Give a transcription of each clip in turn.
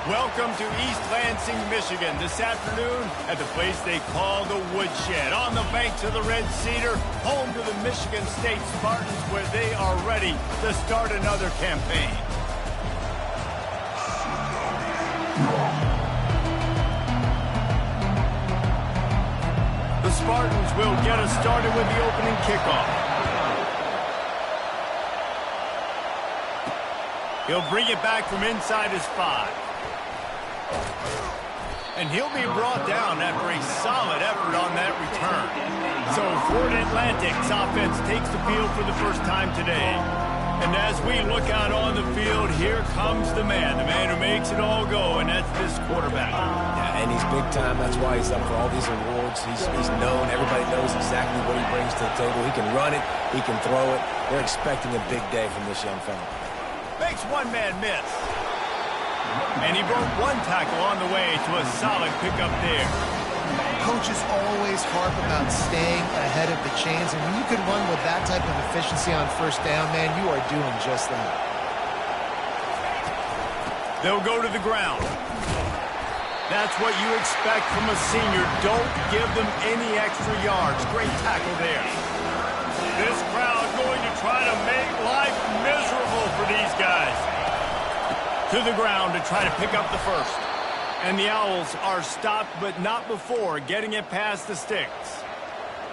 Welcome to East Lansing, Michigan, this afternoon at the place they call the Woodshed, on the banks of the Red Cedar, home to the Michigan State Spartans, where they are ready to start another campaign. The Spartans will get us started with the opening kickoff. He'll bring it back from inside his 5. And he'll be brought down after a solid effort on that return. So Florida Atlantic's offense takes the field for the first time today. And as we look out on the field, here comes the man who makes it all go, and that's this quarterback. Yeah, and he's big time. That's why he's up for all these awards. He's known. Everybody knows exactly what he brings to the table. He can run it. He can throw it. They're expecting a big day from this young fella. Makes one man miss. And he broke one tackle on the way to a solid pickup there. Coaches always harp about staying ahead of the chains, and when you can run with that type of efficiency on first down, man, you are doing just that. They'll go to the ground. That's what you expect from a senior. Don't give them any extra yards. Great tackle there. This crowd going to try to make life miserable for these guys. To the ground to try to pick up the first. And the Owls are stopped, but not before getting it past the sticks.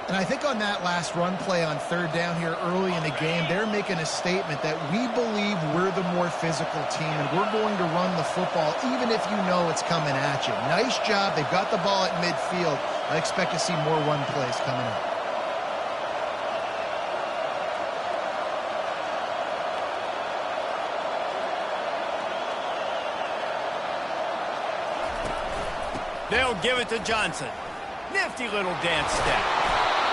And I think on that last run play on third down here early in the game, they're making a statement that we believe we're the more physical team, and we're going to run the football even if you know it's coming at you. Nice job. They've got the ball at midfield. I expect to see more run plays coming up. They'll give it to Johnson. Nifty little dance step.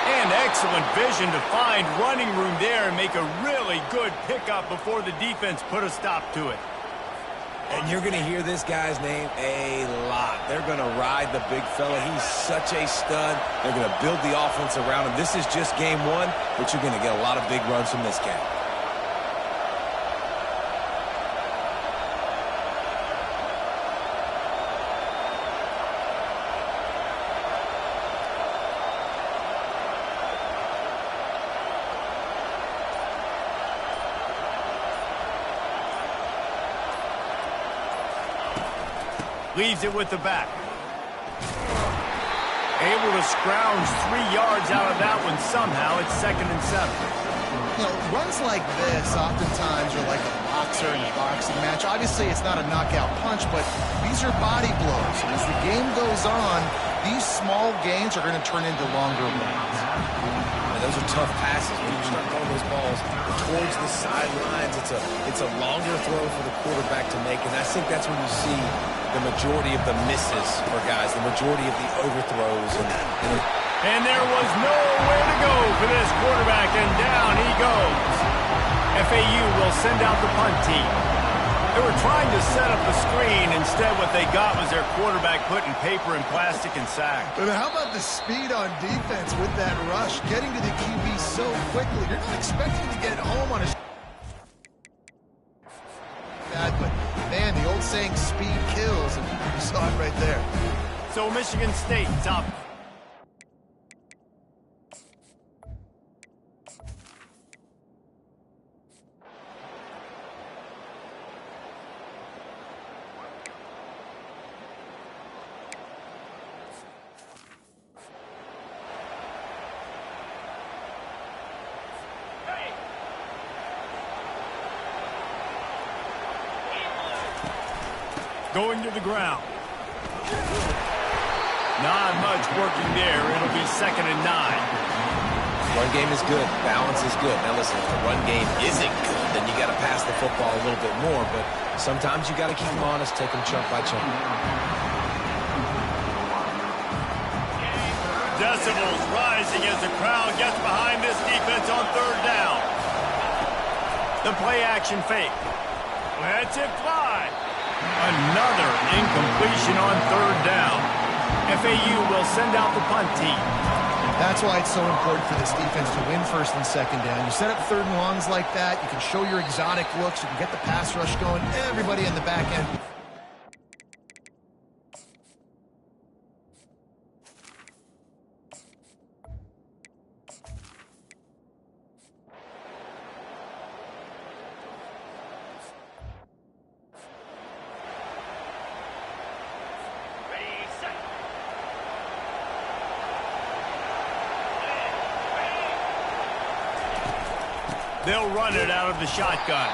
And excellent vision to find running room there and make a really good pickup before the defense put a stop to it. And you're going to hear this guy's name a lot. They're going to ride the big fella. He's such a stud. They're going to build the offense around him. This is just game one, but you're going to get a lot of big runs from this guy. Leaves it with the back. Able to scrounge 3 yards out of that one somehow. It's 2nd and 7. You know, runs like this oftentimes are like a boxer in a boxing match. Obviously, it's not a knockout punch, but these are body blows. And as the game goes on, these small gains are going to turn into longer ones. Those are tough passes. When you start throwing those balls towards the sidelines, it's a longer throw for the quarterback to make, and I think that's when you see the majority of the misses for guys, the majority of the overthrows. And there was nowhere to go for this quarterback, and down he goes. FAU will send out the punt team. They were trying to set up the screen. Instead, what they got was their quarterback putting paper and plastic and sack. But how about the speed on defense with that rush? Getting to the QB so quickly. You're not expecting to get home on a bad, but man, the old saying, speed kills, and you saw it right there. So Michigan State top. Going to the ground. Not much working there. It'll be 2nd and 9. Run game is good. Balance is good. Now listen, if the run game isn't good, then you got to pass the football a little bit more. But sometimes you got to keep them honest, take them chunk by chunk. Decibels rising as the crowd gets behind this defense on 3rd down. The play action fake. Lets it fly. Another incompletion on 3rd down. FAU will send out the punt team. That's why it's so important for this defense to win 1st and 2nd down. You set up 3rd and longs like that, you can show your exotic looks, you can get the pass rush going, everybody in the back end. They'll run it out of the shotgun.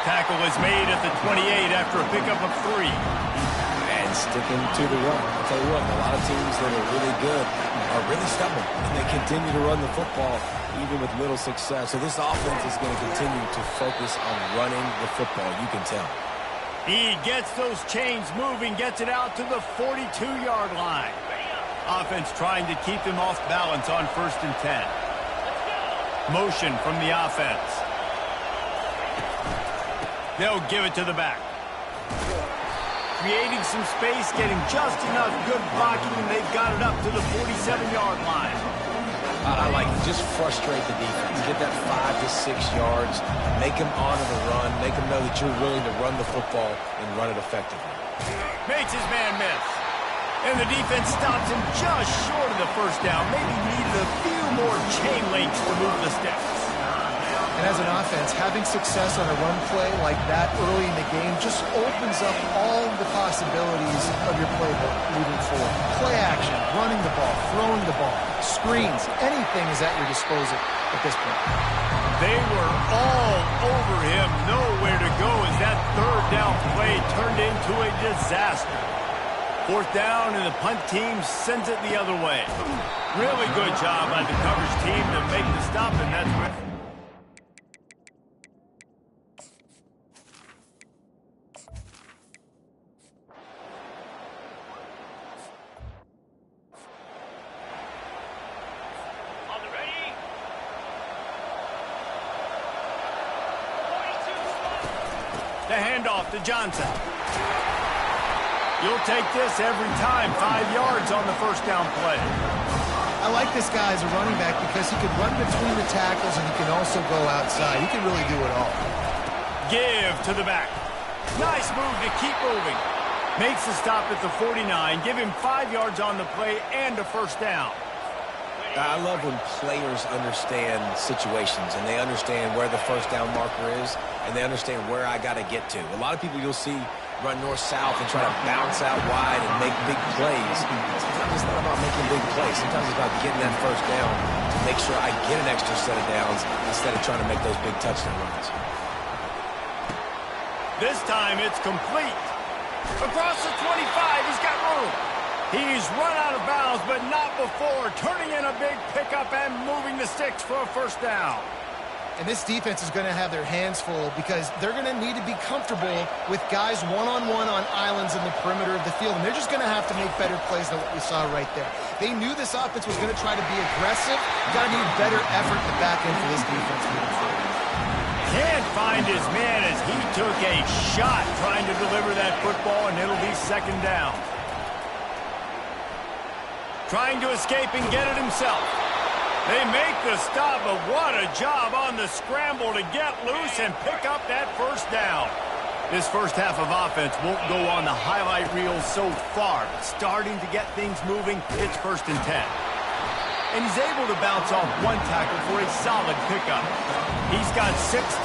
Tackle is made at the 28 after a pickup of 3. And sticking to the run. I'll tell you what, a lot of teams that are really good are really stubborn, and they continue to run the football even with little success. So this offense is going to continue to focus on running the football, you can tell. He gets those chains moving, gets it out to the 42-yard line. Offense trying to keep them off balance on 1st and 10. Motion from the offense. They'll give it to the back. Creating some space, getting just enough good blocking, and they've got it up to the 47-yard line. I like it. Just frustrate the defense. Get that 5 to 6 yards. Make them honor the run. Make them know that you're willing to run the football and run it effectively. Makes his man miss. And the defense stops him just short of the 1st down. Maybe needed a few more chain links to move the sticks. And as an offense, having success on a run play like that early in the game just opens up all of the possibilities of your playbook moving forward. Play action, running the ball, throwing the ball, screens, anything is at your disposal at this point. They were all over him, nowhere to go as that 3rd down play turned into a disaster. 4th down, and the punt team sends it the other way. Really good job by the coverage team to make the stop, and that's what... On the ready. 42. The handoff to Johnson. You'll take this every time. 5 yards on the 1st down play. I like this guy as a running back because he can run between the tackles and he can also go outside. He can really do it all. Give to the back. Nice move to keep moving. Makes the stop at the 49. Give him 5 yards on the play and a 1st down. I love when players understand situations and they understand where the 1st down marker is and they understand where I got to get to. A lot of people you'll see run north-south and try to bounce out wide and make big plays. Sometimes it's not about making big plays. Sometimes it's about getting that 1st down to make sure I get an extra set of downs instead of trying to make those big touchdown runs. This time it's complete. Across the 25, he's got room. He's run out of bounds, but not before turning in a big pickup and moving the sticks for a first down. And this defense is going to have their hands full because they're going to need to be comfortable with guys one-on-one on islands in the perimeter of the field. And they're just going to have to make better plays than what we saw right there. They knew this offense was going to try to be aggressive. Got to need better effort in the back end for this defense moving forward. Can't find his man as he took a shot trying to deliver that football, and it'll be second down. Trying to escape and get it himself. They make the stop, but what a job on the scramble to get loose and pick up that first down. This first half of offense won't go on the highlight reel so far, but starting to get things moving, it's 1st and 10. And he's able to bounce off one tackle for a solid pickup. He's got 69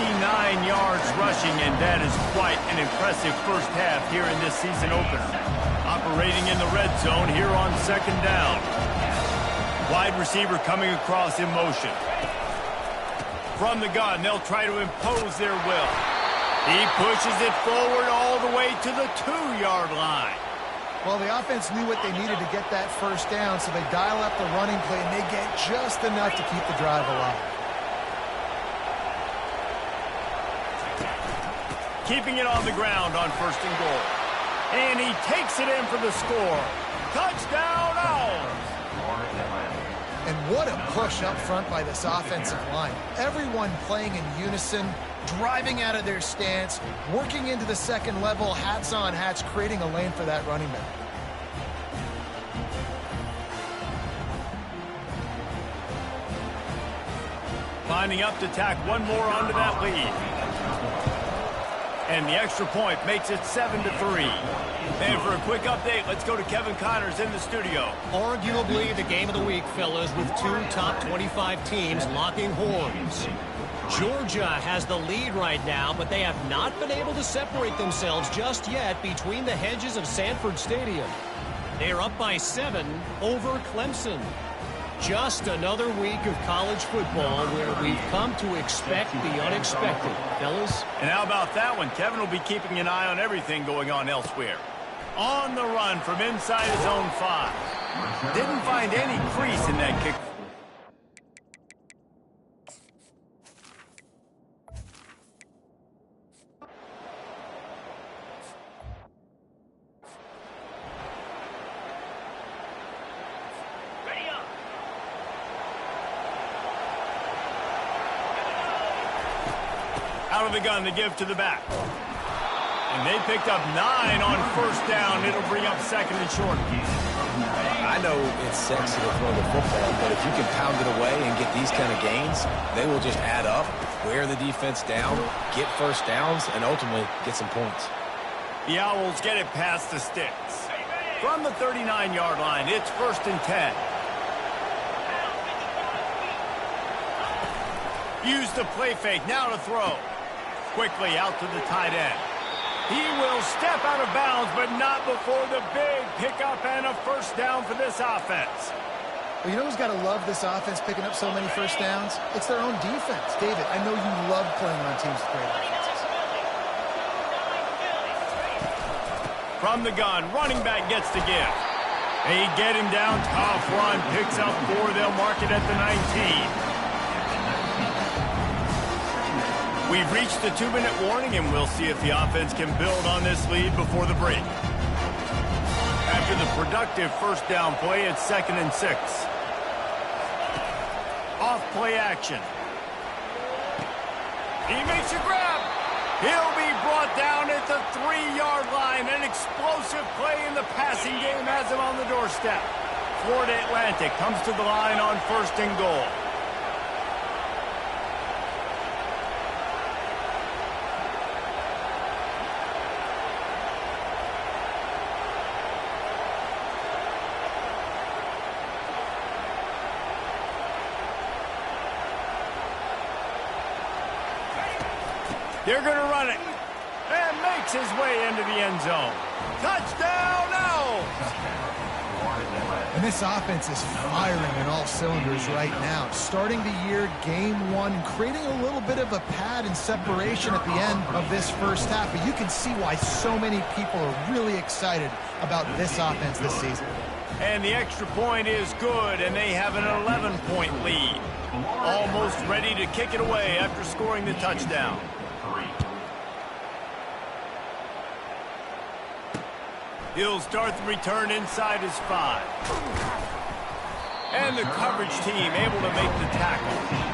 yards rushing, and that is quite an impressive first half here in this season opener. Operating in the red zone here on 2nd down. Wide receiver coming across in motion. From the gun, they'll try to impose their will. He pushes it forward all the way to the 2-yard line. Well, the offense knew what they needed to get that first down, so they dial up the running play, and they get just enough to keep the drive alive. Keeping it on the ground on 1st and goal. And he takes it in for the score. Touchdown, Owls! And what a push up front by this offensive line. Everyone playing in unison, driving out of their stance, working into the second level, hats on hats, creating a lane for that running back. Lining up to tack one more onto that lead. And the extra point makes it 7-3. And for a quick update, let's go to Kevin Connors in the studio. Arguably the game of the week, fellas, with 2 top 25 teams locking horns. Georgia has the lead right now, but they have not been able to separate themselves just yet between the hedges of Sanford Stadium. They are up by 7 over Clemson. Just another week of college football where we've come to expect the unexpected, fellas. And how about that one? Kevin will be keeping an eye on everything going on elsewhere. On the run from inside his own 5. Didn't find any crease in that kick. Out of the gun to give to the back. And they picked up 9 on 1st down. It'll bring up 2nd and short. I know it's sexy to throw the football, but if you can pound it away and get these kind of gains, they will just add up, wear the defense down, get first downs, and ultimately get some points. The Owls get it past the sticks. From the 39-yard line, it's 1st and 10. Use the play fake, now to throw. Quickly out to the tight end. He will step out of bounds, but not before the big pickup and a first down for this offense. Well, you know who's got to love this offense picking up so many first downs? It's their own defense. David, I know you love playing on teams with great offenses. From the gun, running back gets to give. They get him down, tough run, picks up 4, they'll mark it at the 19. We've reached the 2-minute warning, and we'll see if the offense can build on this lead before the break. After the productive first down play, it's 2nd and 6. Off play action. He makes a grab. He'll be brought down at the 3-yard line. An explosive play in the passing game has him on the doorstep. Florida Atlantic comes to the line on 1st and goal. They're going to run it. And makes his way into the end zone. Touchdown, Owls! And this offense is firing on all cylinders right now. Starting the year, game 1, creating a little bit of a pad and separation at the end of this first half. But you can see why so many people are really excited about this offense this season. And the extra point is good, and they have an 11-point lead. Almost ready to kick it away after scoring the touchdown. He'll start the return inside his 5. And the coverage team able to make the tackle.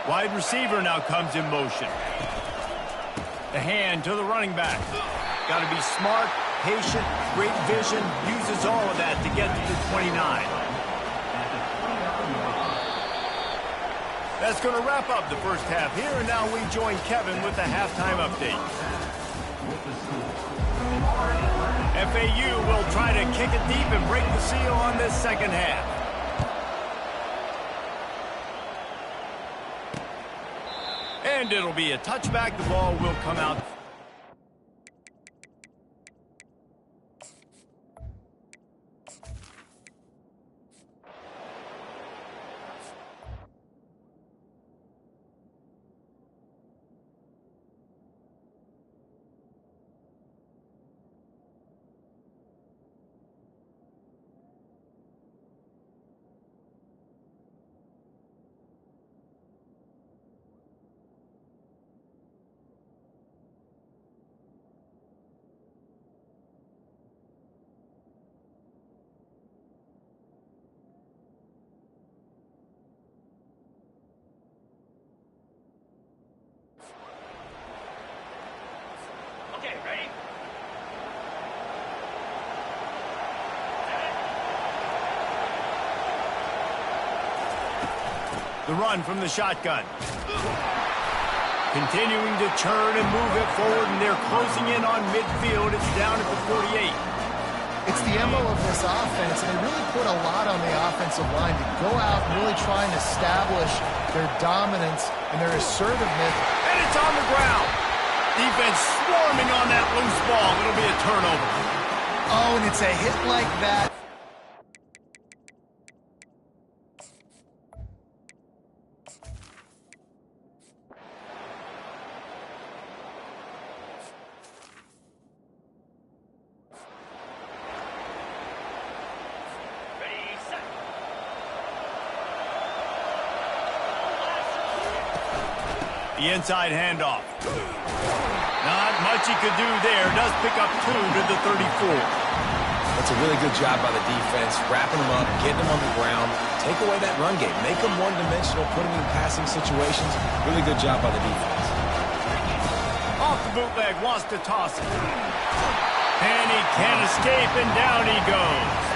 Wide receiver now comes in motion. The hand to the running back. Got to be smart, patient, great vision. Uses all of that to get to the 29. That's going to wrap up the first half here, and now we join Kevin with the halftime update. FAU will try to kick it deep and break the seal on this second half. And it'll be a touchback. The ball will come out. Okay, ready? The run from the shotgun. Continuing to turn and move it forward, and they're closing in on midfield. It's down at the 48. It's the MO of this offense, and they really put a lot on the offensive line to go out and really try and establish their dominance and their assertiveness. And it's on the ground. Defense swarming on that loose ball. It'll be a turnover. Oh, and it's a hit like that. Ready, set. The inside handoff. Not much he could do there. Does pick up 2 to the 34. That's a really good job by the defense, wrapping them up, getting them on the ground, take away that run game, make them one-dimensional, put them in passing situations. Really good job by the defense. Off the bootleg, wants to toss it. And he can't escape, and down he goes.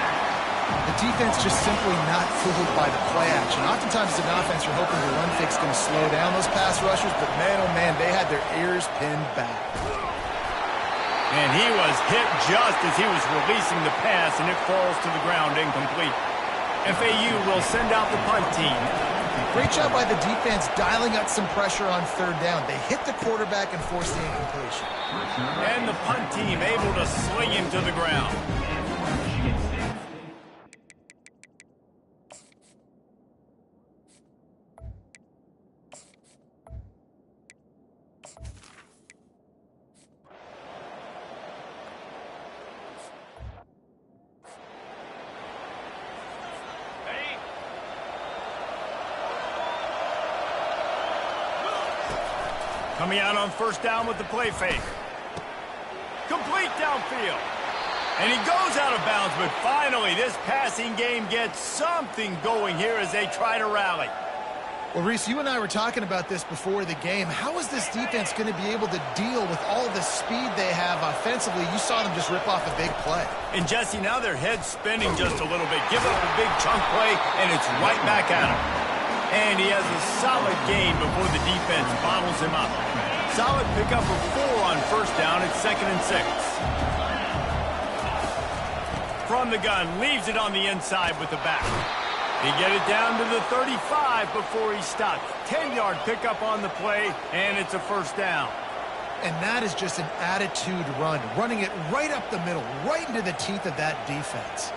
The defense just simply not fooled by the play action. Oftentimes, as an offense, you're hoping the run fix is going to slow down those pass rushers, but man, oh man, they had their ears pinned back. And he was hit just as he was releasing the pass, and it falls to the ground incomplete. FAU will send out the punt team. Great job by the defense dialing up some pressure on third down. They hit the quarterback and forced the incompletion. And the punt team able to sling him to the ground. Ready? Coming out on first down with the play fake. Complete downfield. And he goes out of bounds, but finally this passing game gets something going here as they try to rally. Well, Reese, you and I were talking about this before the game. How is this defense going to be able to deal with all the speed they have offensively? You saw them just rip off a big play. And Jesse, now their head's spinning just a little bit. Give up a big chunk play, and it's right back at him. And he has a solid gain before the defense bottles him up. Solid pickup of 4 on first down at 2nd and 6. From the gun, leaves it on the inside with the back. He get it down to the 35 before he stopped. 10-yard pickup on the play, and it's a first down. And that is just an attitude run, running it right up the middle, right into the teeth of that defense.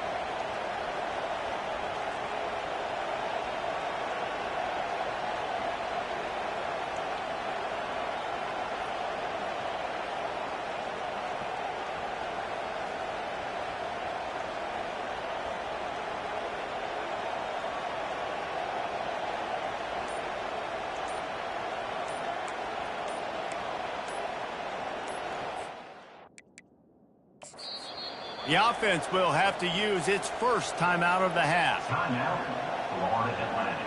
The offense will have to use its first timeout of the half. Timeout, Florida Atlantic.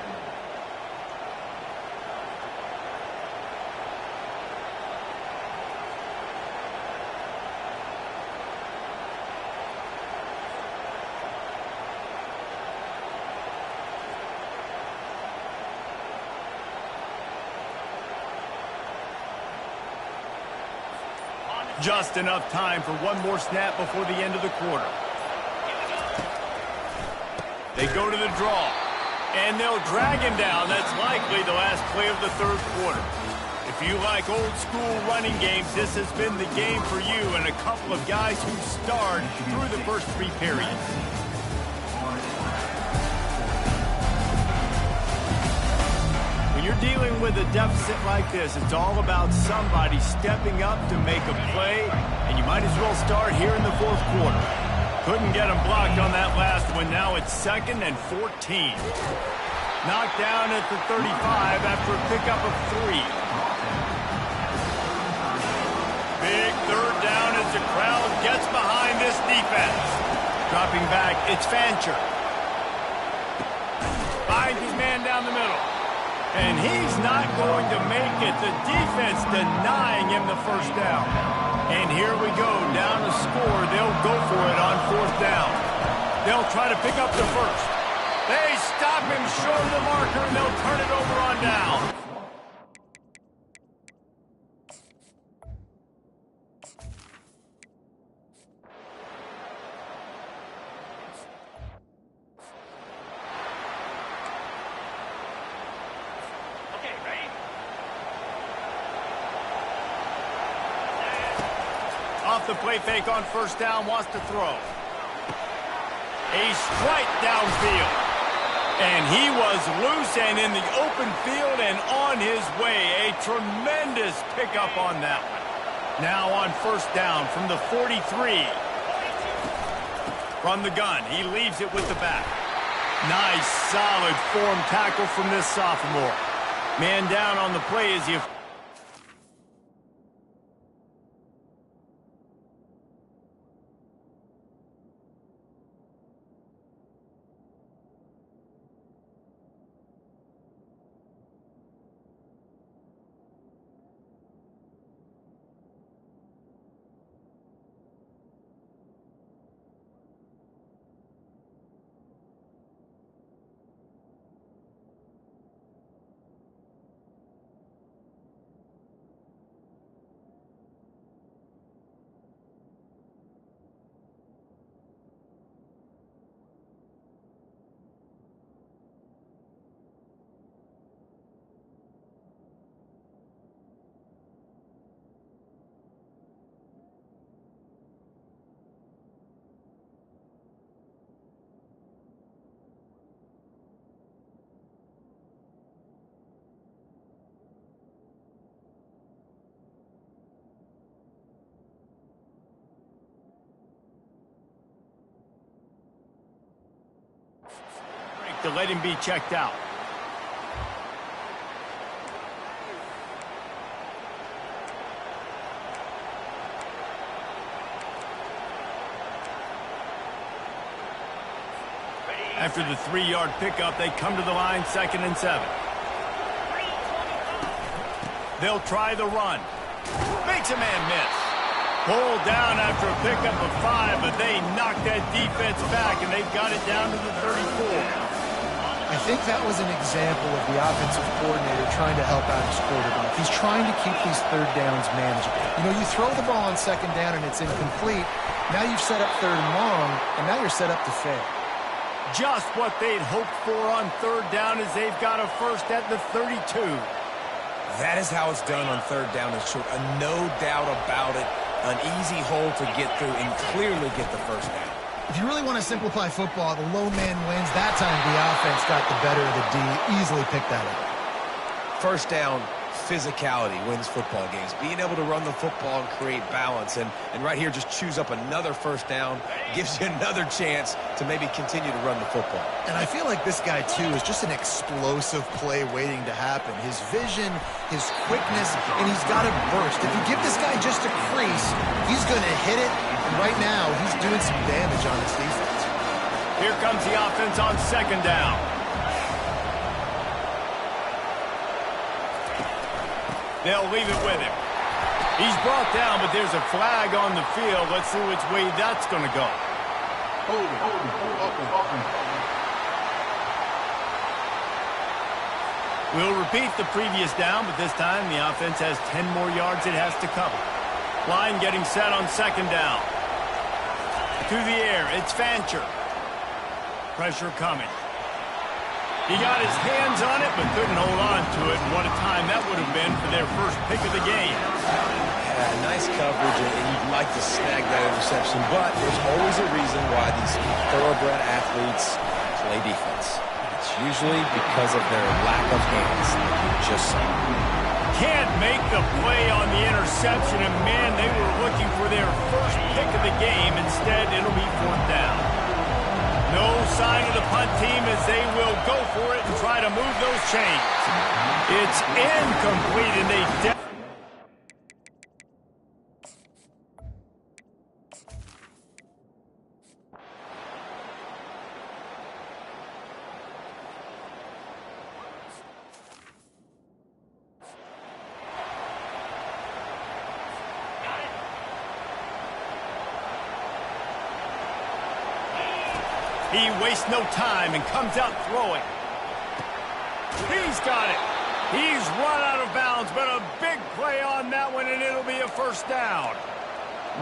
Just enough time for one more snap before the end of the quarter. They go to the draw, and they'll drag him down. That's likely the last play of the third quarter. If you like old-school running games, this has been the game for you and a couple of guys who starred through the first three periods. When you're dealing with a deficit like this, it's all about somebody stepping up to make a play, and you might as well start here in the fourth quarter. Couldn't get him blocked on that last one. Now it's 2nd and 14. Knocked down at the 35 after a pickup of 3. Big third down as the crowd gets behind this defense. Dropping back, it's Fancher. Finds his man down the middle. And he's not going to make it. The defense denying him the first down. And here we go, down a score. They'll go for it on 4th down. They'll try to pick up the first. They stop him short of the marker, and they'll turn it over on down. Off the play fake on 1st down, wants to throw. A strike downfield. And he was loose and in the open field and on his way. A tremendous pickup on that one. Now on 1st down from the 43. From the gun, he leaves it with the back. Nice, solid form tackle from this sophomore. Man down on the play as you... to let him be checked out. After the 3-yard pickup, they come to the line, 2nd and 7. They'll try the run. Makes a man miss. Pulled down after a pickup of 5, but they knocked that defense back, and they've got it down to the 34. I think that was an example of the offensive coordinator trying to help out his quarterback. He's trying to keep these 3rd downs manageable. You know, you throw the ball on 2nd down and it's incomplete. Now you've set up 3rd and long, and now you're set up to fail. Just what they'd hoped for on 3rd down as they've got a first at the 32. That is how it's done on third down and short. No doubt about it. An easy hole to get through and clearly get the first down. If you really want to simplify football, the low man wins. That time the offense got the better of the D. Easily picked that up. First down, physicality wins football games. Being able to run the football and create balance. And right here, just choose up another first down. Gives you another chance to maybe continue to run the football. And I feel like this guy, too, is just an explosive play waiting to happen. His vision, his quickness, and he's got a burst. If you give this guy just a crease, he's going to hit it. And right now, he's doing some damage on his defense. Here comes the offense on second down. They'll leave it with him. He's brought down, but there's a flag on the field. Let's see which way that's going to go. We'll repeat the previous down, but this time the offense has 10 more yards it has to cover. Line getting set on second down. To the air, it's Fancher. Pressure coming. He got his hands on it, but couldn't hold on to it. And what a time that would have been for their first pick of the game. Yeah, nice coverage, and you'd like to snag that interception, but there's always a reason why these thoroughbred athletes play defense. It's usually because of their lack of hands, like you just saw. Can't make the play on the interception, and man, they were looking for their first pick of the game. Instead, it'll be fourth down. No sign of the punt team as they will go for it and try to move those chains. It's incomplete, and they He wastes no time and comes out throwing. He's got it. He's run out of bounds, but a big play on that one, and it'll be a first down.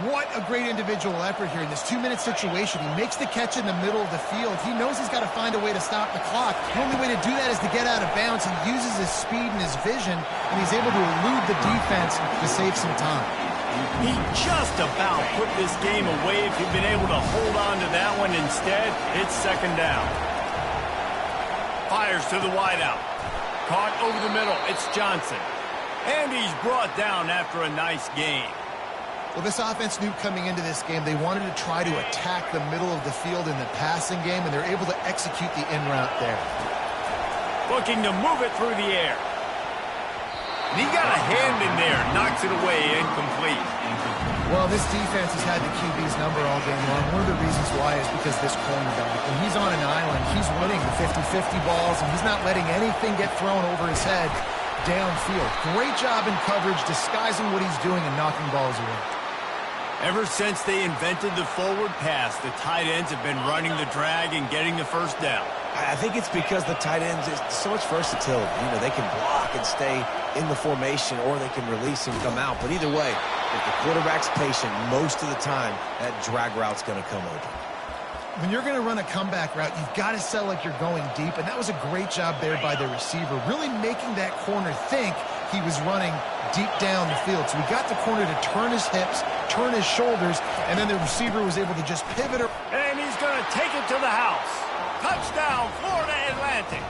What a great individual effort here in this 2-minute situation. He makes the catch in the middle of the field. He knows he's got to find a way to stop the clock. The only way to do that is to get out of bounds. He uses his speed and his vision, and he's able to elude the defense to save some time. He just about put this game away if he'd been able to hold on to that one. Instead, it's second down. Fires to the wideout. Caught over the middle. It's Johnson. And he's brought down after a nice game. Well, this offense knew coming into this game they wanted to try to attack the middle of the field in the passing game, and they're able to execute the in route there. Looking to move it through the air. And he got a hand in there, knocks it away, incomplete. Well, this defense has had the QB's number all game long. One of the reasons why is because this cornerback, when he's on an island, he's winning the 50-50 balls, and he's not letting anything get thrown over his head downfield. Great job in coverage, disguising what he's doing and knocking balls away. Ever since they invented the forward pass, the tight ends have been running the drag and getting the first down. I think it's because the tight ends is so much versatility. You know, they can block and stay in the formation, or they can release and come out. But either way, if the quarterback's patient, most of the time, that drag route's going to come open. When you're going to run a comeback route, you've got to sell like you're going deep, and that was a great job there by the receiver, really making that corner think he was running deep down the field. So we got the corner to turn his hips, turn his shoulders, and then the receiver was able to just pivot. And he's going to take it to the house. Touchdown, Florida Atlantic.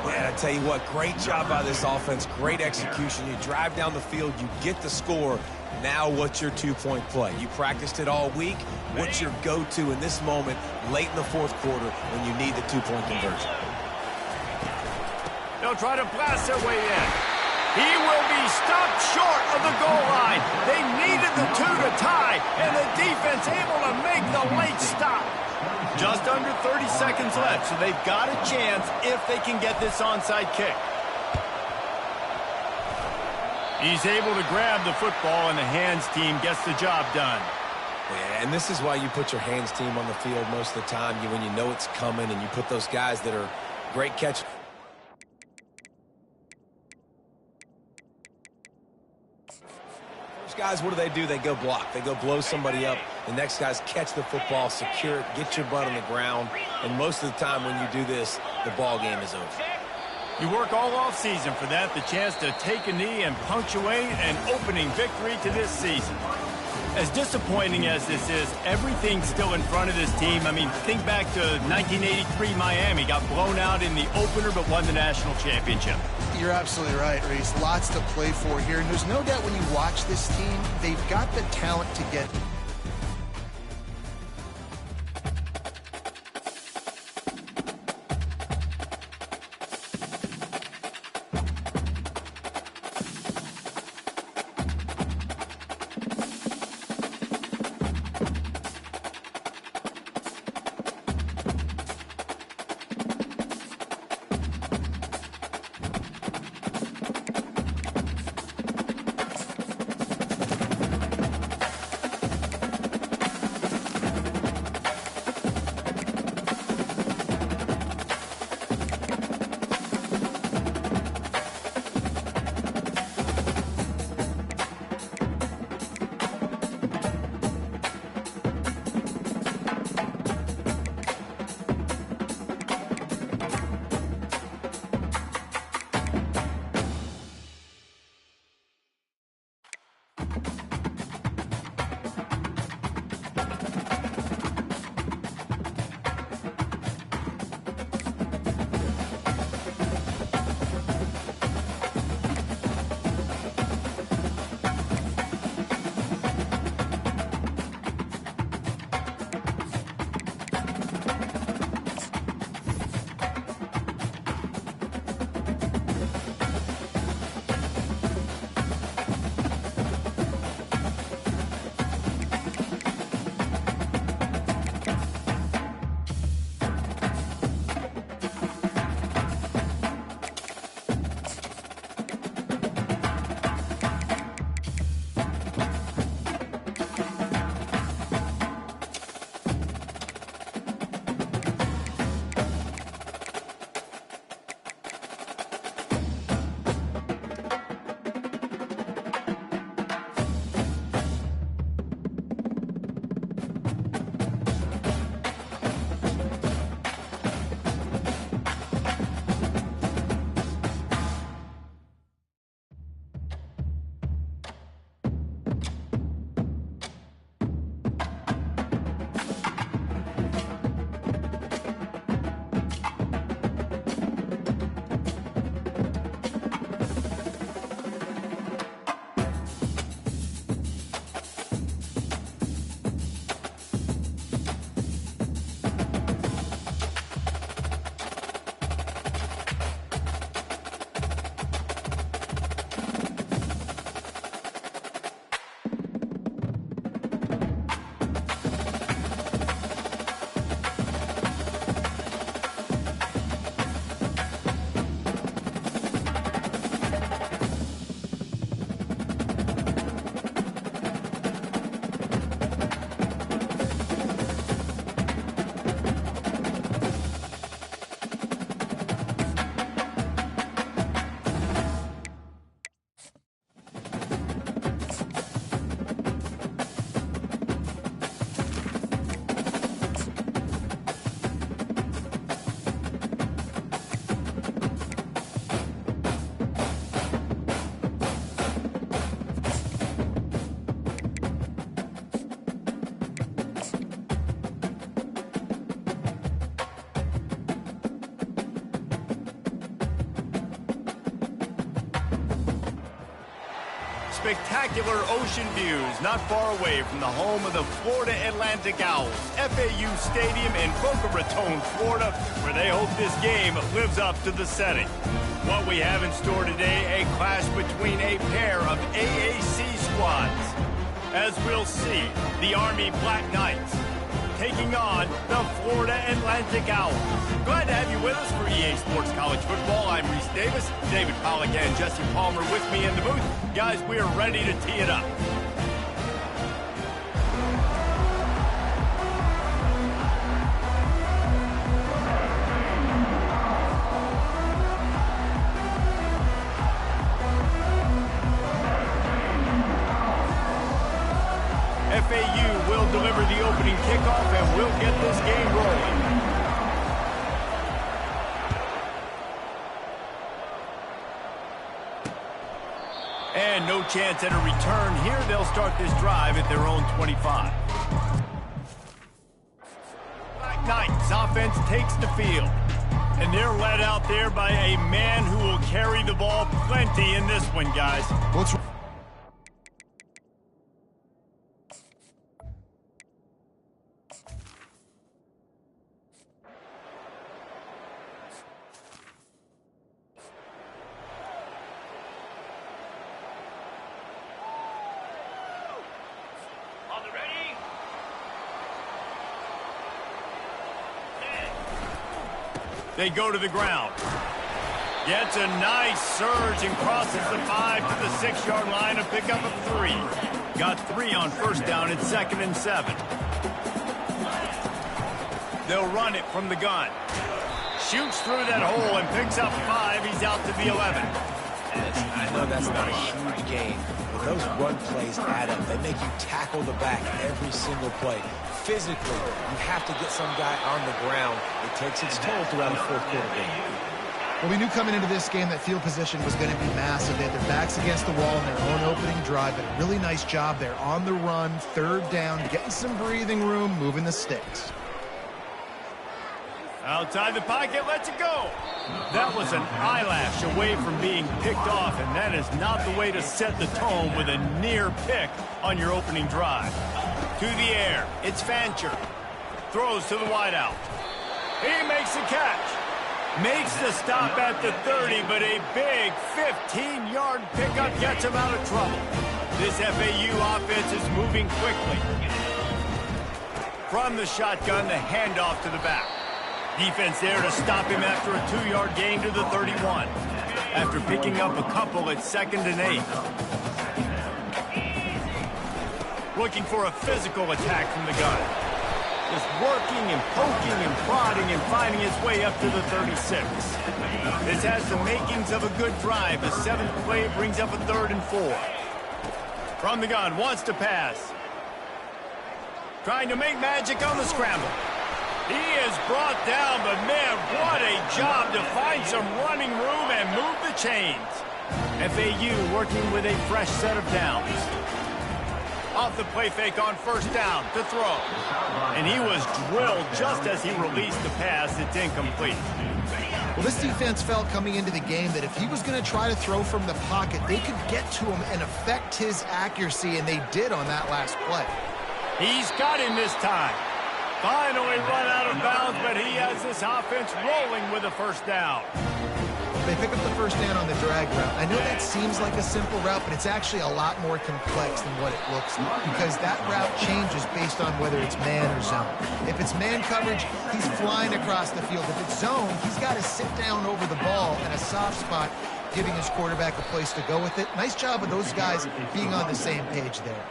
Man, I tell you what, great job by this offense, great execution. You drive down the field, you get the score. Now what's your two-point play? You practiced it all week. What's your go-to in this moment late in the fourth quarter when you need the two-point conversion? They'll try to blast their way in. He will be stopped short of the goal line. They needed the two to tie, and the defense able to make the late stop. Just under 30 seconds left, so they've got a chance if they can get this onside kick. He's able to grab the football, and the hands team gets the job done. Yeah, and this is why you put your hands team on the field most of the time, when you know it's coming, and you put those guys that are great catch. First guys, what do? They go block. They go blow somebody up. The next guys catch the football, secure it, get your butt on the ground, and most of the time when you do this, the ball game is over. You work all off-season for that, the chance to take a knee and punctuate an opening victory to this season. As disappointing as this is, everything's still in front of this team. I mean, think back to 1983 Miami. Got blown out in the opener but won the national championship. You're absolutely right, Reese. Lots to play for here. And there's no doubt when you watch this team, they've got the talent to get... Spectacular ocean views not far away from the home of the Florida Atlantic Owls, FAU Stadium in Boca Raton, Florida, where they hope this game lives up to the setting. What we have in store today, a clash between a pair of AAC squads. As we'll see, the Army Black Knights taking on the Florida Atlantic Owls. Glad to have you with us for EA Sports College Football. I'm Reese Davis, David Pollack and Jesse Palmer with me in the booth. Guys, we are ready to tee it up. FAU will deliver the opening kickoff and we'll get this game rolling. And no chance at a return here. They'll start this drive at their own 25. Knight's offense takes the field. And they're led out there by a man who will carry the ball plenty in this one, guys. They go to the ground. Gets a nice surge and crosses the 5 to the 6-yard line to pick up a 3. Got 3 on first down at 2nd and 7. They'll run it from the gun. Shoots through that hole and picks up 5. He's out to the 11. I know that's not a huge gain, but those run plays add up. They make you tackle the back every single play. Physically, you have to get some guy on the ground. It takes its toll throughout the fourth quarter game. Well, we knew coming into this game that field position was going to be massive. They had their backs against the wall in their own opening drive, but a really nice job there on the run, 3rd down, getting some breathing room, moving the sticks. Outside the pocket, lets it go. That was an eyelash away from being picked off, and that is not the way to set the tone with a near pick on your opening drive. To the air, it's Fancher. Throws to the wideout. He makes the catch. Makes the stop at the 30, but a big 15-yard pickup gets him out of trouble. This FAU offense is moving quickly. From the shotgun, the handoff to the back. Defense there to stop him after a 2-yard gain to the 31. After picking up a couple at 2nd and 8. Looking for a physical attack from the gun. Just working and poking and prodding and finding its way up to the 36. This has the makings of a good drive. The 7th play brings up a 3rd and 4. From the gun, wants to pass. Trying to make magic on the scramble. He is brought down, but man, what a job to find some running room and move the chains. FAU working with a fresh set of downs. Off the play fake on first down to throw. And he was drilled just as he released the pass. It's incomplete. Well, this defense felt coming into the game that if he was going to try to throw from the pocket, they could get to him and affect his accuracy, and they did on that last play. He's got him this time. Finally run out of bounds, but he has this offense rolling with a first down. They pick up the first down on the drag route. I know that seems like a simple route, but it's actually a lot more complex than what it looks like because that route changes based on whether it's man or zone. If it's man coverage, he's flying across the field. If it's zone, he's got to sit down over the ball in a soft spot, giving his quarterback a place to go with it. Nice job of those guys being on the same page there.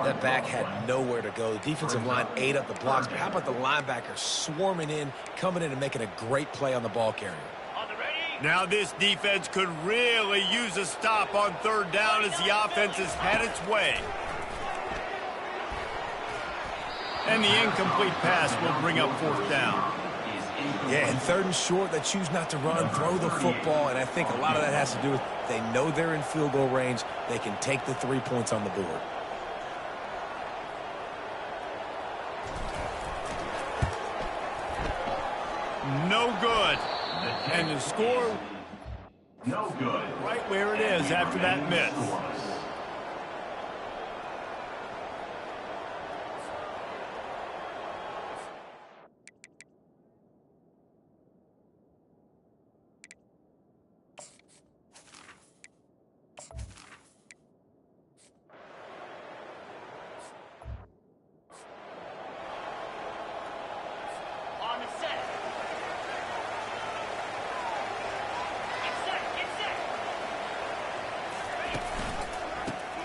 That back had nowhere to go. The defensive line ate up the blocks, but how about the linebacker swarming in, coming in and making a great play on the ball carrier? Now this defense could really use a stop on 3rd down as the offense has had its way. And the incomplete pass will bring up 4th down. Yeah, and 3rd and short, they choose not to run, throw the football, and I think a lot of that has to do with they know they're in field goal range. They can take the 3 points on the board. No good. And the score, No good. right where it is after that miss.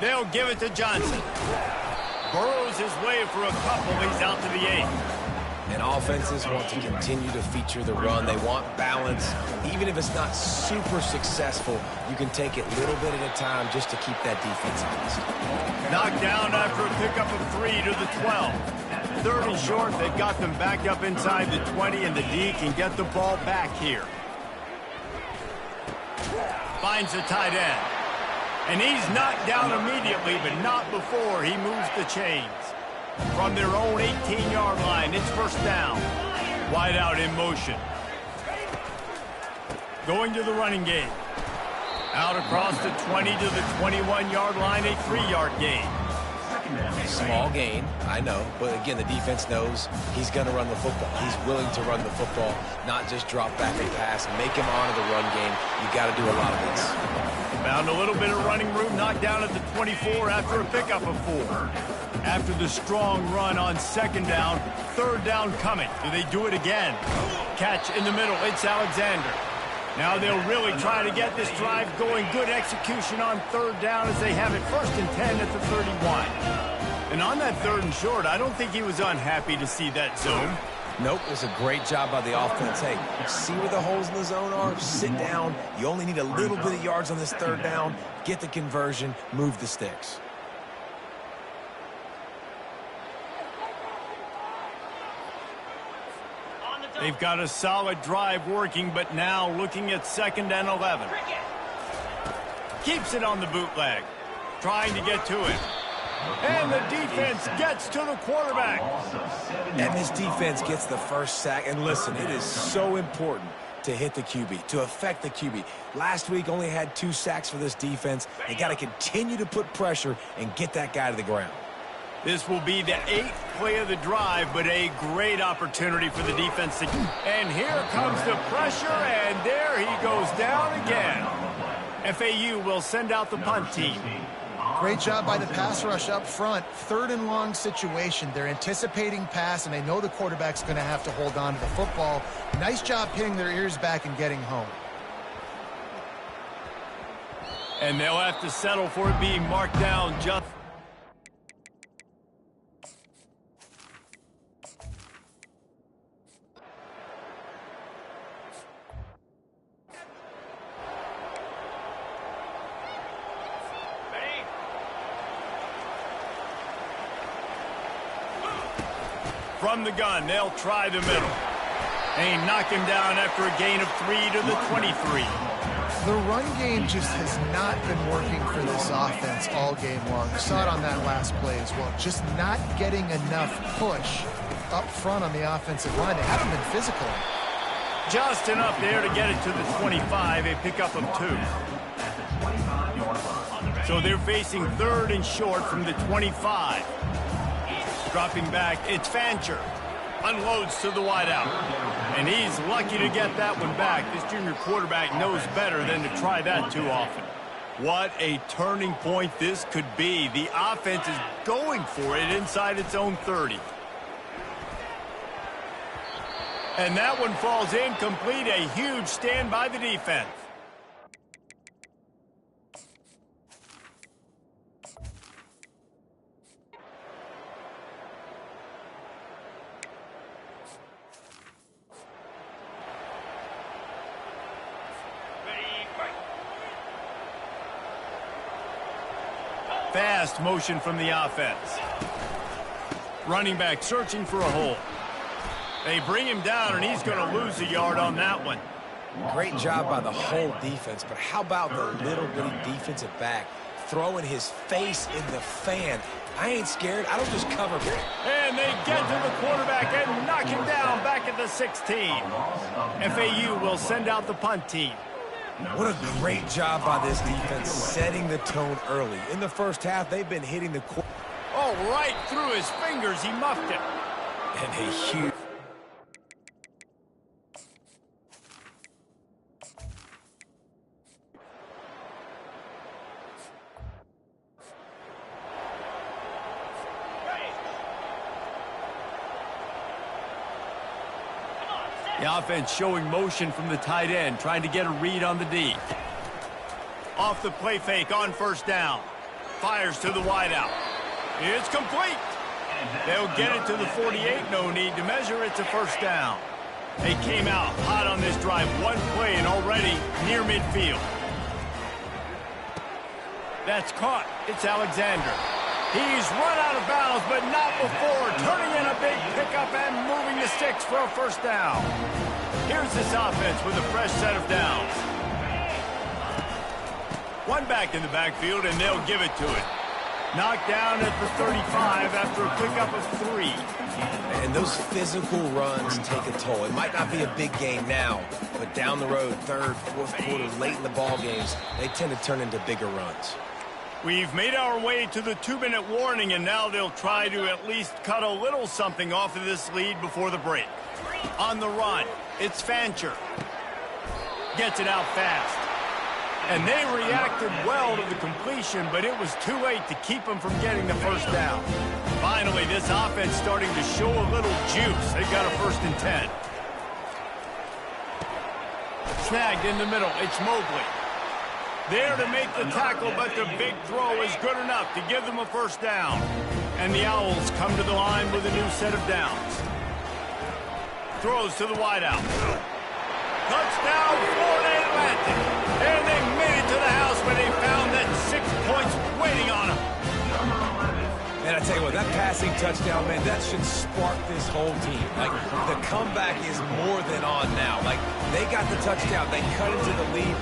They'll give it to Johnson. Burrows his way for a couple. He's out to the 8. And offenses want to continue to feature the run. They want balance. Even if it's not super successful, you can take it little bit at a time just to keep that defense honest. Knocked down after a pickup of 3 to the 12. 3rd and short, they've got them back up inside the 20, and the D can get the ball back here. Finds the tight end. And he's knocked down immediately, but not before he moves the chains. From their own 18-yard line, it's first down. Wide out in motion. Going to the running game. Out across the 20 to the 21-yard line, a 3-yard gain. Small gain, I know, but again, the defense knows he's going to run the football. He's willing to run the football, not just drop back and pass, make him honor the run game. You got to do a lot of this. Found a little bit of running room, knocked down at the 24 after a pickup of 4. After the strong run on second down, third down coming. Do they do it again? Catch in the middle, it's Alexander. Now they'll really try to get this drive going. Good execution on third down as they have it first and 10 at the 31. And on that third and short, I don't think he was unhappy to see that zone. Nope, it was a great job by the offense. Hey, see where the holes in the zone are? Sit down. You only need a little bit of yards on this third down. Get the conversion, move the sticks. They've got a solid drive working, but now looking at 2nd and 11. Keeps it on the bootleg. Trying to get to it. And the defense gets to the quarterback. And this defense gets the first sack. And listen, it is so important to hit the QB, to affect the QB. Last week only had 2 sacks for this defense. They got to continue to put pressure and get that guy to the ground. This will be the 8th play of the drive, but a great opportunity for the defense. And here comes the pressure, and there he goes down again. FAU will send out the punt team. Great job by the pass rush up front. 3rd and long situation. They're anticipating pass, and they know the quarterback's going to have to hold on to the football. Nice job pinning their ears back and getting home. And they'll have to settle for it being marked down just... From the gun, they'll try the middle. They knock him down after a gain of 3 to the 23. The run game just has not been working for this offense all game long. You saw it on that last play as well. Just not getting enough push up front on the offensive line. They haven't been physical. Just enough there to get it to the 25, a pickup of 2. So they're facing 3rd and short from the 25. Dropping back, it's Fancher. Unloads to the wideout. And he's lucky to get that one back. This junior quarterback knows better than to try that too often. What a turning point this could be. The offense is going for it inside its own 30. And that one falls incomplete. A huge stand by the defense. Fast motion from the offense. Running back searching for a hole. They bring him down, and he's going to lose a yard on that one. Great job by the whole defense, but how about the little bitty defensive back throwing his face in the fan? I ain't scared. I don't just cover him. And they get to the quarterback and knock him down back at the 16. FAU will send out the punt team. What a great job by this defense setting the tone early. In the first half, they've been hitting the quarterback. Oh, right through his fingers. He muffed it. And a huge... The offense showing motion from the tight end, trying to get a read on the D. Off the play fake on first down. Fires to the wideout. It's complete. They'll get it to the 48. No need to measure. It's a first down. They came out hot on this drive. One play and already near midfield. That's caught. It's Alexander. He's run out of bounds, but not before. Turning in a big pickup and moving the sticks for a first down. Here's this offense with a fresh set of downs. One back in the backfield, and they'll give it to it. Knocked down at the 35 after a pickup of 3. And those physical runs take a toll. It might not be a big game now, but down the road, third, fourth quarter, late in the ball games, they tend to turn into bigger runs. We've made our way to the 2-minute warning, and now they'll try to at least cut a little something off of this lead before the break. On the run, it's Fancher. Gets it out fast. And they reacted well to the completion, but it was too late to keep them from getting the first down. Finally, this offense starting to show a little juice. They've got a 1st and 10. Snagged in the middle. It's Mobley. There to make the tackle, but the big throw is good enough to give them a 1st down. And the Owls come to the line with a new set of downs. Throws to the wideout. Touchdown, Florida Atlantic. And they made it to the house where they found that 6 points waiting on them. And I tell you what, that passing touchdown, man, that should spark this whole team. Like, the comeback is more than on now. Like, they got the touchdown. They cut into the lead.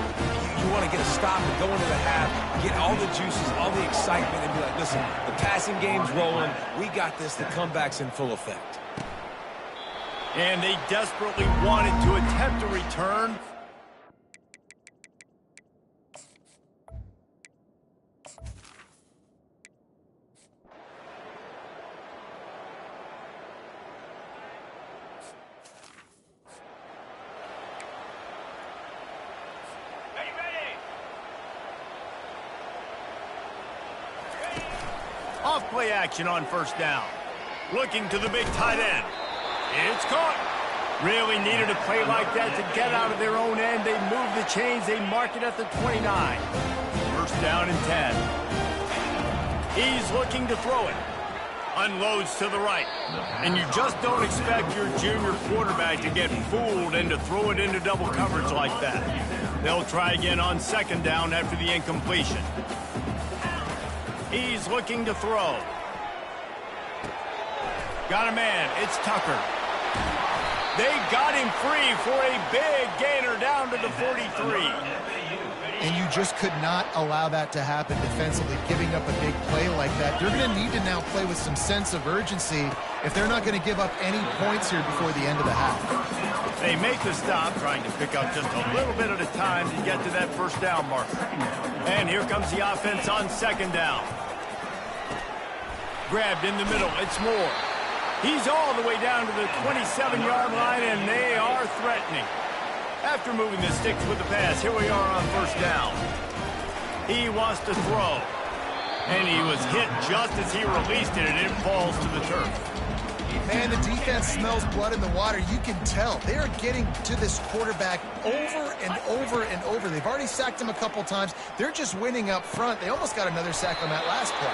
You want to get a stop and go into the half, get all the juices, all the excitement, and be like, listen, the passing game's rolling. We got this. The comeback's in full effect. And they desperately wanted to attempt a return. Off play action on 1st down. Looking to the big tight end. It's caught. Really needed a play like that to get out of their own end. They move the chains. They mark it at the 29. 1st down and 10. He's looking to throw it. Unloads to the right. And you just don't expect your junior quarterback to get fooled and to throw it into double coverage like that. They'll try again on 2nd down after the incompletion. He's looking to throw. Got a man. It's Tucker. They got him free for a big gainer down to the 43. And you just could not allow that to happen defensively, giving up a big play like that. They're going to need to now play with some sense of urgency if they're not going to give up any points here before the end of the half. They make the stop, trying to pick up just a little bit at a time to get to that 1st down marker. And here comes the offense on 2nd down. Grabbed in the middle. It's Moore. He's all the way down to the 27-yard line, and they are threatening. After moving the sticks with the pass, here we are on 1st down. He wants to throw. And he was hit just as he released it, and it falls to the turf. Man, the defense smells blood in the water. You can tell. They are getting to this quarterback over and over and over. They've already sacked him a couple times. They're just winning up front. They almost got another sack on that last play.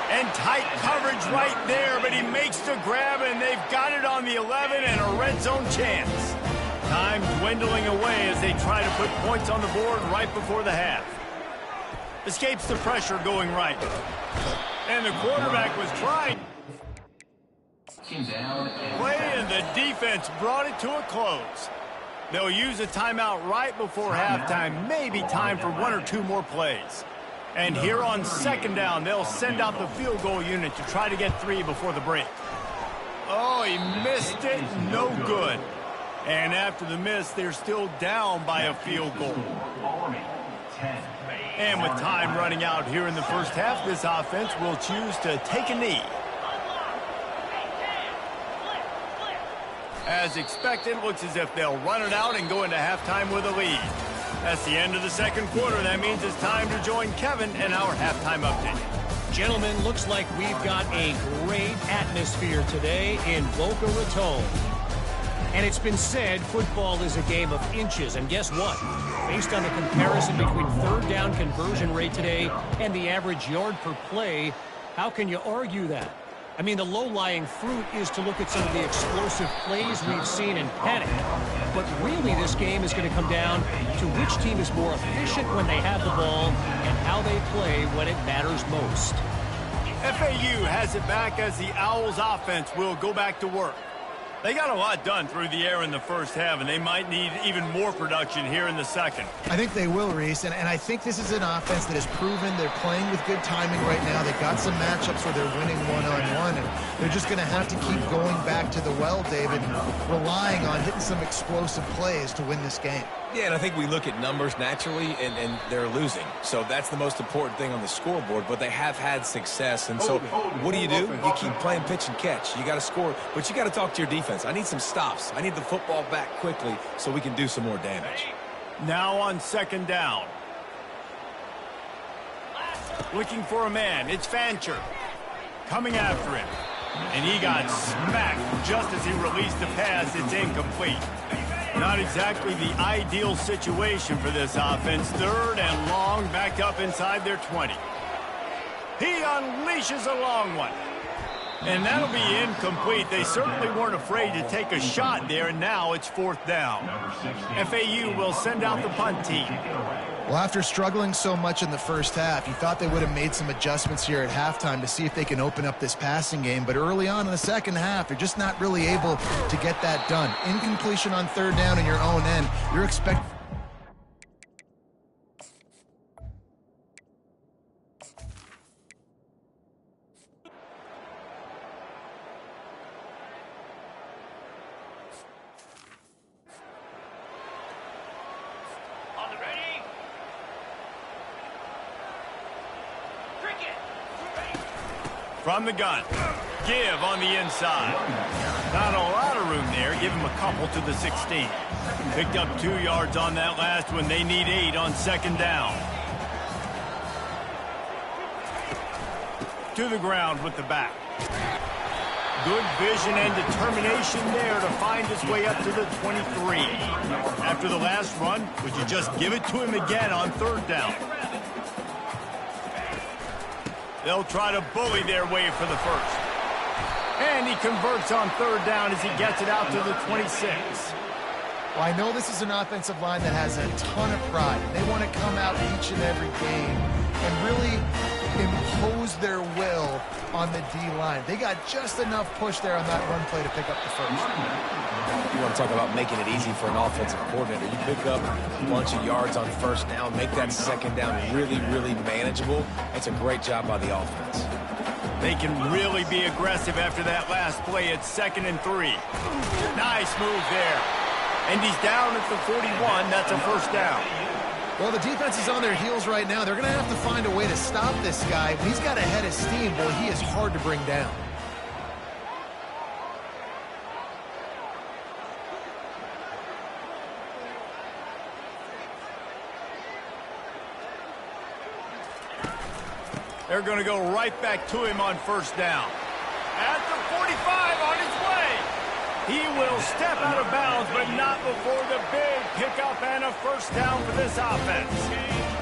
And tight coverage right there, but he makes the grab, and they've got it on the 11 and a red zone chance. Time dwindling away as they try to put points on the board right before the half. Escapes the pressure going right. And the quarterback was trying. Play, and the defense brought it to a close. They'll use a timeout right before halftime. Maybe time for 1 or 2 more plays. And here on 2nd down, they'll send out the field goal unit to try to get 3 before the break. Oh, he missed it. No good. And after the miss, they're still down by a field goal. And with time running out here in the 1st half, this offense will choose to take a knee. As expected, looks as if they'll run it out and go into halftime with a lead. That's the end of the 2nd quarter. That means it's time to join Kevin in our halftime update. Gentlemen, looks like we've got a great atmosphere today in Boca Raton. And it's been said football is a game of inches. And guess what? Based on the comparison between 3rd down conversion rate today and the average yard per play, how can you argue that? I mean, the low-lying fruit is to look at some of the explosive plays we've seen in panic. But really, this game is going to come down to which team is more efficient when they have the ball and how they play when it matters most. FAU has it back as the Owls offense will go back to work. They got a lot done through the air in the first half, and they might need even more production here in the second. I think they will, Reese, and I think this is an offense that has proven they're playing with good timing right now. They've got some matchups where they're winning one-on-one, and they're just going to have to keep going back to the well, David, and relying on hitting some explosive plays to win this game. Yeah, and I think we look at numbers naturally, and they're losing. So that's the most important thing on the scoreboard, but they have had success. And so what do? You keep playing pitch and catch. You got to score, but you got to talk to your defense. I need some stops. I need the football back quickly so we can do some more damage. Now on second down. Looking for a man. It's Fancher. Coming after him. And he got smacked just as he released the pass. It's incomplete. Not exactly the ideal situation for this offense. Third and long, back up inside their 20. He unleashes a long one. And that'll be incomplete. They certainly weren't afraid to take a shot there, and now it's fourth down. FAU will send out the punt team. Well, after struggling so much in the first half, you thought they would have made some adjustments here at halftime to see if they can open up this passing game. But early on in the second half, they're just not really able to get that done. Incompletion on third down in your own end. You're expecting... From the gun. Give on the inside. Not a lot of room there. Give him a couple to the 16. Picked up 2 yards on that last one. They need 8 on second down. To the ground with the back. Good vision and determination there to find his way up to the 23. After the last run, would you just give it to him again on third down? They'll try to bully their way for the first. And he converts on third down as he gets it out to the 26. Well, I know this is an offensive line that has a ton of pride. They want to come out each and every game and really impose their will on the D-line. They got just enough push there on that run play to pick up the first. You want to talk about making it easy for an offensive coordinator. You pick up a bunch of yards on first down, make that second down really, really manageable. That's a great job by the offense. They can really be aggressive after that last play at 2nd and 3. Nice move there. And he's down at the 41. That's a first down. Well, the defense is on their heels right now. They're going to have to find a way to stop this guy. When he's got a head of steam, boy, he is hard to bring down. They're going to go right back to him on first down. At the 45 on his way. He will step out of bounds, but not before the big pickup and a first down for this offense.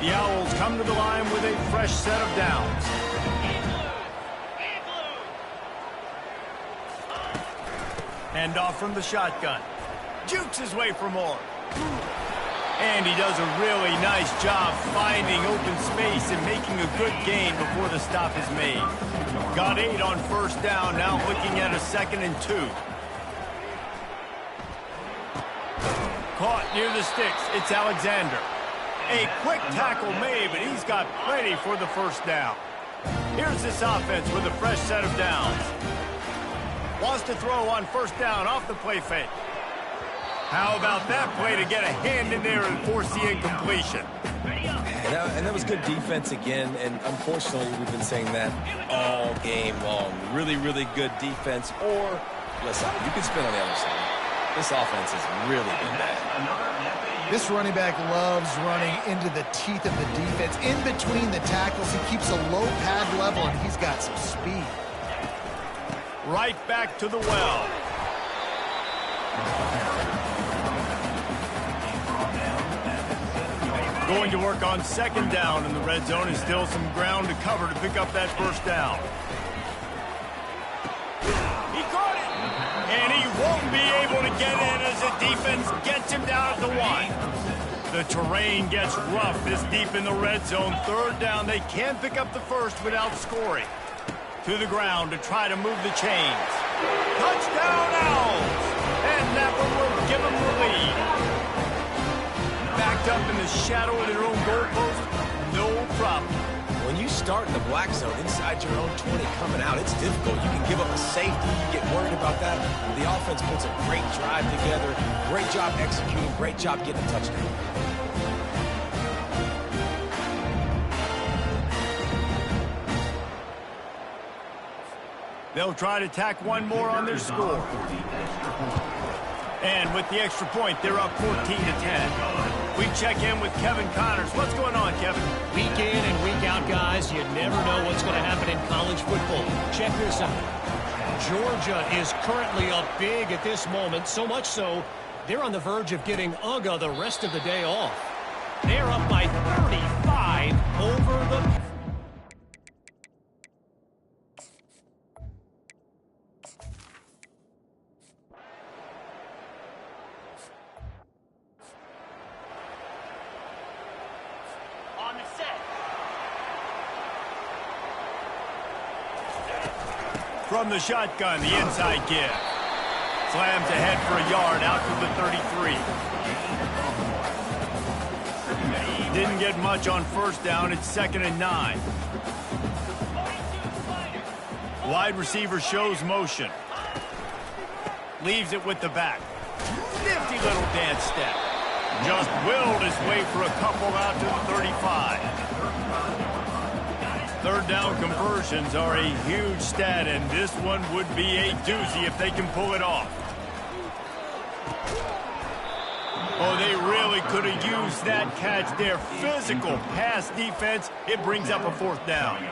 The Owls come to the line with a fresh set of downs. Hand off from the shotgun. Jukes his way for more. And he does a really nice job finding open space and making a good gain before the stop is made. Got 8 on first down, now looking at a 2nd and 2. Caught near the sticks, it's Alexander. A quick tackle made, but he's got plenty for the first down. Here's this offense with a fresh set of downs. Wants to throw on first down off the play fake. How about that play to get a hand in there and force the incompletion? And that was good defense again, and unfortunately we've been saying that all game long. Really, really good defense, or, listen, you can spin on the other side. This offense has really been bad. This running back loves running into the teeth of the defense. In between the tackles, he keeps a low pad level, and he's got some speed. Right back to the well. Going to work on second down in the red zone, and still some ground to cover to pick up that first down. He caught it! And he won't be able to get in as the defense gets him down at the 1. The terrain gets rough this deep in the red zone. Third down, they can pick up the first without scoring. To the ground to try to move the chains. Touchdown, Owls! that one will give them the lead. Backed up in the shadow of their own goalpost, no problem. When you start in the black zone inside your own 20 coming out, it's difficult. You can give up a safety. You get worried about that. The offense puts a great drive together. Great job executing. Great job getting a touchdown. They'll try to tack one more on their score. And with the extra point, they're up 14-10. We check in with Kevin Connors. What's going on, Kevin? Week in and week out, guys, you never know what's going to happen in college football. Check this out. Georgia is currently up big at this moment, so much so, they're on the verge of getting UGA the rest of the day off. They're up by 35 over the... From the shotgun, the inside give. Slams ahead for a yard out to the 33. Didn't get much on first down. It's 2nd and 9. Wide receiver shows motion. Leaves it with the back. Nifty little dance step. Just willed his way for a couple out to the 35. Third down conversions are a huge stat, and this one would be a doozy if they can pull it off. Oh, they really could have used that catch there. Physical pass defense. It brings up a 4th down.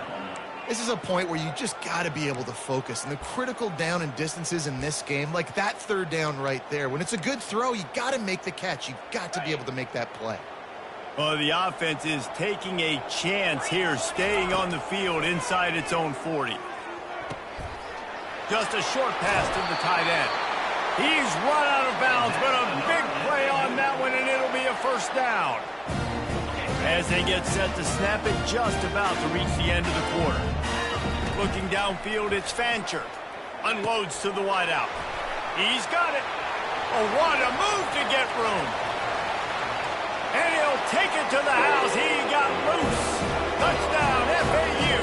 This is a point where you just got to be able to focus. And the critical down and distances in this game, like that 3rd down right there, when it's a good throw, you got to make the catch. You've got to be able to make that play. Well, the offense is taking a chance here, staying on the field inside its own 40. Just a short pass to the tight end. He's run out of bounds, but a big play on that one, and it'll be a 1st down. As they get set to snap it, just about to reach the end of the quarter. Looking downfield, it's Fancher. Unloads to the wideout. He's got it. Oh, what a move to get room. And he'll take it to the house. He got loose. Touchdown, FAU.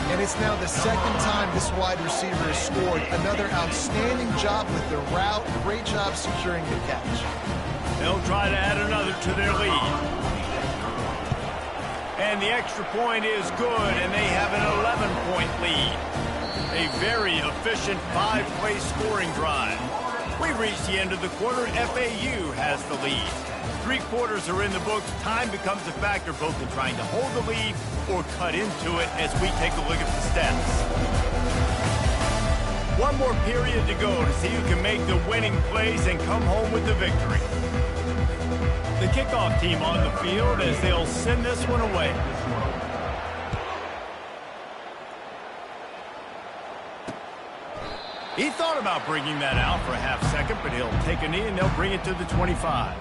And it's now the 2nd time this wide receiver has scored. Another outstanding job with the route. Great job securing the catch. They'll try to add another to their lead. And the extra point is good, and they have an 11-point lead. A very efficient 5-play scoring drive. We've reached the end of the quarter. FAU has the lead. 3 quarters are in the books. Time becomes a factor both in trying to hold the lead or cut into it as we take a look at the stats. One more period to go to see who can make the winning plays and come home with the victory. The kickoff team on the field as they'll send this one away. He thought about bringing that out for a half second, but he'll take a knee and they'll bring it to the 25.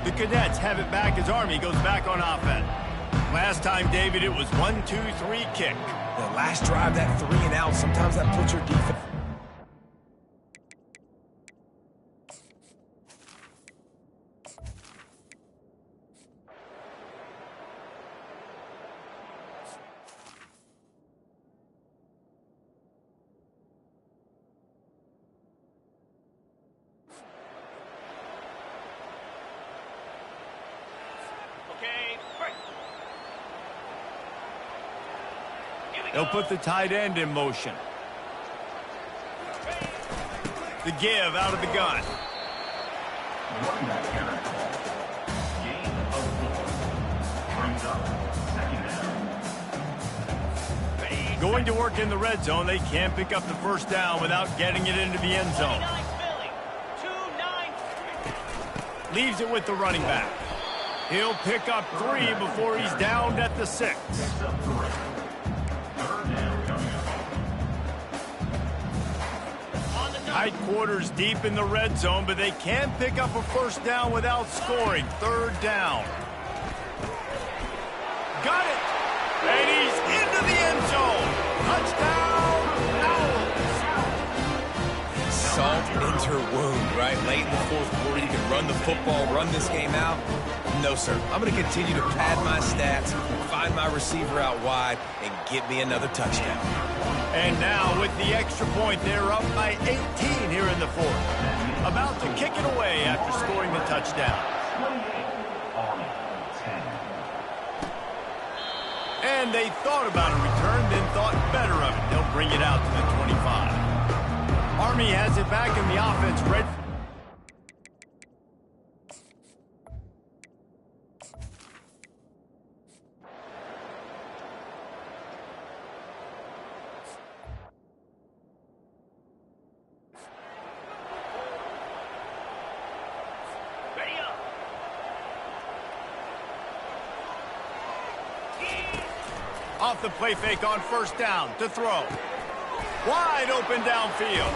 The Cadets have it back as Army goes back on offense. Last time, David, it was 1-2-3 kick. The last drive, that 3 and out, sometimes that puts your defense. They'll put the tight end in motion. The give out of the gun. Going to work in the red zone. They can't pick up the 1st down without getting it into the end zone. Leaves it with the running back. He'll pick up 3 before he's downed at the 6. Tight quarters deep in the red zone, but they can pick up a 1st down without scoring. 3rd down. Got it! And he's into the end zone. Touchdown, Owls! Salt bitter wound, right? Late in the fourth quarter, you can run the football, run this game out. No, sir. I'm going to continue to pad my stats, find my receiver out wide, and get me another touchdown. And now with the extra point, they're up by 18 here in the fourth. About to kick it away after scoring the touchdown. And they thought about a return, then thought better of it. They'll bring it out to the 25. Army has it back in the offense. Red. Off the play fake on first down to throw. Wide open downfield.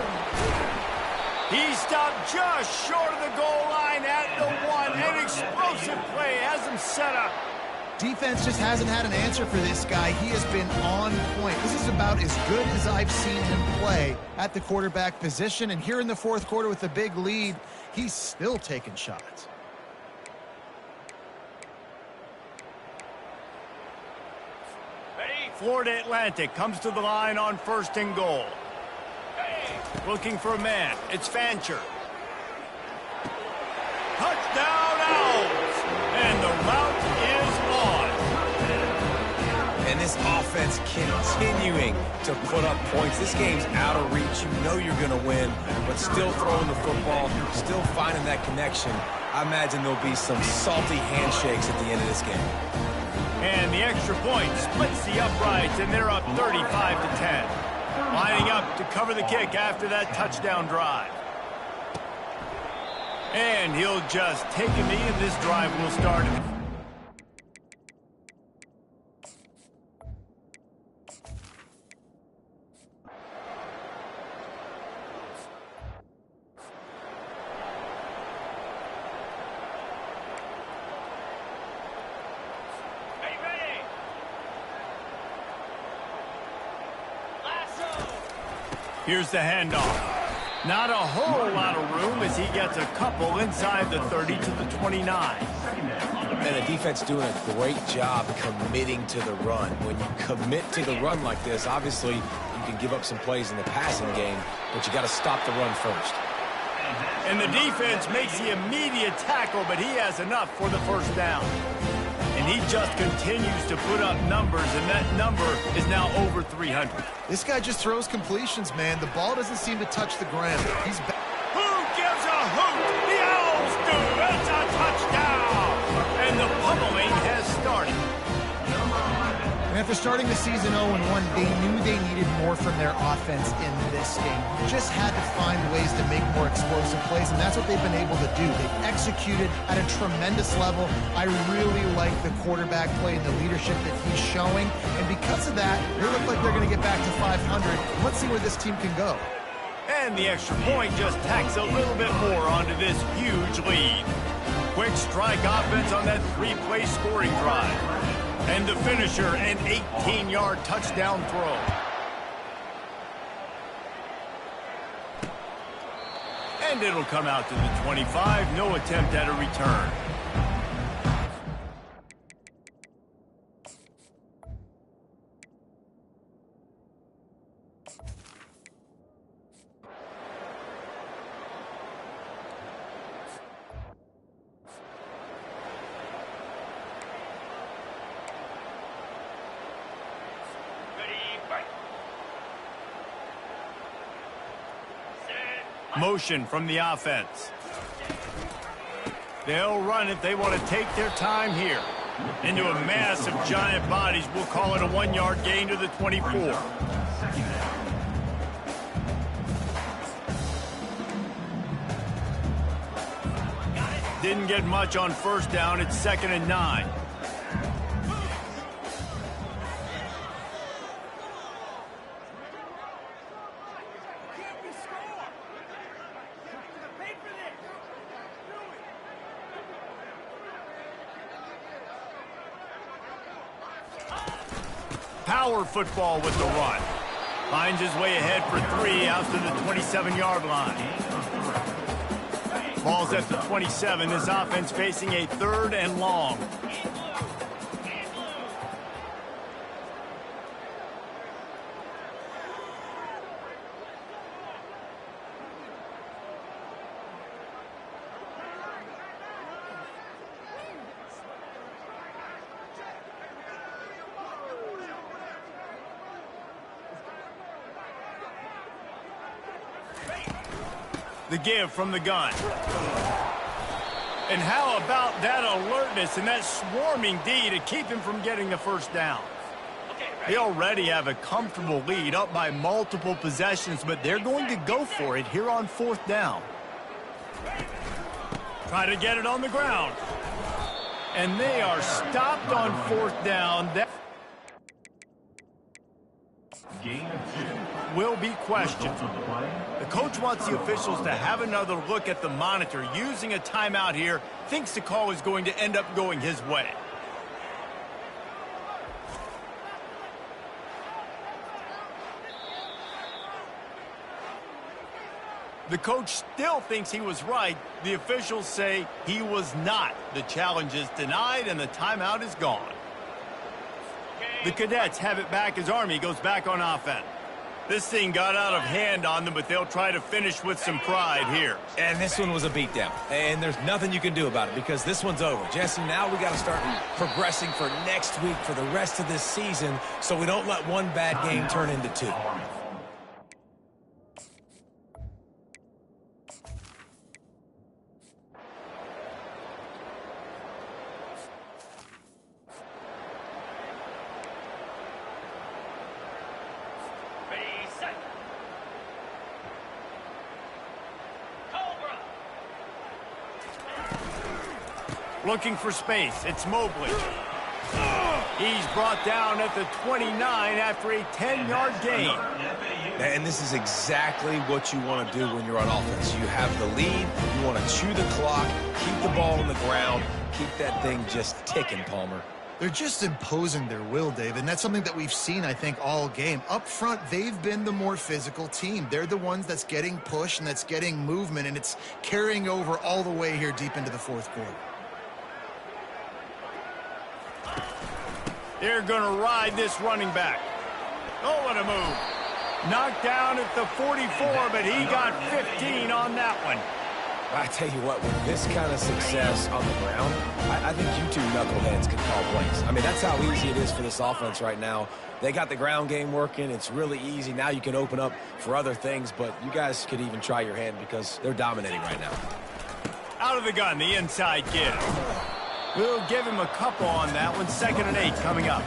He stopped just short of the goal line at the 1. An explosive play has him set up. Defense just hasn't had an answer for this guy. He has been on point. This is about as good as I've seen him play at the quarterback position. And here in the fourth quarter with a big lead, he's still taking shots. Florida Atlantic comes to the line on first and goal. Looking for a man. It's Fancher. Touchdown Owls! And the route is on. And this offense continuing to put up points. This game's out of reach. You know you're going to win, but still throwing the football, still finding that connection. I imagine there'll be some salty handshakes at the end of this game. And the extra point splits the uprights, and they're up 35-10. Lining up to cover the kick after that touchdown drive. And he'll just take a knee, and this drive will start. Here's the handoff. Not a whole lot of room as he gets a couple inside the 30 to the 29. And the defense doing a great job committing to the run. When you commit to the run like this, obviously you can give up some plays in the passing game, but you got to stop the run first. And the defense makes the immediate tackle, but he has enough for the first down. And he just continues to put up numbers, and that number is now over 300. This guy just throws completions, man. The ball doesn't seem to touch the ground. He's back. Who gives a hoot? The Owls do. It's a touchdown. And the pummeling has started. And after starting the season 0-1, they knew they needed more from their offense in this game. Just had to find ways to make more explosive plays, and that's what they've been able to do. They've executed at a tremendous level. I really like the quarterback play and the leadership that he's showing. And because of that, they look like they're going to get back to 500. Let's see where this team can go. And the extra point just tacks a little bit more onto this huge lead. Quick strike offense on that 3-play scoring drive. And the finisher, an 18-yard touchdown throw. And it'll come out to the 25. No attempt at a return. Motion from the offense. They'll run if they want to take their time here. Into a mass of giant bodies. We'll call it a 1-yard gain to the 24. Didn't get much on first down. It's 2nd and 9. Power football with the run. Finds his way ahead for 3 out to the 27-yard line. Ball's at the 27. This offense facing a 3rd and long. The give from the gun. And how about that alertness and that swarming D to keep him from getting the first down? They already have a comfortable lead up by multiple possessions, but they're going to go for it here on 4th down. Try to get it on the ground. And they are stopped on 4th down. That will be questioned. The coach wants the officials to have another look at the monitor. Using a timeout here, thinks the call is going to end up going his way. The coach still thinks he was right. The officials say he was not. The challenge is denied and the timeout is gone. The Cadets have it back as Army goes back on offense. This thing got out of hand on them, but they'll try to finish with some pride here. And this one was a beatdown. And there's nothing you can do about it because this one's over. Jesse, now we got to start progressing for next week for the rest of this season so we don't let one bad game turn into 2. Looking for space. It's Mobley. He's brought down at the 29 after a 10-yard gain. And this is exactly what you want to do when you're on offense. You have the lead. You want to chew the clock, keep the ball on the ground, keep that thing just ticking, Palmer. They're just imposing their will, David, and that's something that we've seen, I think, all game. Up front, they've been the more physical team. They're the ones that's getting pushed and that's getting movement, and it's carrying over all the way here deep into the 4th quarter. They're going to ride this running back. Oh, what a move. Knocked down at the 44, but he got 15 on that one. I tell you what, with this kind of success on the ground, I think you two knuckleheads can call plays. I mean, that's how easy it is for this offense right now. They got the ground game working. It's really easy. Now you can open up for other things, but you guys could even try your hand because they're dominating right now. Out of the gun, the inside give. We'll give him a couple on that one. 2nd and 8 coming up.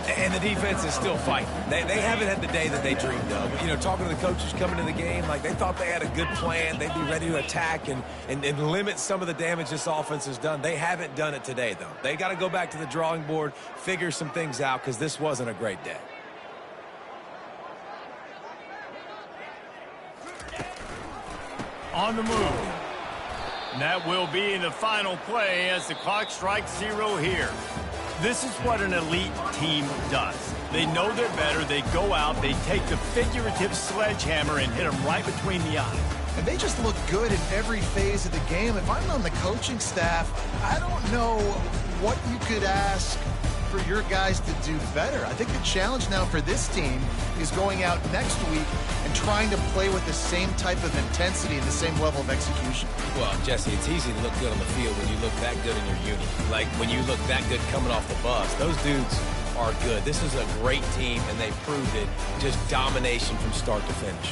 And the defense is still fighting. They haven't had the day that they dreamed of. You know, talking to the coaches coming to the game, like they thought they had a good plan. They'd be ready to attack and limit some of the damage this offense has done. They haven't done it today, though. They got to go back to the drawing board, figure some things out, because this wasn't a great day. On the move. And that will be the final play as the clock strikes 0 here. This is what an elite team does. They know they're better. They go out. They take the figurative sledgehammer and hit them right between the eyes. And they just look good in every phase of the game. If I'm on the coaching staff, I don't know what you could ask for your guys to do better. I think the challenge now for this team is going out next week and trying to play with the same type of intensity and the same level of execution. Well, Jesse, it's easy to look good on the field when you look that good in your unit. Like when you look that good coming off the bus. Those dudes are good. This is a great team, and they proved it. Just domination from start to finish.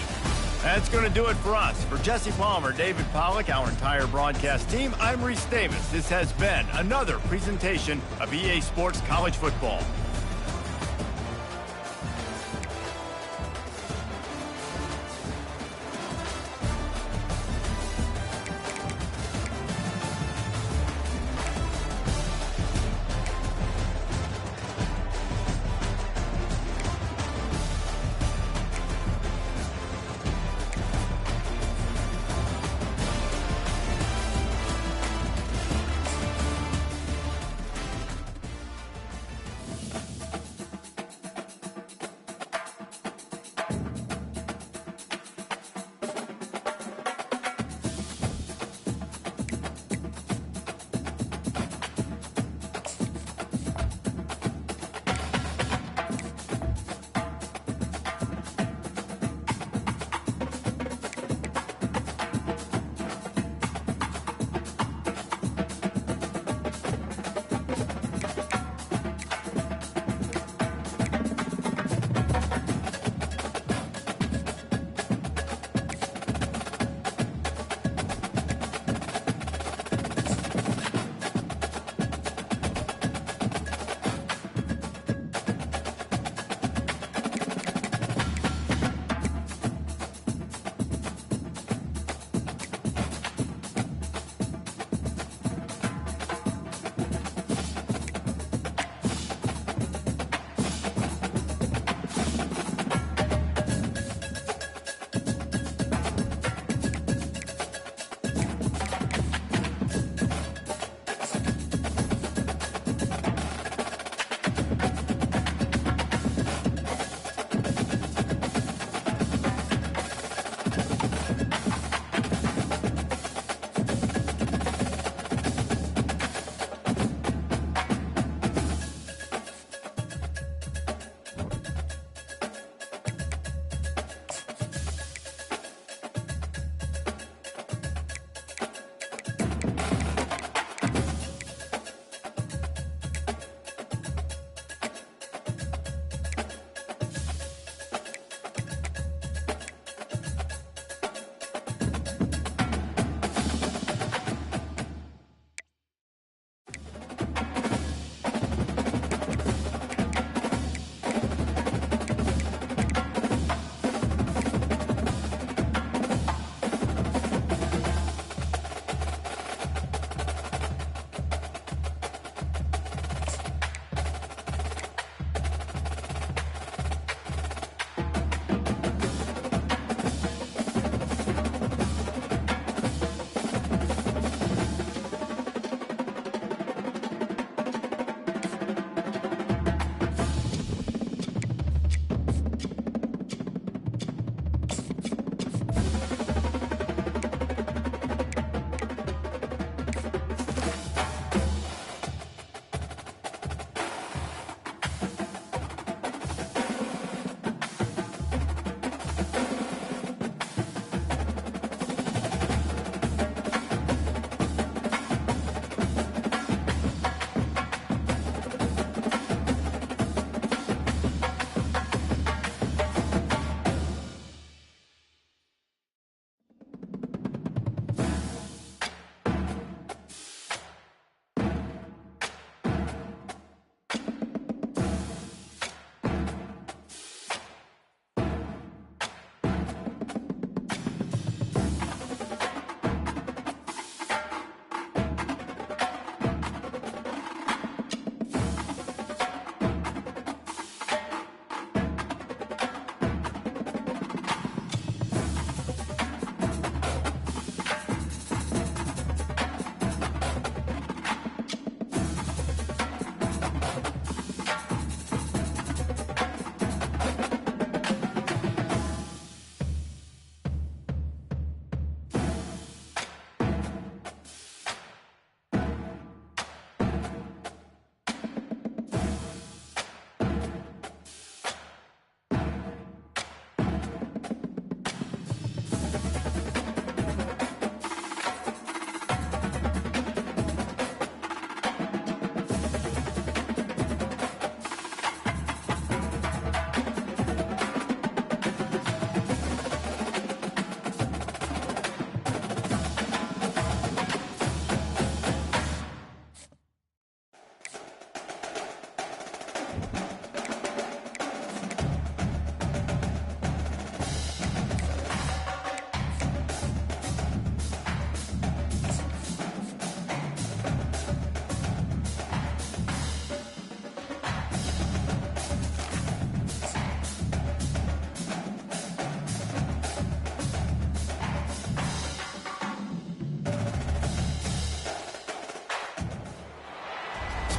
That's going to do it for us. For Jesse Palmer, David Pollack, our entire broadcast team, I'm Reese Davis. This has been another presentation of EA Sports College Football.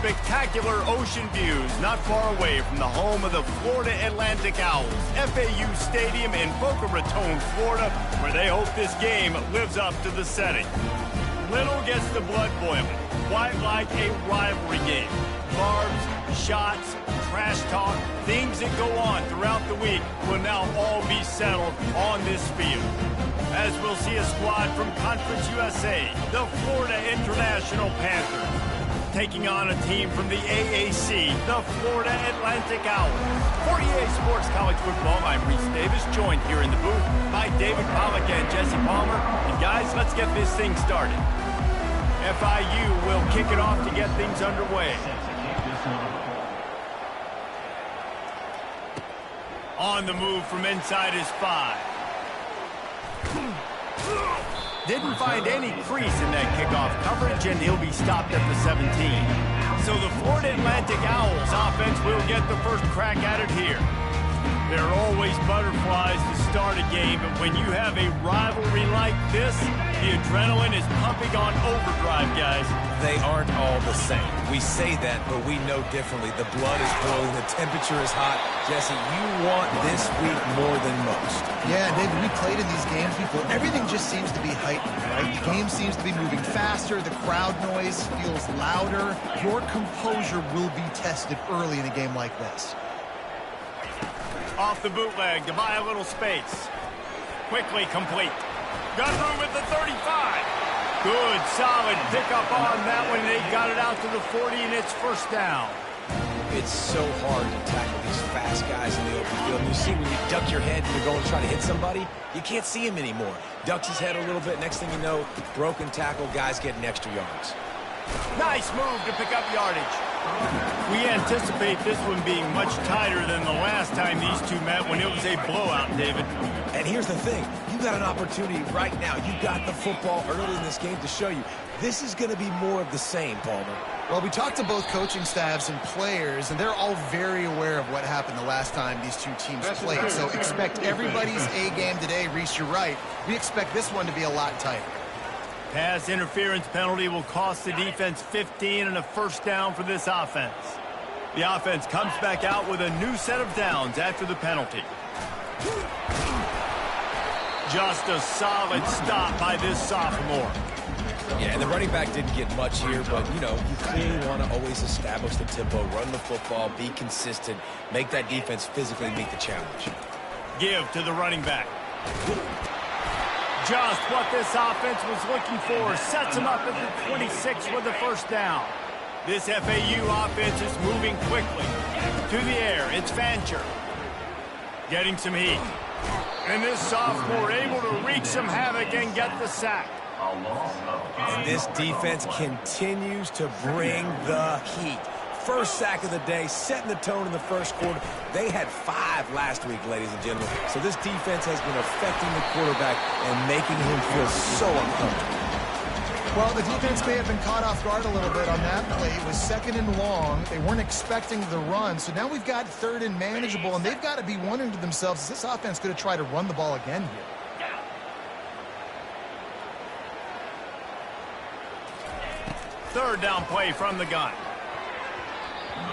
spectacular ocean views not far away from the home of the Florida Atlantic Owls, FAU Stadium in Boca Raton, Florida, where they hope this game lives up to the setting. Little gets the blood boiling, quite like a rivalry game. Barbs, shots, trash talk, things that go on throughout the week will now all be settled on this field. As we'll see a squad from Conference USA, the Florida International Panthers, taking on a team from the AAC, the Florida Atlantic Owls. For EA Sports College Football, I'm Reese Davis, joined here in the booth by David Pollack and Jesse Palmer. And guys, let's get this thing started. FIU will kick it off to get things underway. On the move from inside his 5. Didn't find any crease in that kickoff coverage, and he'll be stopped at the 17. So the Florida Atlantic Owls offense will get the first crack at it here. There are always butterflies to start a game, but when you have a rivalry like this, the adrenaline is pumping on overdrive, guys. They aren't all the same. We say that, but we know differently. The blood is boiling, the temperature is hot. Jesse, you want this week more than most. Yeah, David, we played in these games before. Everything just seems to be heightened, right? The game seems to be moving faster. The crowd noise feels louder. Your composure will be tested early in a game like this. Off the bootleg to buy a little space. Quickly complete. Got room at the 35. Good, solid pickup on that one. They got it out to the 40, and it's first down. It's so hard to tackle these fast guys in the open field. You see when you duck your head and you're going to try to hit somebody, you can't see him anymore. Ducks his head a little bit. Next thing you know, broken tackle, guys getting extra yards. Nice move to pick up yardage. We anticipate this one being much tighter than the last time these two met when it was a blowout, David. And here's the thing. You got an opportunity right now. You got the football early in this game to show you. This is going to be more of the same, Palmer. Well, we talked to both coaching staffs and players, and they're all very aware of what happened the last time these two teams played. So expect everybody's A game today. Reese, you're right. We expect this one to be a lot tighter. Pass interference penalty will cost the defense 15 and a first down for this offense. The offense comes back out with a new set of downs after the penalty. Just a solid stop by this sophomore. Yeah, and the running back didn't get much here, but, you know, you clearly want to always establish the tempo, run the football, be consistent, make that defense physically meet the challenge. Give to the running back. Just what this offense was looking for. Sets him up at the 26 with the first down. This FAU offense is moving quickly. To the air, it's Fancher. Getting some heat. And this sophomore able to wreak some havoc and get the sack. And this defense continues to bring the heat. First sack of the day, setting the tone in the first quarter. They had 5 last week, ladies and gentlemen. So this defense has been affecting the quarterback and making him feel so uncomfortable. Well, the defense may have been caught off guard a little bit on that play. It was 2nd and long. They weren't expecting the run. So now we've got 3rd and manageable, and they've got to be wondering to themselves, is this offense going to try to run the ball again here? Third down play from the gun.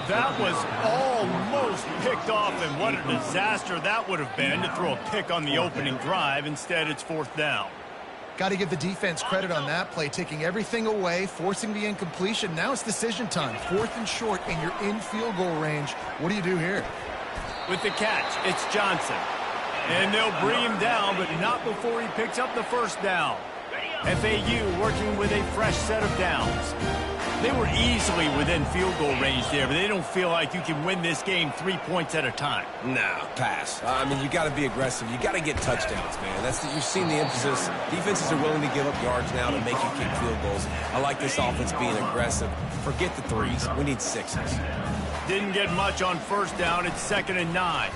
That was almost picked off, and what a disaster that would have been to throw a pick on the opening drive. Instead, it's 4th down. Got to give the defense credit on that play, taking everything away, forcing the incompletion. Now it's decision time. 4th and short, and you're in field goal range. What do you do here? With the catch, it's Johnson. And they'll bring him down, but not before he picks up the first down. FAU working with a fresh set of downs. They were easily within field goal range there, but they don't feel like you can win this game 3 points at a time. No, pass. I mean, you got to be aggressive. You got to get touchdowns, man. You've seen the emphasis. Defenses are willing to give up yards now to make you kick field goals. I like this offense being aggressive. Forget the 3s. We need 6s. Didn't get much on first down. It's 2nd and 9.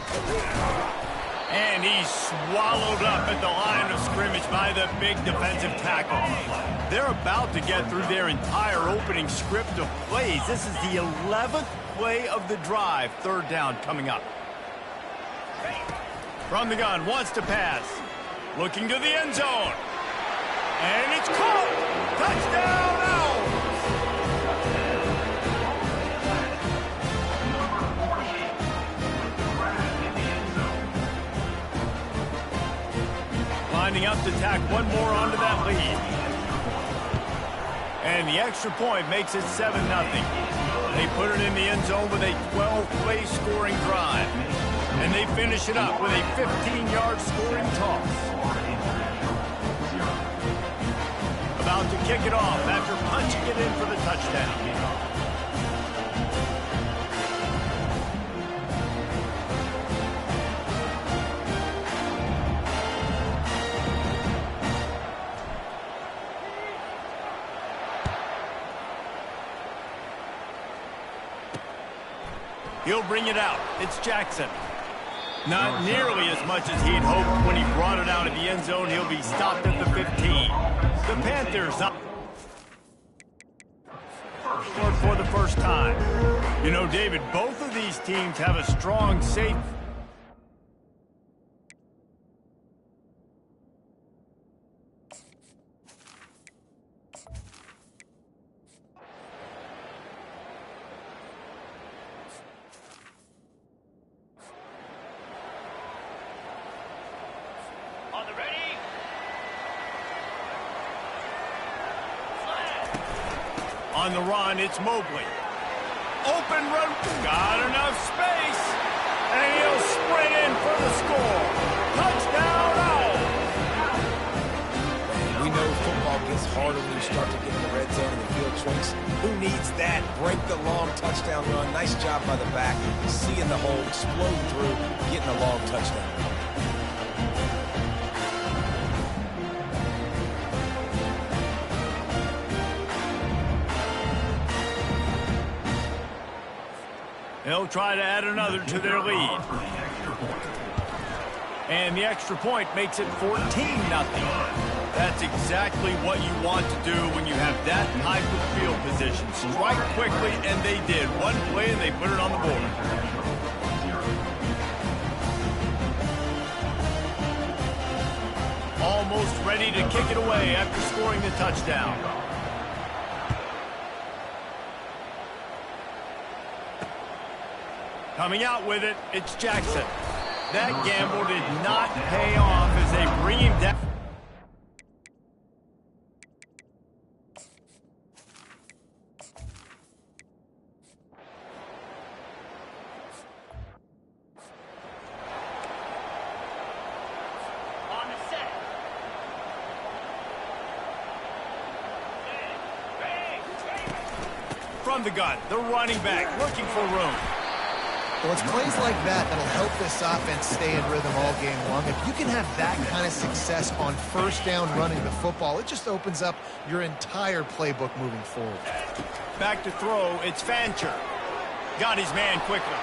And he's swallowed up at the line of scrimmage by the big defensive tackle. They're about to get through their entire opening script of plays. This is the 11th play of the drive. 3rd down coming up. From the gun, wants to pass. Looking to the end zone. And it's caught. Touchdown, Owls. up to tack one more onto that lead. And the extra point makes it 7-0. They put it in the end zone with a 12-play scoring drive. And they finish it up with a 15-yard scoring toss. About to kick it off after punching it in for the touchdown. He'll bring it out. It's Jackson. Not nearly as much as he'd hoped when he brought it out of the end zone. He'll be stopped at the 15. The Panthers up for the first time. You know, David, both of these teams have a strong safety. On the run, it's Mobley. Open run. Got enough space. And he'll sprint in for the score. Touchdown, Owls. We know football gets harder when you start to get in the red zone and the field shrinks. Who needs that? Break the long touchdown run. Nice job by the back. Seeing the hole, explode through, getting a long touchdown run. They'll try to add another to their lead. And the extra point makes it 14-0. That's exactly what you want to do when you have that type of field position. Strike quickly, and they did. One play, and they put it on the board. Almost ready to kick it away after scoring the touchdown. Coming out with it, it's Jackson. That gamble did not pay off as they bring him down. On the set. From the gun, the running back looking for room. Well, it's plays like that that'll help this offense stay in rhythm all game long. If you can have that kind of success on first down running the football, it just opens up your entire playbook moving forward. Back to throw, it's Fancher. Got his man quickly.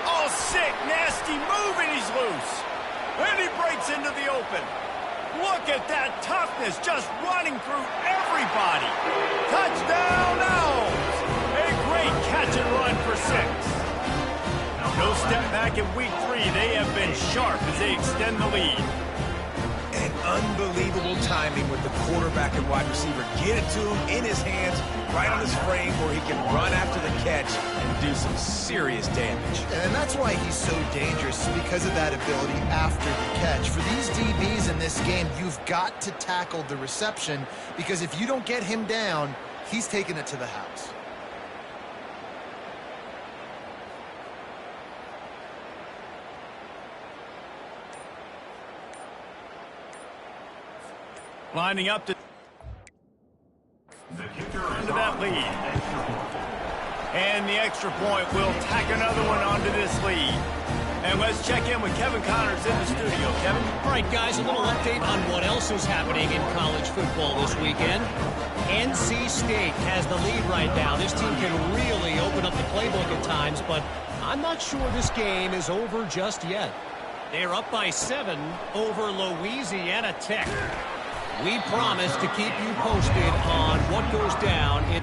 Oh, sick, nasty move, and he's loose. And he breaks into the open. Look at that toughness, just running through everybody. Touchdown, Owls! A great catch and run for 6. No step back in week 3. They have been sharp as they extend the lead. And unbelievable timing with the quarterback and wide receiver. Get it to him in his hands, right on his frame where he can run after the catch and do some serious damage. And that's why he's so dangerous, because of that ability after the catch. For these DBs in this game, you've got to tackle the reception, because if you don't get him down, he's taking it to the house. Lining up to into that lead. And the extra point will tack another one onto this lead. And let's check in with Kevin Connors in the studio. Kevin? All right, guys, a little update on what else is happening in college football this weekend. NC State has the lead right now. This team can really open up the playbook at times, but I'm not sure this game is over just yet. They're up by 7 over Louisiana Tech. We promise to keep you posted on what goes down in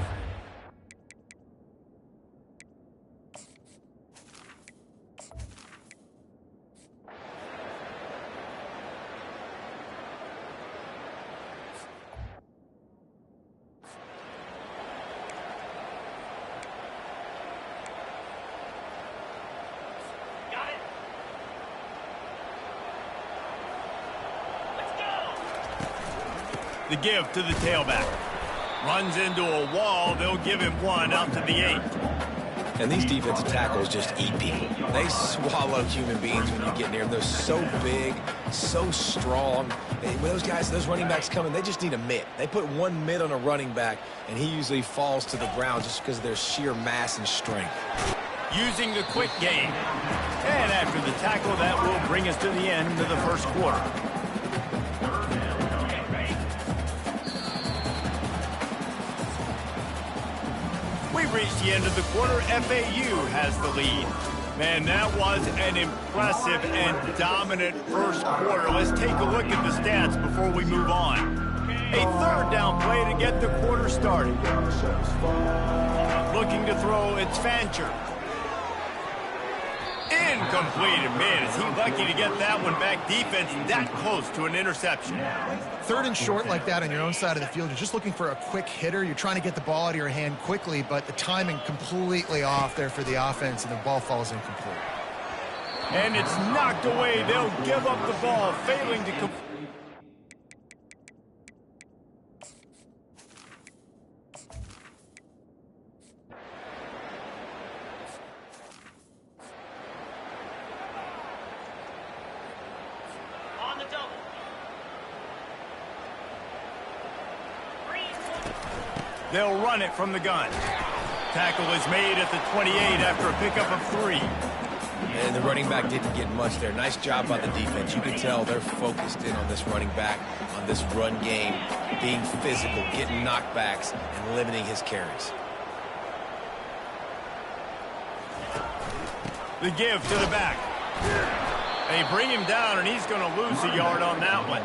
The give to the tailback. Runs into a wall. They'll give him one out to the 8. And these defensive tackles just eat people. They swallow human beings when you get near them. They're so big, so strong. And when those guys, those running backs come in, they just need a mitt. They put one mitt on a running back, and he usually falls to the ground just because of their sheer mass and strength. Using the quick game. And after the tackle, that will bring us to the end of the first quarter. We've reached the end of the quarter. FAU has the lead. Man, that was an impressive and dominant first quarter. Let's take a look at the stats before we move on. A third down play to get the quarter started. Looking to throw, it's Fancher. Incomplete. Man, is he lucky to get that one back. Defense that close to an interception. Third and short like that on your own side of the field, you're just looking for a quick hitter. You're trying to get the ball out of your hand quickly, but the timing completely off there for the offense, and the ball falls incomplete. And it's knocked away. They'll give up the ball, failing to complete. They'll run it from the gun. Tackle is made at the 28 after a pickup of 3. And the running back didn't get much there. Nice job by the defense. You can tell they're focused in on this running back, on this run game, being physical, getting knockbacks, and limiting his carries. The give to the back. They bring him down, and he's going to lose a yard on that one.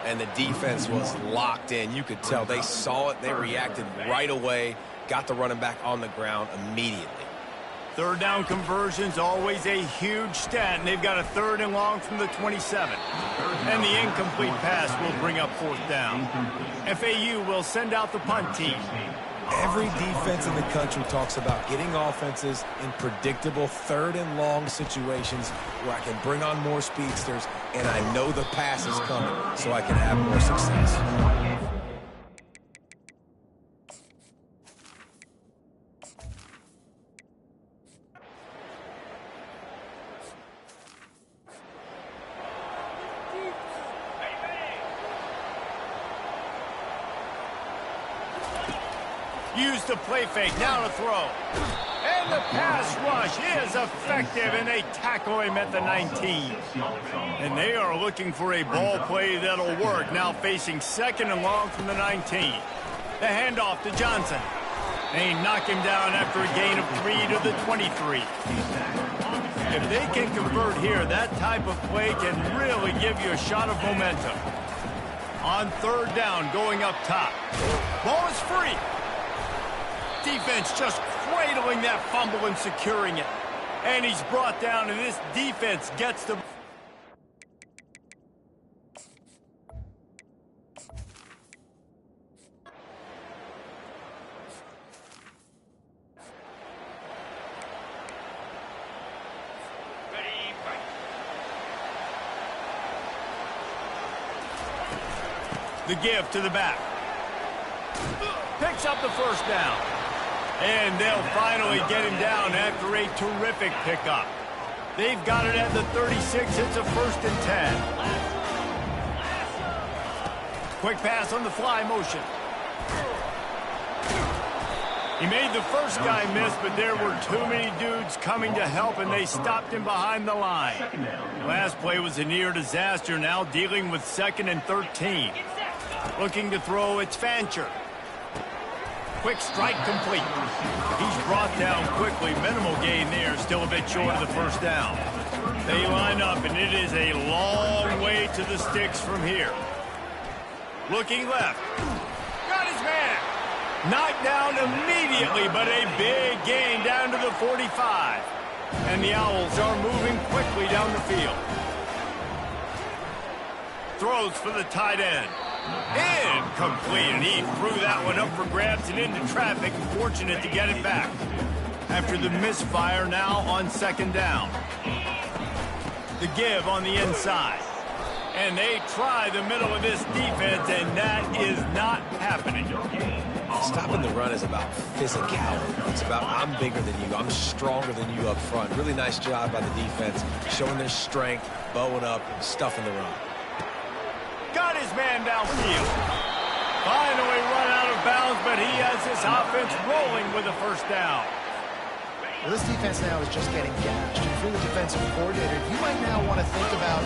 And the defense was locked in. You could tell they saw it. They reacted right away, got the running back on the ground immediately. Third down conversion's always a huge stat, and they've got a 3rd and long from the 27. And the incomplete pass will bring up 4th down. FAU will send out the punt team. Every defense in the country talks about getting offenses in predictable 3rd and long situations where I can bring on more speedsters and I know the pass is coming so I can have more success. Use the play fake, now to throw. And the pass rush is effective, and they tackle him at the 19. And they are looking for a ball play that'll work, now facing 2nd and long from the 19. The handoff to Johnson. They knock him down after a gain of 3 to the 23. If they can convert here, that type of play can really give you a shot of momentum. On 3rd down, going up top. Ball is free. Defense just cradling that fumble and securing it. And he's brought down, and this defense gets the... The give to the back. Picks up the 1st down. And they'll finally get him down after a terrific pickup. They've got it at the 36. It's a 1st and 10. Quick pass on the fly motion. He made the first guy miss, but there were too many dudes coming to help, and they stopped him behind the line. Last play was a near disaster, now dealing with 2nd and 13. Looking to throw, it's Fancher. Quick strike complete. He's brought down quickly. Minimal gain there. Still a bit short of the 1st down. They line up, and it is a long way to the sticks from here. Looking left. Got his man. Knocked down immediately, but a big gain down to the 45. And the Owls are moving quickly down the field. Throws for the tight end. Incomplete, and he threw that one up for grabs and into traffic, and fortunate to get it back. After the misfire, now on 2nd down. The give on the inside. And they try the middle of this defense, and that is not happening. Stopping the run is about physicality. It's about I'm bigger than you, I'm stronger than you up front. Really nice job by the defense, showing their strength, bowing up, and stuffing the run. Got his man downfield. Finally run out of bounds, but he has this offense rolling with a first down. Well, this defense now is just getting gashed. If you're the defensive coordinator, you might now want to think about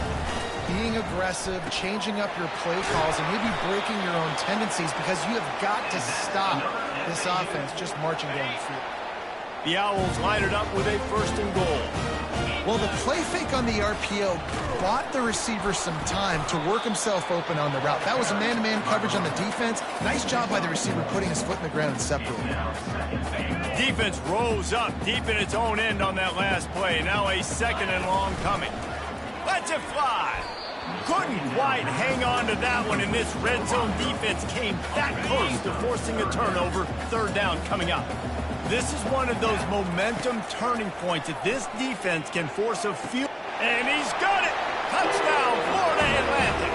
being aggressive, changing up your play calls, and maybe breaking your own tendencies, because you have got to stop this offense just marching down the field. The Owls line it up with a 1st and goal. Well, the play fake on the RPO bought the receiver some time to work himself open on the route. That was a man-to-man coverage on the defense. Nice job by the receiver putting his foot in the ground and separating. Defense rose up deep in its own end on that last play. Now a 2nd and long coming. Lets it fly. Couldn't quite hang on to that one, and this red zone defense came that close to forcing a turnover. 3rd down coming up. This is one of those momentum turning points that this defense can force a few. And he's got it! Touchdown, Florida Atlantic!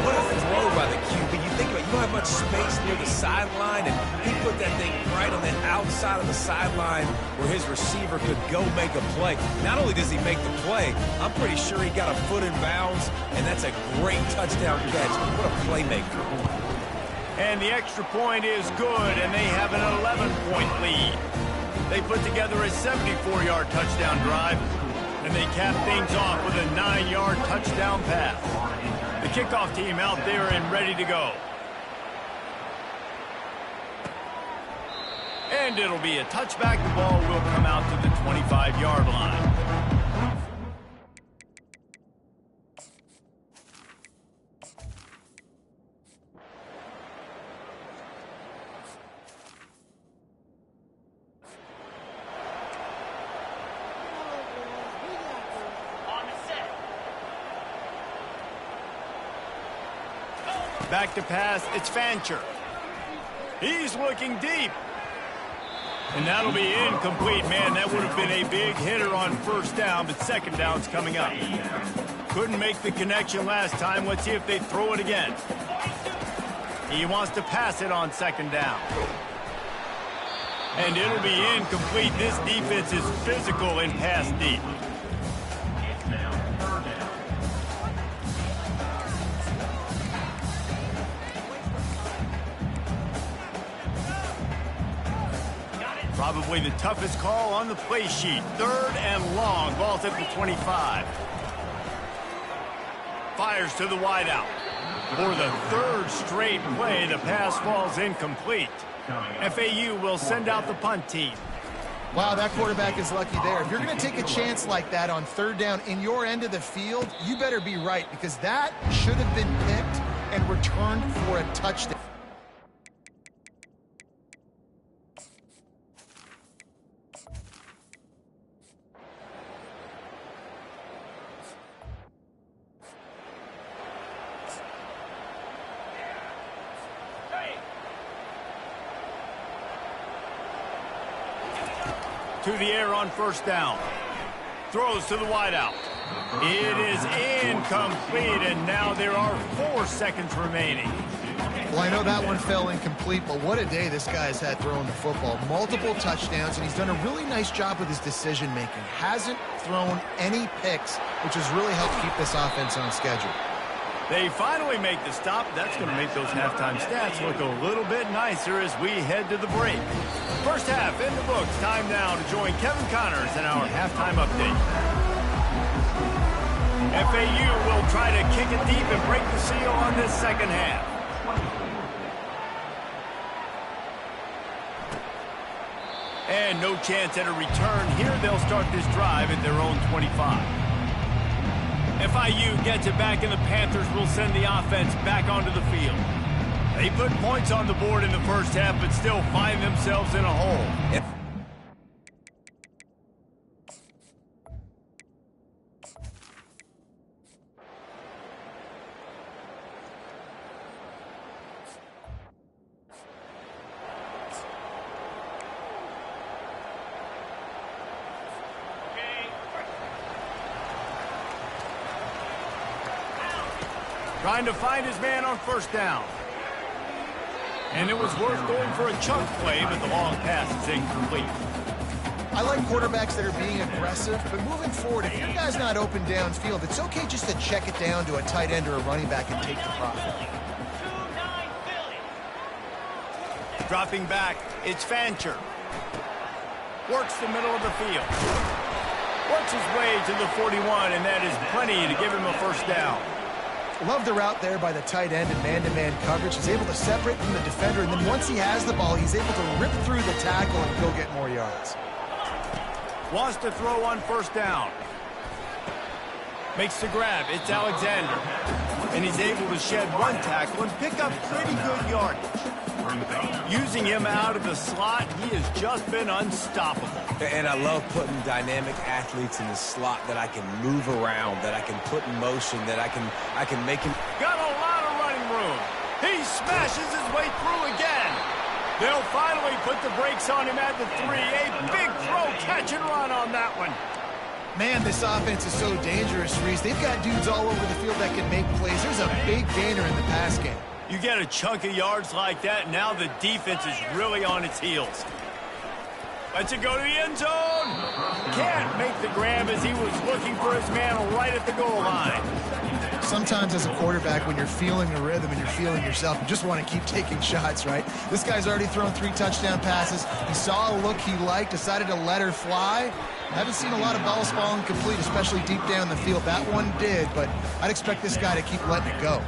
What a throw by the QB. You think about it, you don't have much space near the sideline, and he put that thing right on the outside of the sideline where his receiver could go make a play. Not only does he make the play, I'm pretty sure he got a foot in bounds, and that's a great touchdown catch. What a playmaker. And the extra point is good, and they have an 11-point lead. They put together a 74-yard touchdown drive, and they cap things off with a 9-yard touchdown pass. The kickoff team out there and ready to go. And it'll be a touchback. The ball will come out to the 25-yard line. Back to pass, it's Fancher. He's looking deep. And that'll be incomplete. Man, that would have been a big hitter on 1st down, but 2nd down's coming up. Couldn't make the connection last time. Let's see if they throw it again. He wants to pass it on 2nd down. And it'll be incomplete. This defense is physical and pass deep. Probably the toughest call on the play sheet. 3rd and long. Ball's at the 25. Fires to the wideout. For the 3rd straight play, the pass falls incomplete. FAU will send out the punt team. Wow, that quarterback is lucky there. If you're going to take a chance like that on 3rd down in your end of the field, you better be right, because that should have been picked and returned for a touchdown. To the air on 1st down. Throws to the wideout. It is incomplete, and now there are 4 seconds remaining. Well, I know that one fell incomplete, but what a day this guy's had throwing the football. Multiple touchdowns, and he's done a really nice job with his decision-making. Hasn't thrown any picks, which has really helped keep this offense on schedule. They finally make the stop. That's going to make those halftime stats look a little bit nicer as we head to the break. 1st half in the books. Time now to join Kevin Connors in our halftime update. FAU will try to kick it deep and break the seal on this 2nd half. And no chance at a return here. They'll start this drive at their own 25. FIU gets it back, and the Panthers will send the offense back onto the field. They put points on the board in the 1st half, but still find themselves in a hole. Trying to find his man on first down. And it was worth going for a chunk play, but the long pass is incomplete. I like quarterbacks that are being aggressive, but moving forward, if your guy's not open downfield, it's okay just to check it down to a tight end or a running back and take the profit. Dropping back, it's Fancher. Works the middle of the field. Works his way to the 41, and that is plenty to give him a first down. Love the route there by the tight end in man-to-man coverage. He's able to separate from the defender, and then once he has the ball, he's able to rip through the tackle and go get more yards. Wants to throw on first down. Makes the grab. It's Alexander. And he's able to shed one tackle and pick up pretty good yardage. Using him out of the slot, he has just been unstoppable. And I love putting dynamic athletes in the slot that I can move around, that I can put in motion, that I can make him... Got a lot of running room. He smashes his way through again. They'll finally put the brakes on him at the 3. A big throw, catch and run on that one. Man, this offense is so dangerous, Reese. They've got dudes all over the field that can make plays. There's a big gainer in the pass game. You get a chunk of yards like that, now the defense is really on its heels. Lets it go to the end zone. Can't make the grab as he was looking for his man right at the goal line. Sometimes as a quarterback, when you're feeling the rhythm and you're feeling yourself, you just want to keep taking shots, right? This guy's already thrown 3 touchdown passes. He saw a look he liked, decided to let her fly. I haven't seen a lot of balls falling complete, especially deep down the field. That one did, but I'd expect this guy to keep letting it go.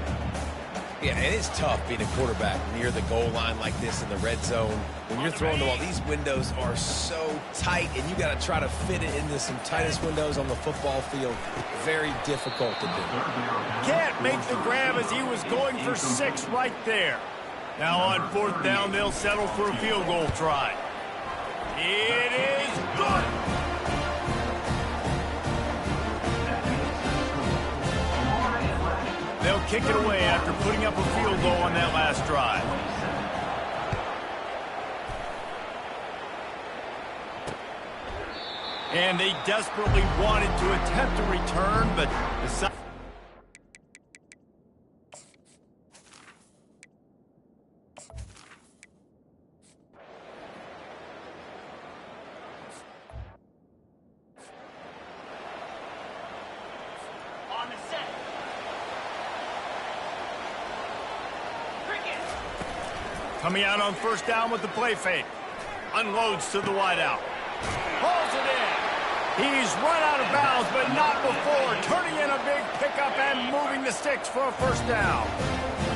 Yeah, and it's tough being a quarterback near the goal line like this in the red zone. When you're throwing the ball, these windows are so tight, and you got to try to fit it into some tightest windows on the football field. Very difficult to do. Can't make the grab as he was going for 6 right there. Now on fourth down, they'll settle for a field goal try. It is good. They'll kick it away after putting up a field goal on that last drive. And they desperately wanted to attempt a return, but decided... Coming out on first down with the play fake. Unloads to the wideout. Hauls it in. He's run out of bounds, but not before. Turning in a big pickup and moving the sticks for a first down.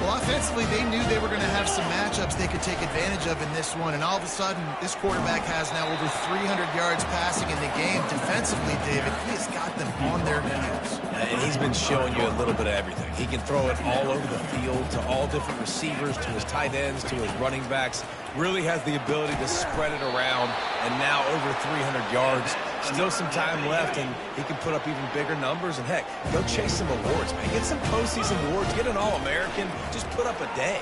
Well, offensively, they knew they were going to have some matchups they could take advantage of in this one, and all of a sudden, this quarterback has now over 300 yards passing in the game. Defensively, David, he has got them on their heels. And he's been showing you a little bit of everything. He can throw it all over the field to all different receivers, to his tight ends, to his running backs. Really has the ability to spread it around, and now over 300 yards. Still some time left, and he can put up even bigger numbers. And, heck, go chase some awards, man. Get some postseason awards. Get an All-American. Just put up a day.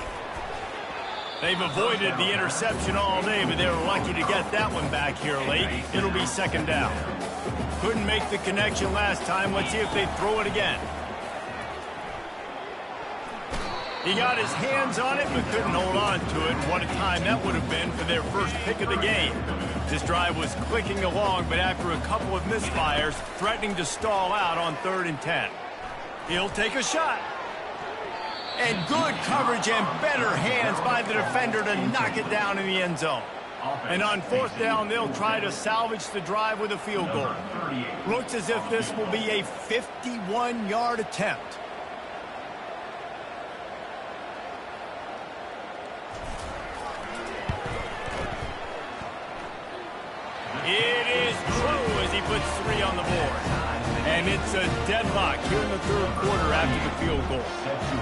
They've avoided the interception all day, but they were lucky to get that one back here late. It'll be second down. Couldn't make the connection last time. Let's see if they throw it again. He got his hands on it, but couldn't hold on to it. What a time that would have been for their first pick of the game. This drive was clicking along, but after a couple of misfires, threatening to stall out on 3rd and 10. He'll take a shot. And good coverage and better hands by the defender to knock it down in the end zone. And on 4th down, they'll try to salvage the drive with a field goal. Looks as if this will be a 51-yard attempt. It is true as he puts 3 on the board. And it's a deadlock here in the 3rd quarter after the field goal.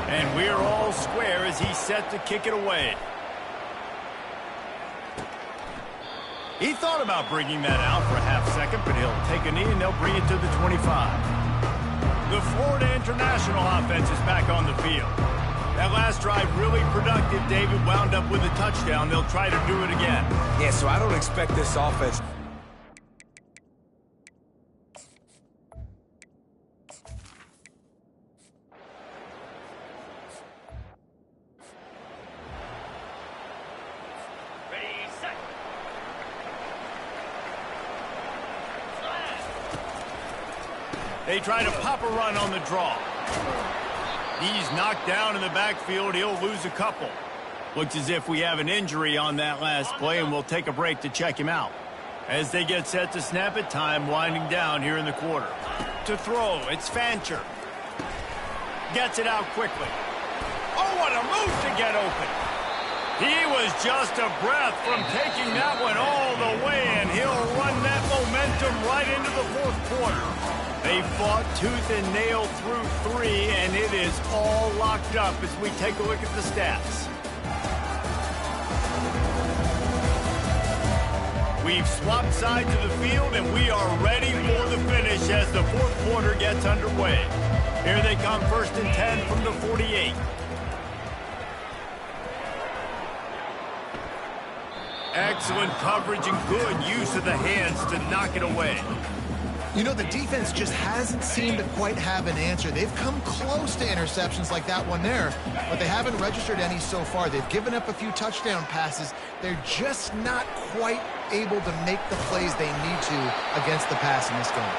And we're all square as he's set to kick it away. He thought about bringing that out for a half second, but he'll take a knee and they'll bring it to the 25. The Florida International offense is back on the field. That last drive really productive. David wound up with a touchdown. They'll try to do it again. Yeah, so I don't expect this offense... They try to pop a run on the draw. He's knocked down in the backfield. He'll lose a couple. Looks as if we have an injury on that last play, and we'll take a break to check him out. As they get set to snap it, time winding down here in the quarter. To throw, it's Fancher. Gets it out quickly. Oh, what a move to get open. He was just a breath from taking that one all the way, and he'll run that momentum right into the fourth quarter. They fought tooth and nail through 3, and it is all locked up as we take a look at the stats. We've swapped sides of the field, and we are ready for the finish as the fourth quarter gets underway. Here they come, 1st and 10 from the 48. Excellent coverage and good use of the hands to knock it away. You know, the defense just hasn't seemed to quite have an answer. They've come close to interceptions like that one there, but they haven't registered any so far. They've given up a few touchdown passes. They're just not quite able to make the plays they need to against the pass in this game.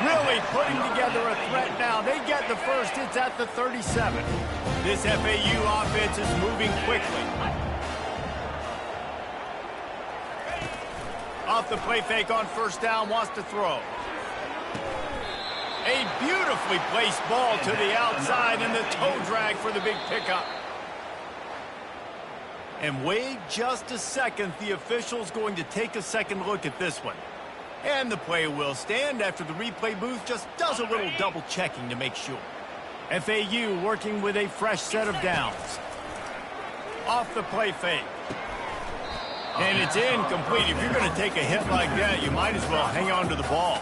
Really putting together a threat now. They get the first. It's at the 37. This FAU offense is moving quickly. Off the play fake on 1st down, wants to throw. A beautifully placed ball to the outside, and the toe drag for the big pickup. And wait just a second. The official's going to take a second look at this one. And the play will stand after the replay booth just does a little double checking to make sure. FAU working with a fresh set of downs. Off the play fake. And it's incomplete. If you're going to take a hit like that, you might as well hang on to the ball.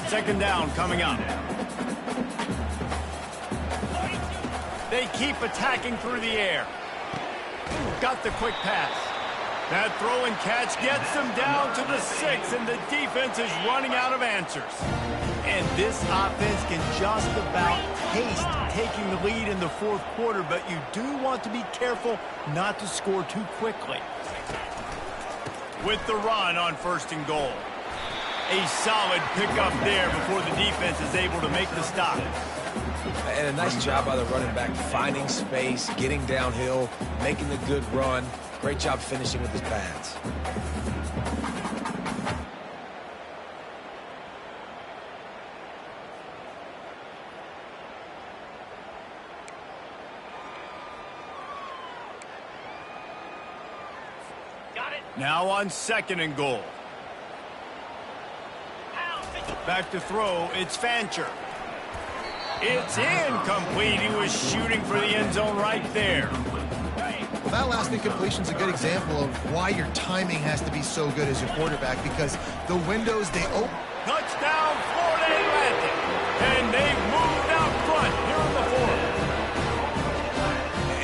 2nd down coming up. They keep attacking through the air. Got the quick pass. That throw and catch gets them down to the 6, and the defense is running out of answers. And this offense can just about taste taking the lead in the fourth quarter, but you do want to be careful not to score too quickly. With the run on 1st and goal. A solid pickup there before the defense is able to make the stop. And a nice job by the running back, finding space, getting downhill, making a good run. Great job finishing with his pads. Now on 2nd and goal. Back to throw, it's Fancher. It's incomplete. He was shooting for the end zone right there. Well, that last incompletion is a good example of why your timing has to be so good as a quarterback, because the windows they open. Touchdown, Florida Atlantic. And they've moved out front here in the fourth.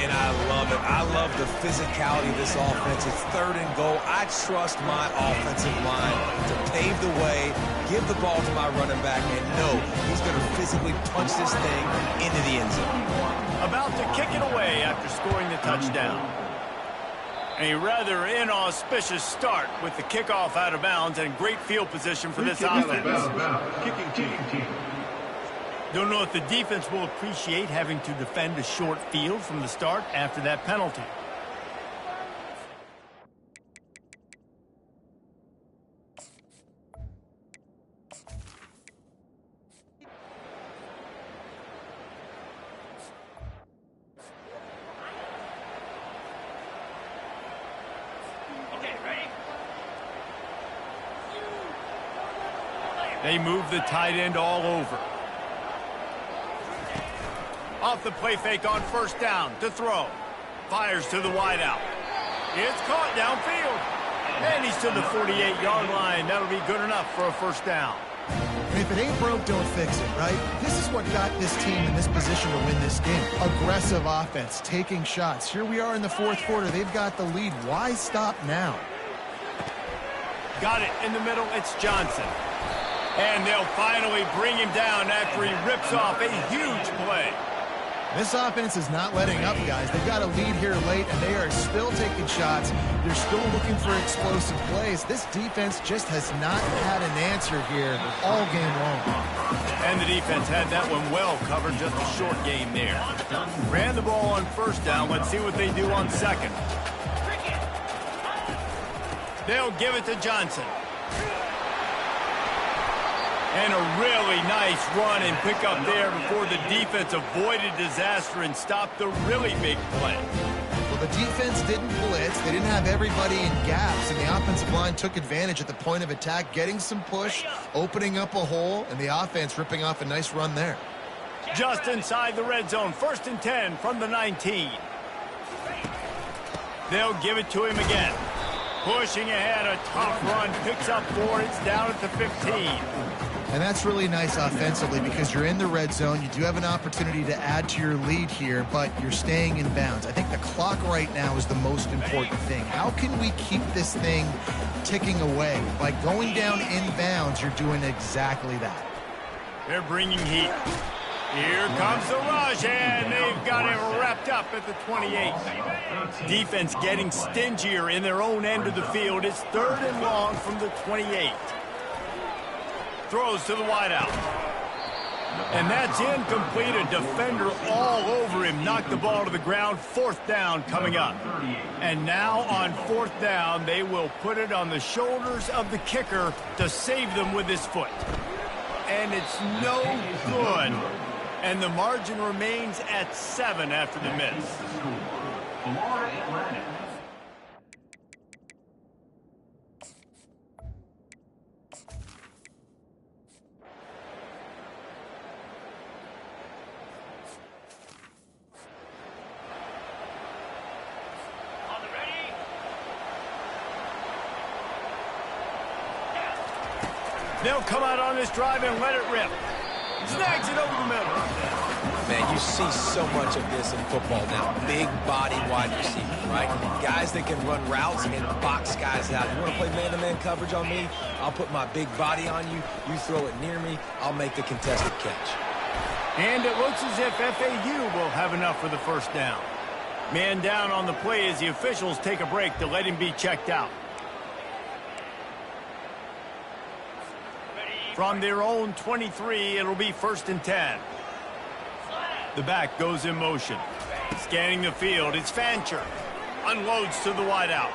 And I love it. I love the physicality of this offense. It's 3rd and goal. I trust my offensive line to pave the way, give the ball to my running back, and know he's going to physically punch this thing into the end zone. About to kick it away after scoring the touchdown. A rather inauspicious start with the kickoff out of bounds and great field position for this offense. Don't know if the defense will appreciate having to defend a short field from the start after that penalty. They move the tight end all over. Off the play fake on 1st down to throw. Fires to the wideout. It's caught downfield. And he's to the 48-yard line. That'll be good enough for a 1st down. And if it ain't broke, don't fix it, right? This is what got this team in this position to win this game. Aggressive offense, taking shots. Here we are in the fourth quarter. They've got the lead. Why stop now? Got it in the middle. It's Johnson. And they'll finally bring him down after he rips off a huge play. This offense is not letting up, guys. They've got a lead here late, and they are still taking shots. They're still looking for explosive plays. This defense just has not had an answer here all game long. And the defense had that one well covered, just a short game there. Ran the ball on first down. Let's see what they do on second. They'll give it to Johnson. And a really nice run and pick up there before the defense avoided disaster and stopped the really big play. Well, the defense didn't blitz. They didn't have everybody in gaps, and the offensive line took advantage at the point of attack, getting some push, opening up a hole, and the offense ripping off a nice run there. Just inside the red zone, 1st and 10 from the 19. They'll give it to him again. Pushing ahead, a tough run, picks up 4, it's down at the 15. And that's really nice offensively because you're in the red zone. You do have an opportunity to add to your lead here, but you're staying in bounds. I think the clock right now is the most important thing. How can we keep this thing ticking away? By going down in bounds, you're doing exactly that. They're bringing heat. Here comes the rush, and they've got it wrapped up at the 28. Defense getting stingier in their own end of the field. It's 3rd and long from the 28. Throws to the wideout. And that's incomplete. A defender all over him. Knocked the ball to the ground. 4th down coming up. And now on 4th down, they will put it on the shoulders of the kicker to save them with his foot. And it's no good. And the margin remains at 7 after the miss. They'll come out on this drive and let it rip. Snags it over the middle. Man, you see so much of this in football now. Big body wide receivers, right? Guys that can run routes and box guys out. You want to play man-to-man coverage on me? I'll put my big body on you. You throw it near me, I'll make the contested catch. And it looks as if FAU will have enough for the 1st down. Man down on the play as the officials take a break to let him be checked out. From their own 23, it'll be 1st and 10. The back goes in motion. Scanning the field, it's Fancher. Unloads to the wideout.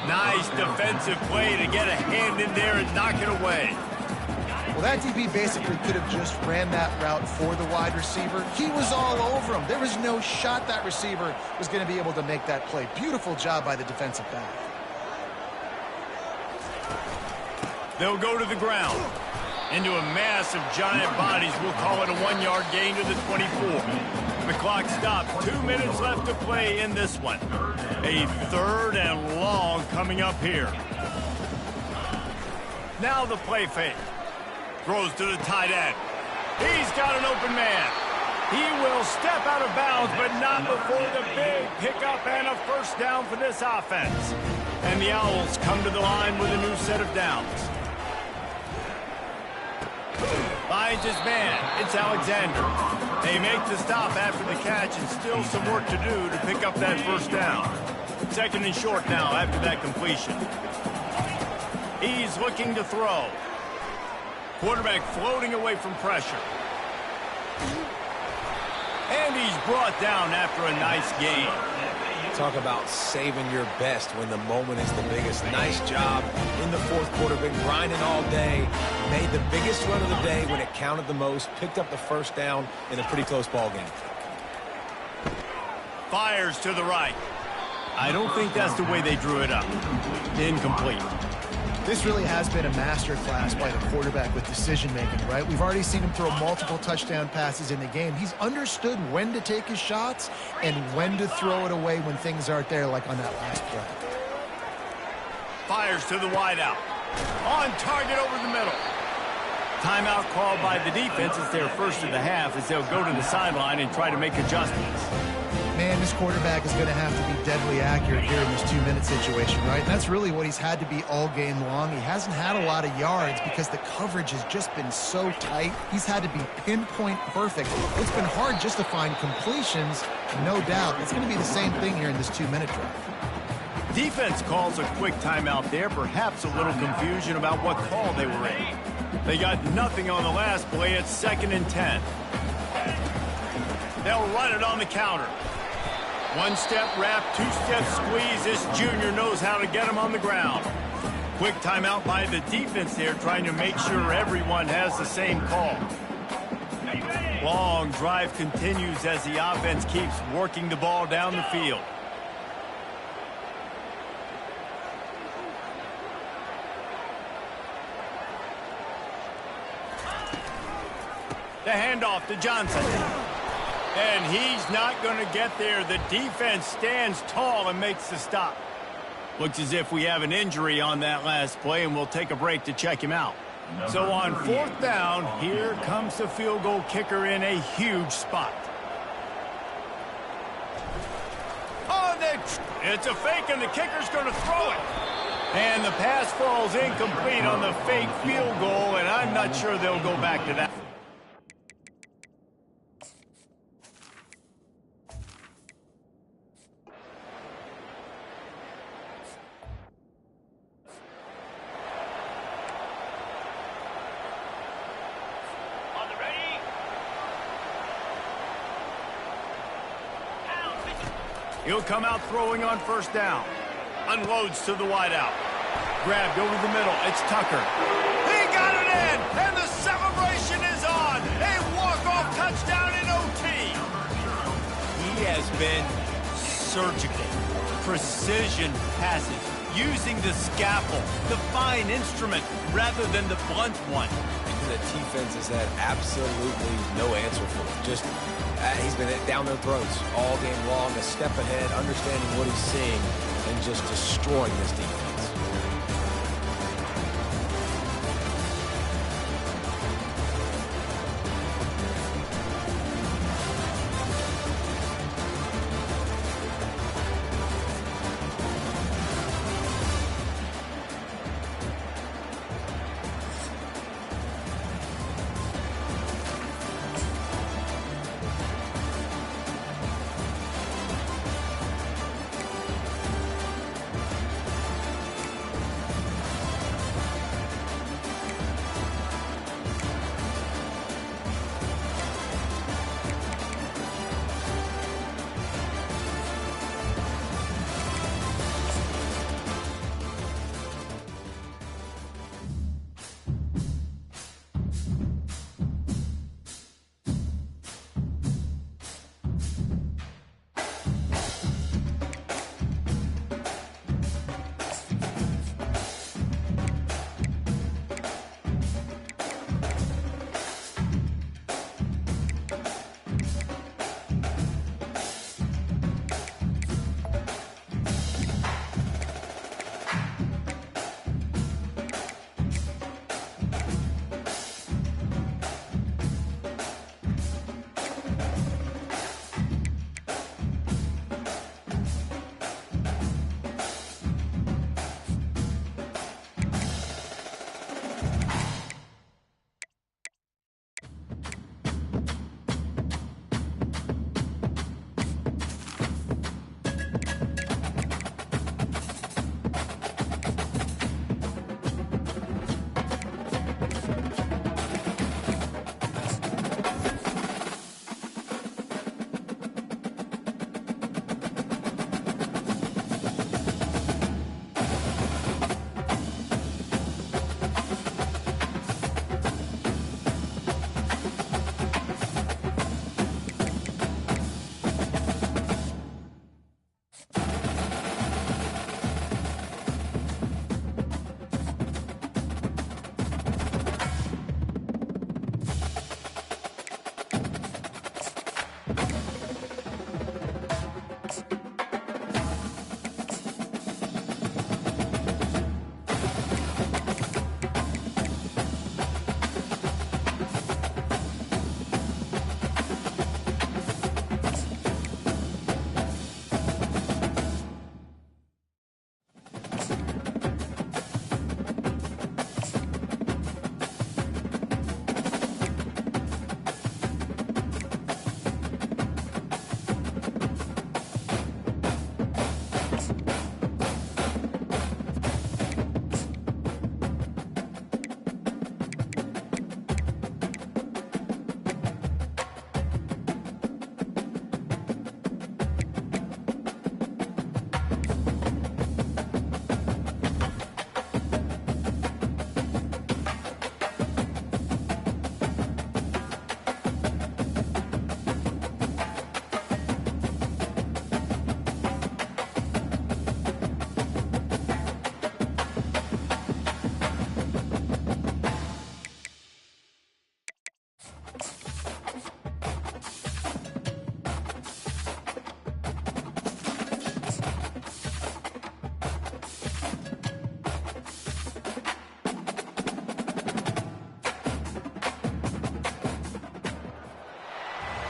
Nice defensive play to get a hand in there and knock it away. Well, that DB basically could have just ran that route for the wide receiver. He was all over him. There was no shot that receiver was going to be able to make that play. Beautiful job by the defensive back. They'll go to the ground. Into a mass of giant bodies. We'll call it a 1-yard gain to the 24. The clock stopped. 2 minutes left to play in this one. A 3rd and long coming up here. Now the play fake. Throws to the tight end. He's got an open man. He will step out of bounds, but not before the big pickup and a 1st down for this offense. And the Owls come to the line with a new set of downs. Finds his man. It's Alexander. They make the stop after the catch and still some work to do to pick up that 1st down. 2nd and short now after that completion. He's looking to throw. Quarterback floating away from pressure. And he's brought down after a nice gain. Talk about saving your best when the moment is the biggest. Nice job in the 4th quarter. Been grinding all day. Made the biggest run of the day when it counted the most. Picked up the 1st down in a pretty close ball game. Fires to the right. I don't think that's the way they drew it up. Incomplete. This really has been a masterclass by the quarterback with decision-making, right? We've already seen him throw multiple touchdown passes in the game. He's understood when to take his shots and when to throw it away when things aren't there, like on that last play. Fires to the wideout. On target over the middle. Timeout called by the defense. It's their 1st of the half as they'll go to the sideline and try to make adjustments. Man, this quarterback is going to have to be deadly accurate here in this 2-minute situation, right? And that's really what he's had to be all game long. He hasn't had a lot of yards because the coverage has just been so tight. He's had to be pinpoint perfect. It's been hard just to find completions, no doubt. It's going to be the same thing here in this 2-minute drive. Defense calls a quick timeout there, perhaps a little confusion about what call they were in. They got nothing on the last play. It's 2nd and 10. They'll run it on the counter. One-step wrap, two-step squeeze. This junior knows how to get him on the ground. Quick timeout by the defense there, trying to make sure everyone has the same call. Long drive continues as the offense keeps working the ball down the field. The handoff to Johnson. And he's not going to get there. The defense stands tall and makes the stop. Looks as if we have an injury on that last play, and we'll take a break to check him out. So on 4th down, here comes the field goal kicker in a huge spot. Oh, it's a fake, and the kicker's going to throw it. And the pass falls incomplete on the fake field goal, and I'm not sure they'll go back to that. He'll come out throwing on 1st down. Unloads to the wideout. Grabbed over the middle. It's Tucker. He got it in, and the celebration is on. A walk-off touchdown in OT. He has been surgical. Precision passes. Using the scalpel, the fine instrument, rather than the blunt one. The defense has had absolutely no answer for him. Just he's been down their throats all game long, a step ahead, understanding what he's seeing, and just destroying this defense.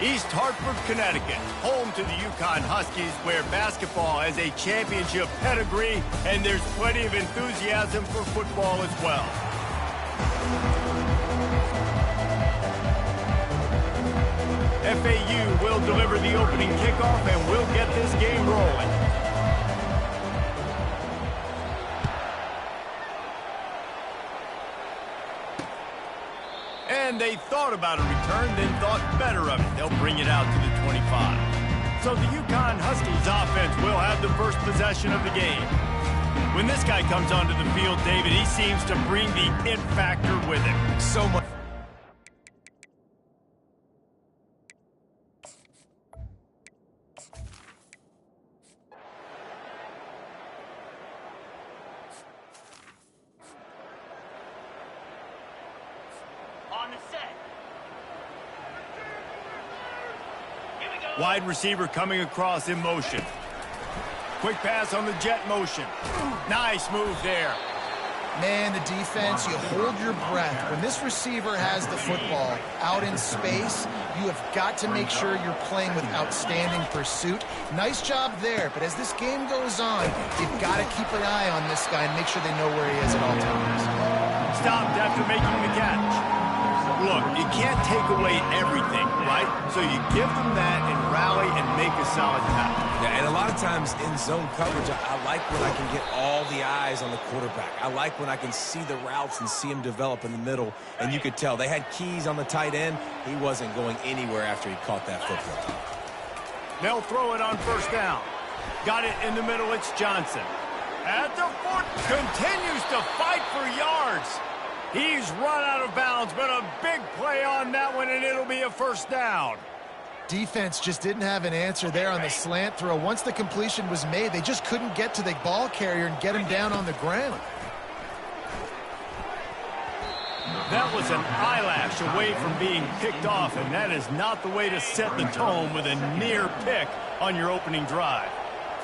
East Hartford, Connecticut, home to the Yukon Huskies, where basketball has a championship pedigree, and there's plenty of enthusiasm for football as well. FAU will deliver the opening kickoff, and we'll get this game rolling. And they thought about a return, then thought better of it. They'll bring it out to the 25. So the Yukon Huskies offense will have the first possession of the game. When this guy comes onto the field, David, he seems to bring the it factor with him. So much. Wide receiver coming across in motion. Quick pass on the jet motion. Nice move there. Man, the defense, you hold your breath. When this receiver has the football out in space, you have got to make sure you're playing with outstanding pursuit. Nice job there, but as this game goes on, you've got to keep an eye on this guy and make sure they know where he is at all times. Stopped after making the catch. Look, you can't take away everything, right? So you give them that and rally and make a solid tackle. Yeah, and a lot of times in zone coverage, I like when I can get all the eyes on the quarterback. I like when I can see the routes and see him develop in the middle. And you could tell they had keys on the tight end. He wasn't going anywhere after he caught that football. They'll throw it on first down. Got it in the middle, it's Johnson. At the 40, continues to fight for yards. He's run out of bounds, but a big play on that one, and it'll be a first down. Defense just didn't have an answer there on the slant throw. Once the completion was made, they just couldn't get to the ball carrier and get him down on the ground. That was an eyelash away from being picked off, and that is not the way to set the tone with a near pick on your opening drive.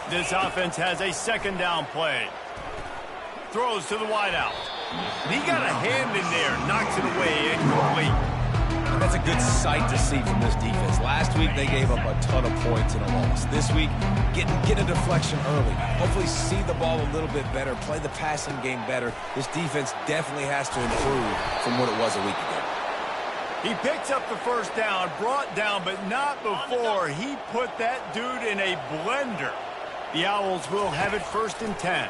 This offense has a second down play. Throws to the wideout. He got a hand in there, knocks it away, incomplete. And that's a good sight to see from this defense. Last week, they gave up a ton of points in a loss. This week, get a deflection early. Hopefully see the ball a little bit better, play the passing game better. This defense definitely has to improve from what it was a week ago. He picks up the first down, brought down, but not before he put that dude in a blender. The Owls will have it 1st and 10.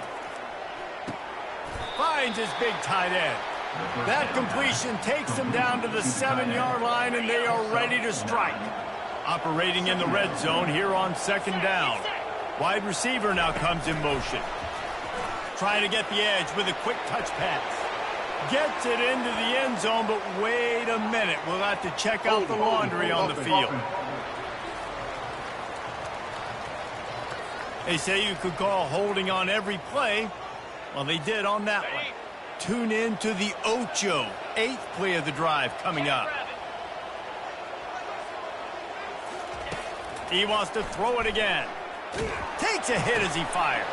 Finds his big tight end. That completion takes them down to the 7-yard line, and they are ready to strike. Operating in the red zone here on 2nd down. Wide receiver now comes in motion. Trying to get the edge with a quick touch pass. Gets it into the end zone, but wait a minute. We'll have to check out the laundry on the field. They say you could call holding on every play. Well, they did on that one. Tune in to the Ocho, 8th play of the drive coming up. He wants to throw it again. Takes a hit as he fires.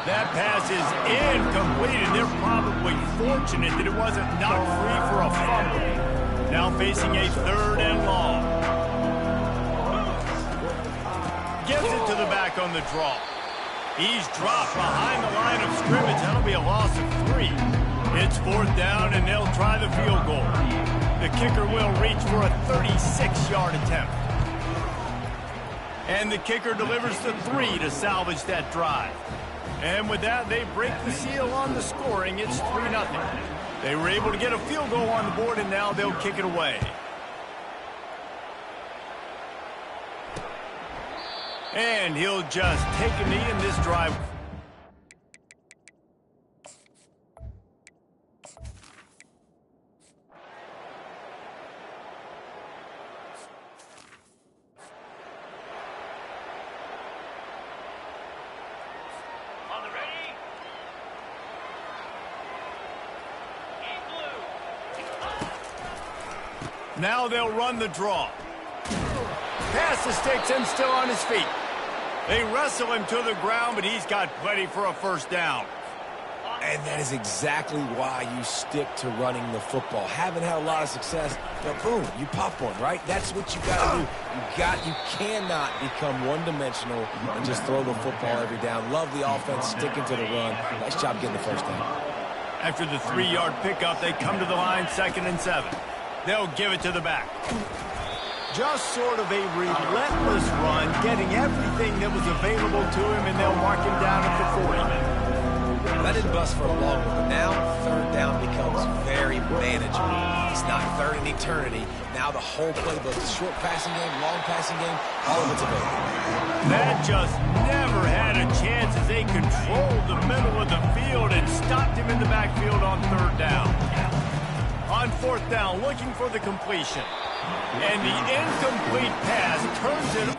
That pass is incomplete, and they're probably fortunate that it wasn't knocked free for a fumble. Now facing a 3rd and long. Gives it to the back on the draw. He's dropped behind the line of scrimmage. That'll be a loss of 3. It's 4th down, and they'll try the field goal. The kicker will reach for a 36-yard attempt. And the kicker delivers the 3 to salvage that drive. And with that, they break the seal on the scoring. It's 3-0. They were able to get a field goal on the board, and now they'll kick it away. And he'll just take a knee in this drive. On the ready. Now they'll run the draw. Pass the sticks and still on his feet. They wrestle him to the ground, but he's got plenty for a 1st down. And that is exactly why you stick to running the football. Haven't had a lot of success, but boom, you pop one, right? That's what you got to do. You cannot become one-dimensional and just throw the football every down. Love the offense, sticking to the run. Nice job getting the first down. After the 3-yard pickup, they come to the line, 2nd and 7. They'll give it to the back. Just sort of a relentless run, getting everything that was available to him, and they'll mark him down at the 40. That didn't bust for a long one, but now 3rd down becomes very manageable. It's not 3rd and eternity. Now the whole playbook, the short passing game, long passing game, all of it's available. That just never had a chance as they controlled the middle of the field and stopped him in the backfield on 3rd down. On 4th down, looking for the completion. And the incomplete pass turns it.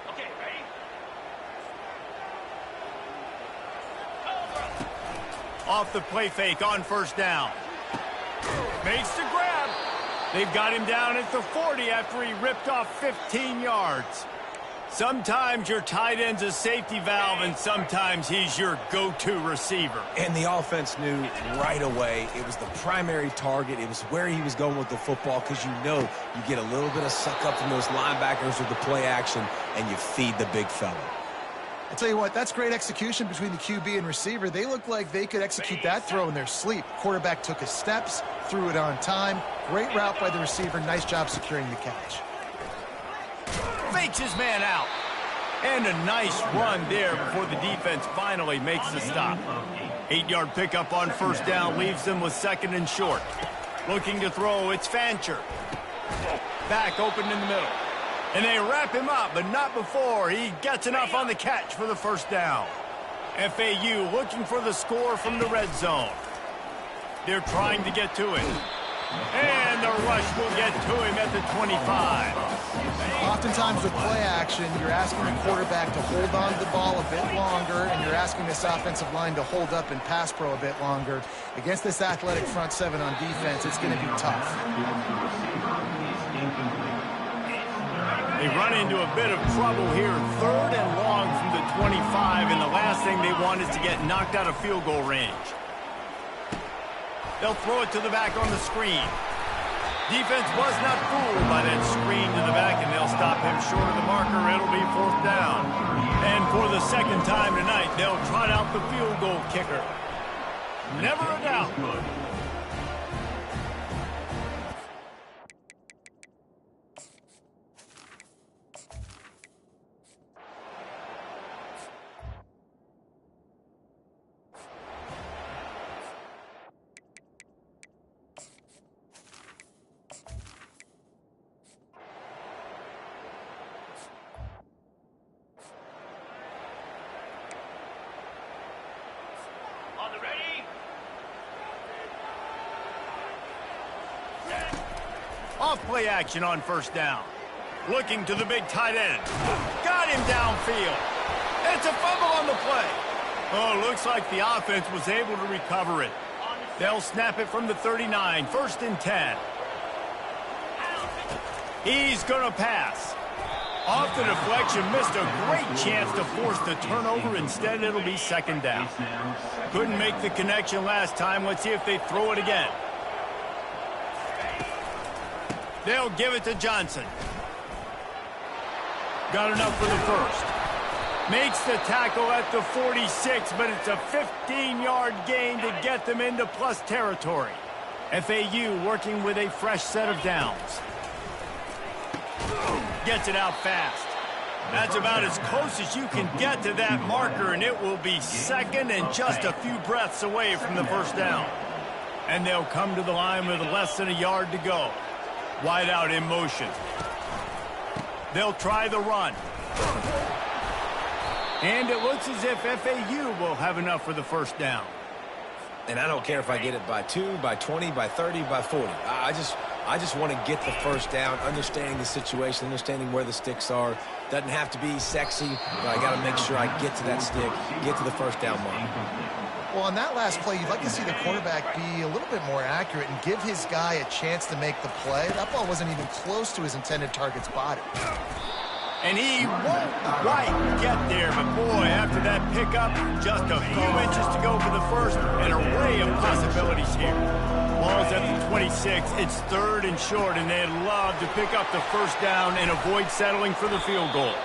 Okay, ready? Off the play fake on 1st down. Makes the grab. They've got him down at the 40 after he ripped off 15 yards. Sometimes your tight end's a safety valve, and sometimes he's your go-to receiver. And the offense knew right away it was the primary target. It was where he was going with the football, because you know you get a little bit of suck up from those linebackers with the play action, and you feed the big fella. I tell you what, that's great execution between the QB and receiver. They looked like they could execute that throw in their sleep. Quarterback took his steps, threw it on time. Great route by the receiver. Nice job securing the catch. Fakes his man out. And a nice run there before the defense finally makes the stop. 8-yard pickup on 1st down leaves them with 2nd and short. Looking to throw, it's Fancher. Back open in the middle. And they wrap him up, but not before he gets enough on the catch for the 1st down. FAU looking for the score from the red zone. They're trying to get to it. And the rush will get to him at the 25. Oftentimes with play action, you're asking the quarterback to hold on to the ball a bit longer, and you're asking this offensive line to hold up and pass pro a bit longer. Against this athletic front 7 on defense, it's going to be tough. They run into a bit of trouble here, 3rd and long from the 25, and the last thing they want is to get knocked out of field goal range. They'll throw it to the back on the screen. Defense was not fooled by that screen to the back, and they'll stop him short of the marker. It'll be 4th down. And for the 2nd time tonight, they'll trot out the field goal kicker. Never a doubt. On the ready? Off play action on 1st down. Looking to the big tight end. Got him downfield. It's a fumble on the play. Oh, looks like the offense was able to recover it. They'll snap it from the 39, 1st and 10. He's going to pass. Off the deflection, missed a great chance to force the turnover. Instead, it'll be 2nd down. Couldn't make the connection last time. Let's see if they throw it again. They'll give it to Johnson. Got enough for the 1st. Makes the tackle at the 46, but it's a 15-yard gain to get them into plus territory. FAU working with a fresh set of downs. Gets it out fast. That's about as close as you can get to that marker, and it will be 2nd and just a few breaths away from the 1st down. And they'll come to the line with less than a yard to go. Wide out in motion. They'll try the run. And it looks as if FAU will have enough for the 1st down. And I don't care if I get it by 2, by 20, by 30, by 40. I just want to get the first down, understanding the situation, understanding where the sticks are. Doesn't have to be sexy, but I got to make sure I get to that stick, get to the first down mark. Well, on that last play, you'd like to see the quarterback be a little bit more accurate and give his guy a chance to make the play. That ball wasn't even close to his intended target's body. And he won't quite get there, but boy, after that pickup, just a few inches to go for the first, an array of possibilities here. Ball's at the 26, it's 3rd and short, and they'd love to pick up the first down and avoid settling for the field goal.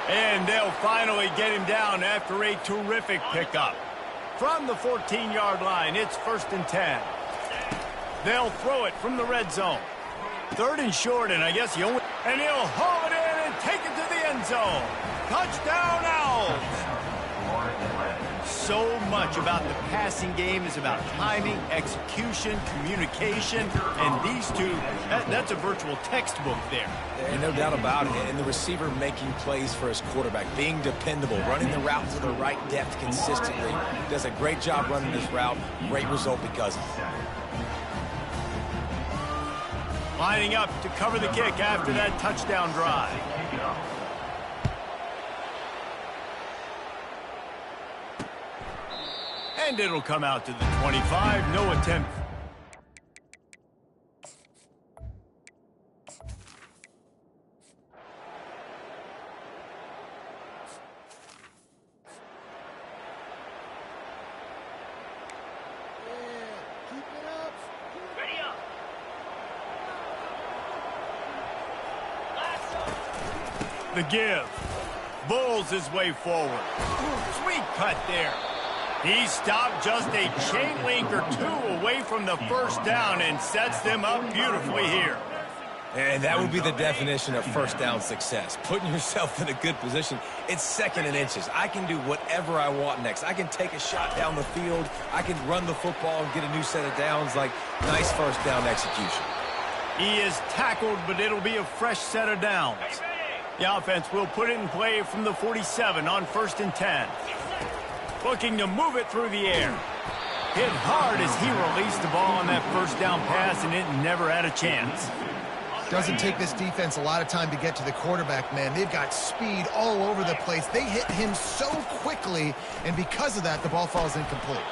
And they'll finally get him down after a terrific pickup. From the 14-yard line, it's 1st and 10. They'll throw it from the red zone. 3rd and short, and I guess he only... And he'll haul it in and take it to the end zone. Touchdown, Owls! So much about the passing game is about timing, execution, communication, and these two, that's a virtual textbook there. And no doubt about it. And the receiver making plays for his quarterback, being dependable, running the route to the right depth consistently. Does a great job running this route. Great result because of it. Lining up to cover the kick after that touchdown drive. And it'll come out to the 25. No attempt. Ready up. The give. Bulls his way forward. Sweet cut there. He stopped just a chain link or two away from the first down and sets them up beautifully here. And that would be the definition of first down success. Putting yourself in a good position. It's 2nd and inches. I can do whatever I want next. I can take a shot down the field. I can run the football and get a new set of downs. Like, nice first down execution. He is tackled, but it'll be a fresh set of downs. The offense will put it in play from the 47 on 1st and 10. Looking to move it through the air. Hit hard as he released the ball on that first down pass, and it never had a chance. Doesn't take this defense a lot of time to get to the quarterback, man. They've got speed all over the place. They hit him so quickly, and because of that, the ball falls incomplete.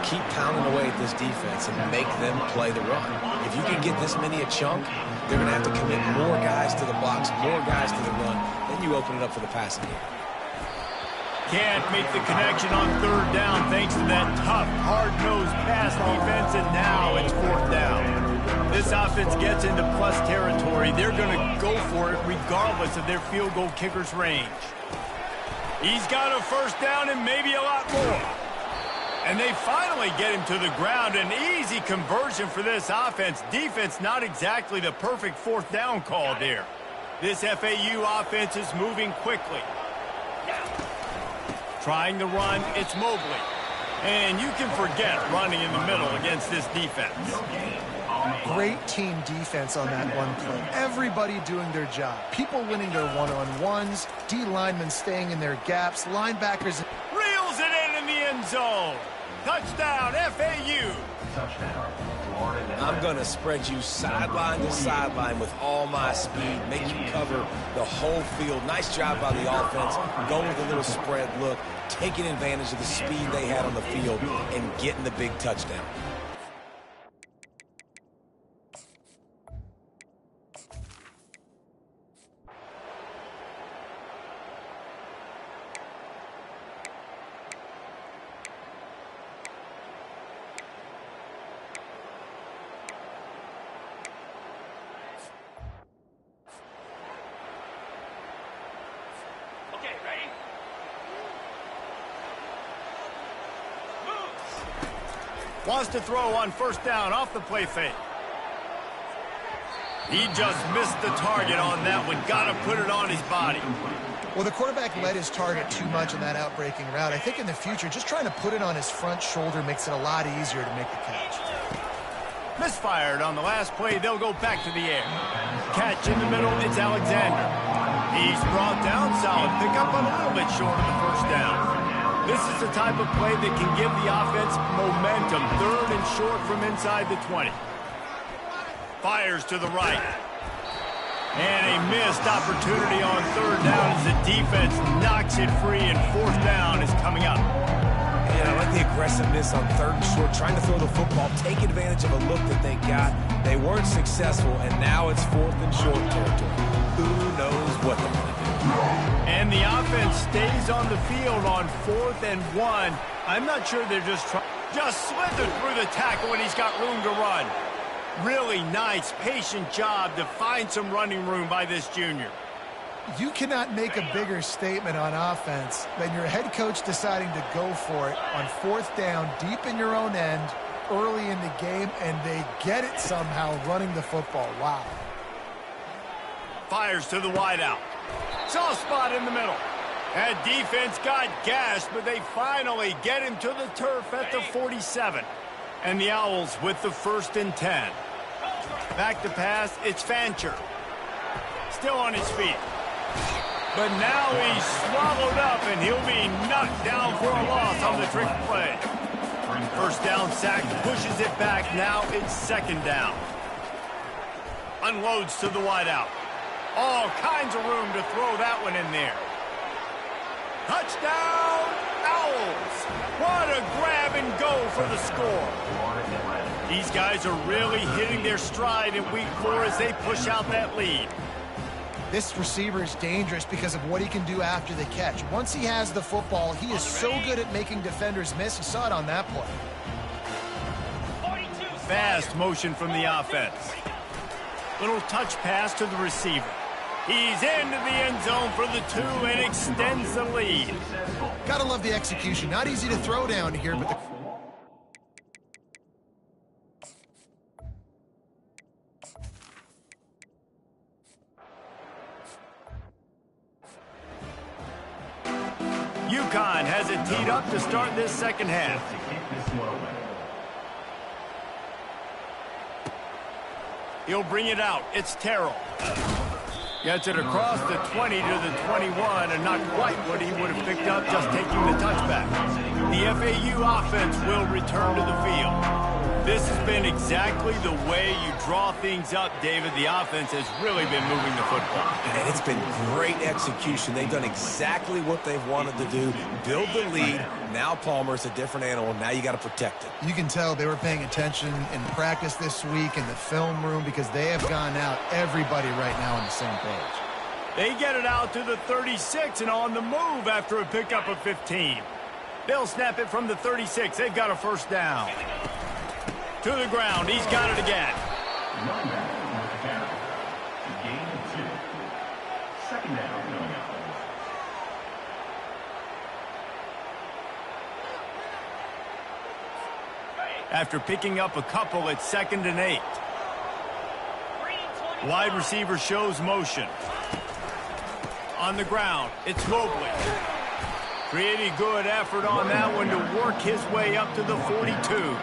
Keep pounding away at this defense and make them play the run. If you can get this many a chunk, they're going to have to commit more guys to the box, more guys to the run. Then you open it up for the passing game. Can't make the connection on 3rd down thanks to that tough, hard-nosed pass defense, and now it's 4th down. This offense gets into plus territory. They're going to go for it regardless of their field goal kicker's range. He's got a first down and maybe a lot more. And they finally get him to the ground. An easy conversion for this offense. Defense not exactly the perfect 4th down call there. This FAU offense is moving quickly. Trying to run, it's Mobley. And you can forget running in the middle against this defense. Great team defense on that one play. Everybody doing their job. People winning their one-on-ones, D linemen staying in their gaps, linebackers. Reels it in the end zone. Touchdown, FAU. I'm going to spread you sideline to sideline with all my speed, make you cover the whole field. Nice job by the offense, going with a little spread look, taking advantage of the speed they had on the field, and getting the big touchdown. Okay, ready? Wants to throw on 1st down off the play fake. He just missed the target on that one. Got to put it on his body. Well, the quarterback led his target too much in that outbreaking route. I think in the future, just trying to put it on his front shoulder makes it a lot easier to make the catch. Misfired on the last play. They'll go back to the air. Catch in the middle. It's Alexander. He's brought down. Solid pickup, but a little bit short of the first down. This is the type of play that can give the offense momentum. 3rd and short from inside the 20. Fires to the right. And a missed opportunity on 3rd down as the defense knocks it free, and 4th down is coming up. Yeah, I like the aggressiveness on 3rd and short, trying to throw the football, take advantage of a look that they got. They weren't successful, and now it's 4th and short territory. Who knows what they're going to do? And the offense stays on the field on 4th and 1. I'm not sure they're just slithered through the tackle, and he's got room to run. Really nice, patient job to find some running room by this junior. You cannot make a bigger statement on offense than your head coach deciding to go for it on 4th down, deep in your own end, early in the game, and they get it somehow running the football. Wow. Fires to the wideout. Soft spot in the middle. That defense got gashed, but they finally get him to the turf at the 47. And the Owls with the 1st and 10. Back to pass, it's Fancher. Still on his feet. But now he's swallowed up, and he'll be knocked down for a loss on the trick play. 1st down sack, pushes it back. Now it's 2nd down. Unloads to the wideout. All kinds of room to throw that one in there. Touchdown, Owls! What a grab and go for the score. These guys are really hitting their stride in week 4 as they push out that lead. This receiver is dangerous because of what he can do after the catch. Once he has the football, he is so good at making defenders miss. You saw it on that play. Fast motion from the offense. Little touch pass to the receiver. He's into the end zone for the 2 and extends the lead. Gotta love the execution. Not easy to throw down here, but UConn has it teed up to start this 2nd half. He'll bring it out. It's Terrell. Gets it across the 20 to the 21, and not quite what he would have picked up just taking the touchback. The FAU offense will return to the field. This has been exactly the way you draw things up, David. The offense has really been moving the football. And it's been great execution. They've done exactly what they've wanted to do. Build the lead. Now Palmer's a different animal. Now you got to protect it. you can tell they were paying attention in practice this week in the film room because they have gone out, everybody right now on the same page. They get it out to the 36 and on the move after a pickup of 15. They'll snap it from the 36. They've got a 1st down. To the ground. He's got it again. Gain 2. 2nd down coming up. After picking up a couple, it's 2nd and 8. Wide receiver shows motion. On the ground, it's Mobley. Pretty good effort on that one to work his way up to the 42.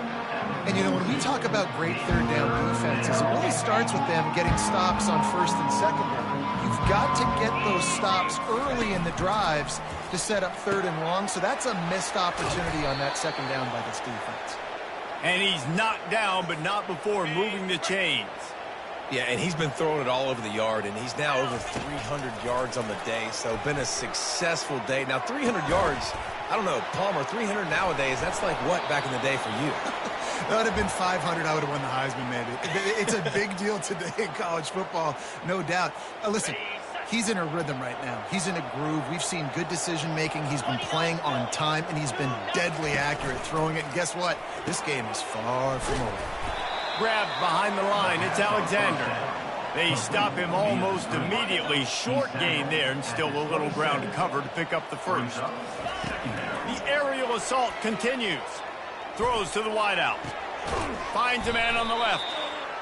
And, you know, when we talk about great third down defenses, it really starts with them getting stops on 1st and 2nd down. You've got to get those stops early in the drives to set up 3rd and long, so that's a missed opportunity on that 2nd down by this defense. And he's knocked down, but not before moving the chains. Yeah, and he's been throwing it all over the yard, and he's now over 300 yards on the day, so been a successful day. Now, 300 yards, I don't know, Palmer, 300 nowadays, that's like what back in the day for you? That would have been 500. I would have won the Heisman, maybe. It's a big deal today in college football, no doubt. Listen, he's in a rhythm right now. He's in a groove. We've seen good decision-making. He's been playing on time, and he's been deadly accurate throwing it. And guess what? This game is far from over. Grabbed behind the line. It's Alexander. They stop him almost immediately. Short gain there, and still a little ground to cover to pick up the 1st. The aerial assault continues. Throws to the wideout. Finds a man on the left.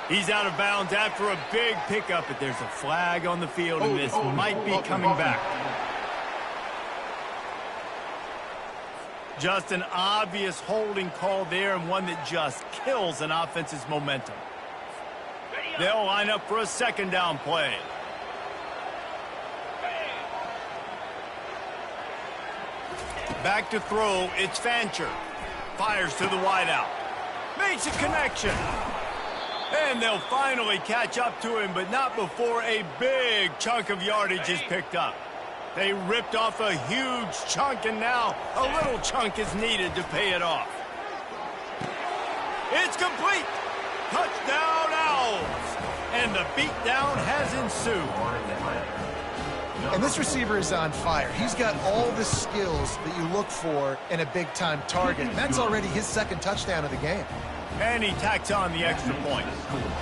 He's out of bounds after a big pickup, but there's a flag on the field, and this might be coming back. Just an obvious holding call there, and one that just kills an offense's momentum. They'll line up for a 2nd down play. Back to throw, it's Fancher. Fires to the wideout. Makes a connection. And they'll finally catch up to him, but not before a big chunk of yardage is picked up. They ripped off a huge chunk, and now a little chunk is needed to pay it off. It's complete. Touchdown, Owls. And the beatdown has ensued. And this receiver is on fire. He's got all the skills that you look for in a big-time target. And that's already his second touchdown of the game. And he tacks on the extra point.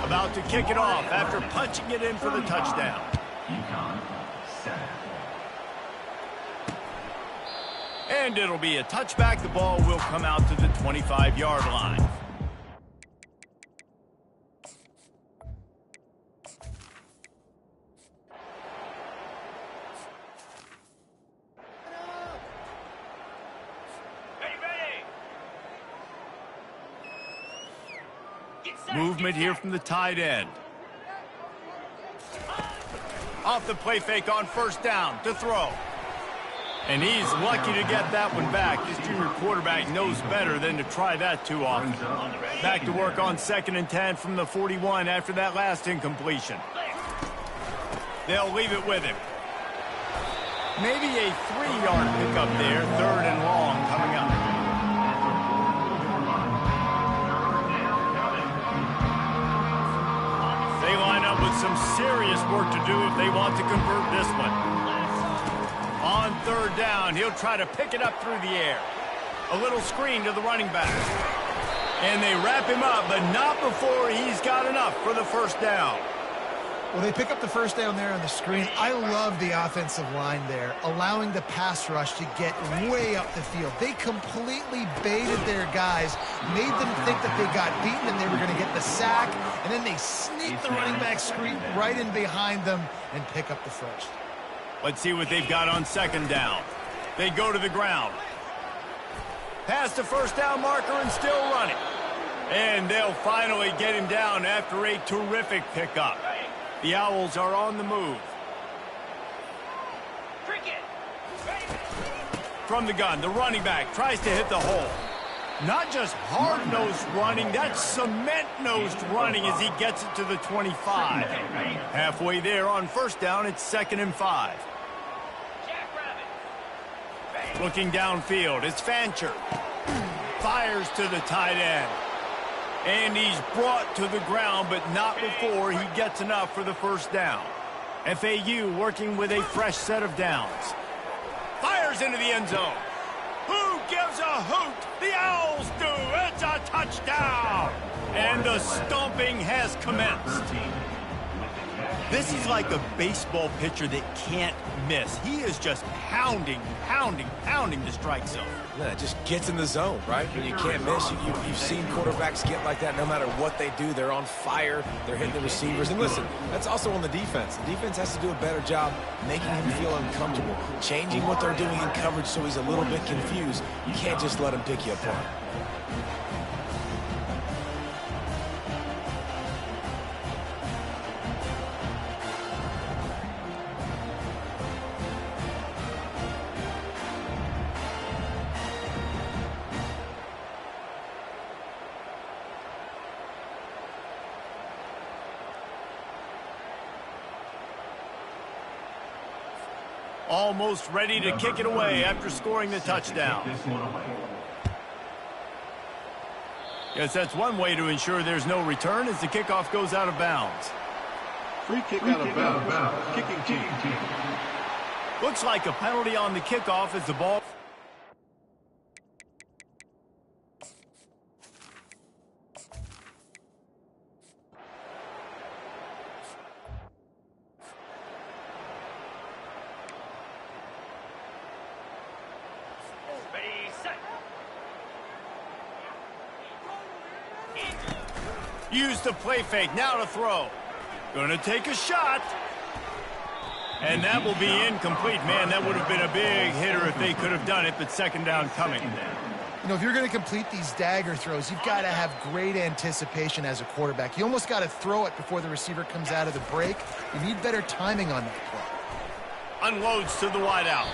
About to kick it off after punching it in for the touchdown. And it'll be a touchback. The ball will come out to the 25-yard line. Movement here from the tight end. Off the play fake on first down to throw. And he's lucky to get that one back. This junior quarterback knows better than to try that too often. Back to work on 2nd and 10 from the 41 after that last incompletion. They'll leave it with him. Maybe a 3-yard pickup there. 3rd and long coming up. They line up with some serious work to do if they want to convert this one. On 3rd down, he'll try to pick it up through the air. A little screen to the running back. And they wrap him up, but not before he's got enough for the first down. Well, they pick up the first down there on the screen. I love the offensive line there, allowing the pass rush to get way up the field. They completely baited their guys, made them think that they got beaten and they were going to get the sack, and then they sneak the running back screen right in behind them and pick up the first. Let's see what they've got on 2nd down. They go to the ground. Past the first down marker and still running. And they'll finally get him down after a terrific pickup. The Owls are on the move. From the gun, the running back tries to hit the hole. Not just hard-nosed running, that's cement-nosed running as he gets it to the 25. Halfway there on first down, it's 2nd and 5. Looking downfield, it's Fancher. Fires to the tight end. And he's brought to the ground, but not before he gets enough for the first down. FAU working with a fresh set of downs. Fires into the end zone. Who gives a hoot? The Owls do. It's a touchdown. And the stomping has commenced. This is like a baseball pitcher that can't miss. He is just pounding the strike zone. Yeah, it just gets in the zone, right? When you can't miss, you've seen quarterbacks get like that no matter what they do. They're on fire. They're hitting the receivers. And listen, that's also on the defense. The defense has to do a better job making him feel uncomfortable, changing what they're doing in coverage so he's a little bit confused. You can't just let him pick you apart. Almost ready to kick it away after scoring the touchdown. Guess that's one way to ensure there's no return as the kickoff goes out of bounds. Free kick out of bounds. Kicking team. Looks like a penalty on the kickoff as the ball... Use the play fake, now to throw. Gonna take a shot. And that will be incomplete. Man, that would have been a big hitter if they could have done it, but 2nd down coming. You know, if you're going to complete these dagger throws, you've got to have great anticipation as a quarterback. You almost got to throw it before the receiver comes out of the break. You need better timing on that play. Unloads to the wideout.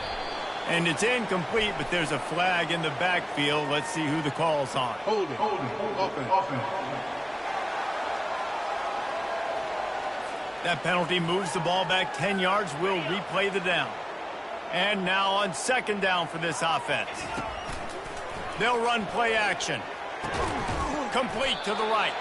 And it's incomplete, but there's a flag in the backfield. Let's see who the call's on. Hold it. Offense. That penalty moves the ball back 10 yards. We'll replay the down. And now on second down for this offense. They'll run play action. Complete to the right.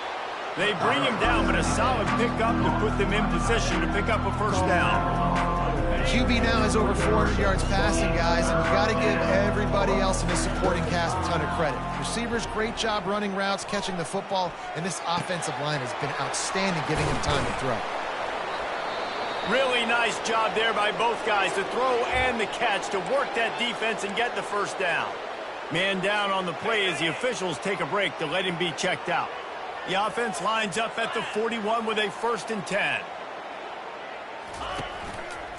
They bring him down, but a solid pickup to put them in position to pick up a first down. QB now has over 400 yards passing, guys, and you got to give everybody else in the supporting cast a ton of credit. Receivers, great job running routes, catching the football, and this offensive line has been outstanding, giving him time to throw. Really nice job there by both guys, the throw and the catch, to work that defense and get the first down. Man down on the play as the officials take a break to let him be checked out. The offense lines up at the 41 with a 1st and 10.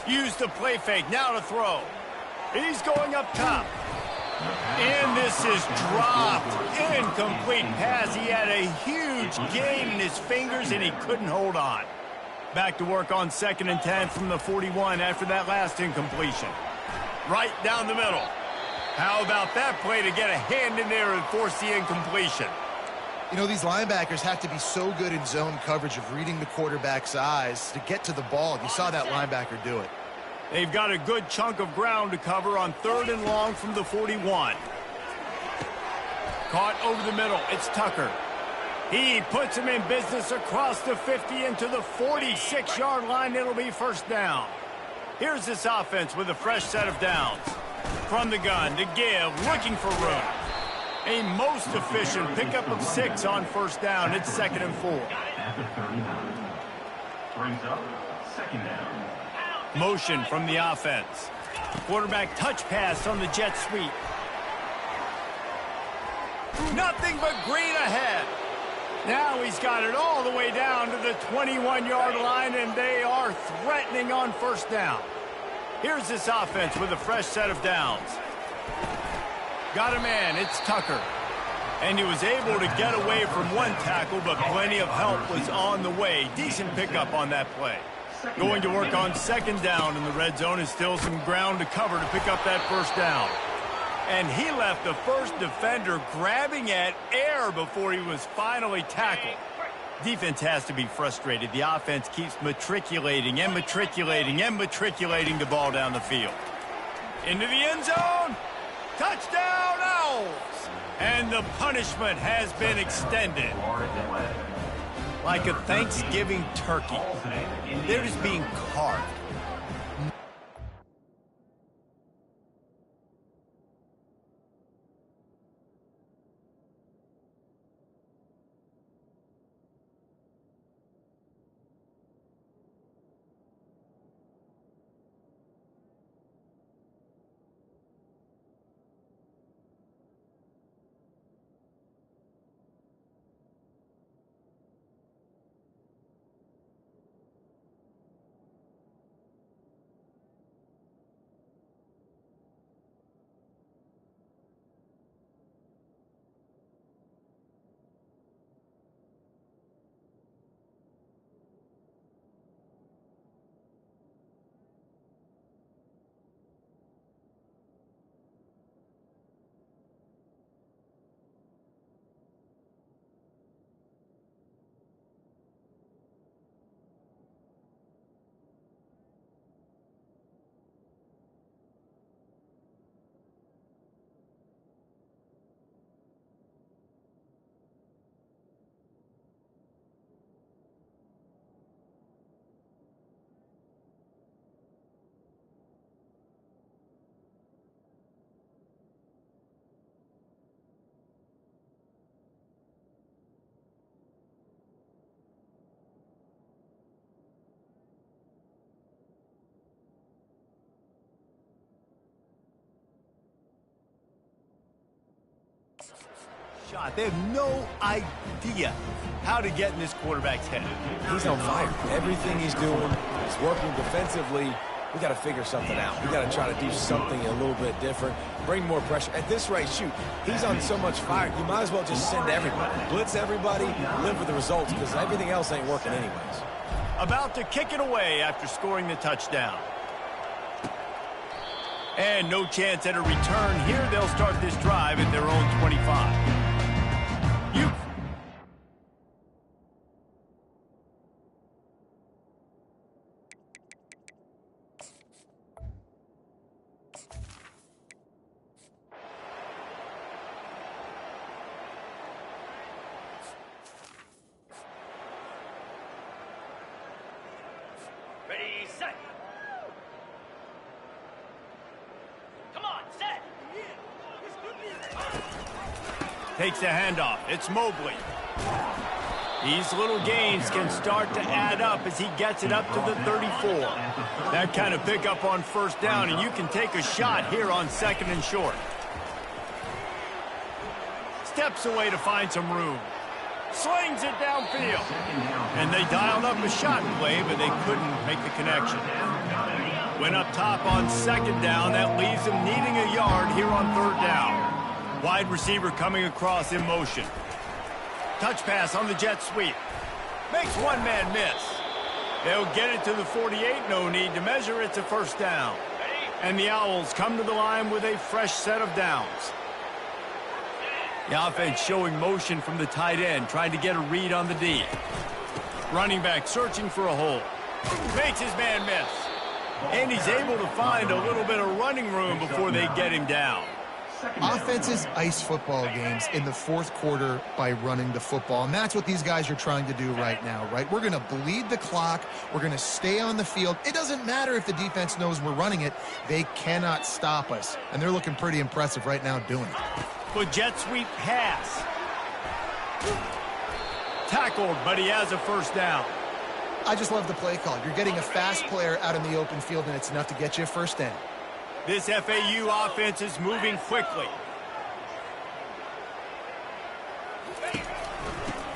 Use the play fake, now to throw. He's going up top. And this is dropped. Incomplete pass. He had a huge gain in his fingers, and he couldn't hold on. Back to work on 2nd and 10 from the 41 after that last incompletion. Right down the middle. How about that play to get a hand in there and force the incompletion? You know, these linebackers have to be so good in zone coverage of reading the quarterback's eyes to get to the ball. You saw that linebacker do it. They've got a good chunk of ground to cover on 3rd and long from the 41. Caught over the middle. It's Tucker. He puts him in business across the 50 into the 46-yard line. It'll be first down. Here's this offense with a fresh set of downs. From the gun, to give, looking for room. A most efficient pickup of 6 on first down. It's 2nd and 4. At the 39. Brings up 2nd down. Motion from the offense. Quarterback touch pass on the jet sweep. Nothing but green ahead. Now he's got it all the way down to the 21-yard line, and they are threatening on first down. Here's this offense with a fresh set of downs. Got a man, it's Tucker. And he was able to get away from one tackle, but plenty of help was on the way. Decent pickup on that play. Going to work on 2nd down in the red zone is still some ground to cover to pick up that first down. And he left the first defender grabbing at air before he was finally tackled. Defense has to be frustrated. The offense keeps matriculating and matriculating and matriculating the ball down the field. Into the end zone. Touchdown, Owls! And the punishment has been extended. Like a Thanksgiving turkey. They're just being carved. They have no idea how to get in this quarterback's head. He's on fire. Everything he's doing is working defensively. We got to figure something out. We got to try to do something a little bit different, bring more pressure. At this rate, shoot, he's on so much fire, you might as well just send everybody. Blitz everybody, live with the results, because everything else ain't working anyways. About to kick it away after scoring the touchdown. And no chance at a return here. They'll start this drive at their own 25. Ready, set. Come on, set. Takes a handoff. It's Mobley. These little gains can start to add up as he gets it up to the 34. That kind of pickup on first down, and you can take a shot here on second and short. Steps away to find some room. Slings it downfield. And they dialed up a shot play, but they couldn't make the connection. Went up top on second down. That leaves them needing a yard here on third down. Wide receiver coming across in motion. Touch pass on the jet sweep. Makes one man miss. They'll get it to the 48. No need to measure. It's a first down. And the Owls come to the line with a fresh set of downs. The offense showing motion from the tight end, trying to get a read on the D. Running back searching for a hole. Makes his man miss. And he's able to find a little bit of running room before they get him down. Offenses ice football games in the fourth quarter by running the football, and that's what these guys are trying to do right now, right? We're going to bleed the clock. We're going to stay on the field. It doesn't matter if the defense knows we're running it. They cannot stop us, and they're looking pretty impressive right now doing it. Good jet sweep pass. Tackled, but he has a first down. I just love the play call. You're getting a fast player out in the open field, and it's enough to get you a first down. This FAU offense is moving quickly.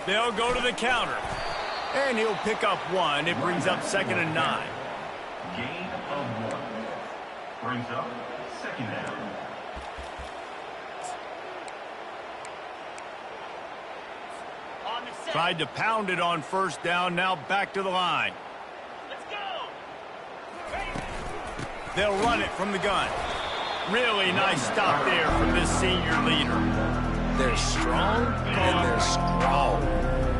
They'll go to the counter. And he'll pick up one. It brings up 2nd and 9. Gain of 1. Brings up 2nd down. On the set. Tried to pound it on first down. Now back to the line. Let's go. Ready. They'll run it from the gun. Really nice stop there from this senior leader. They're strong and they're strong.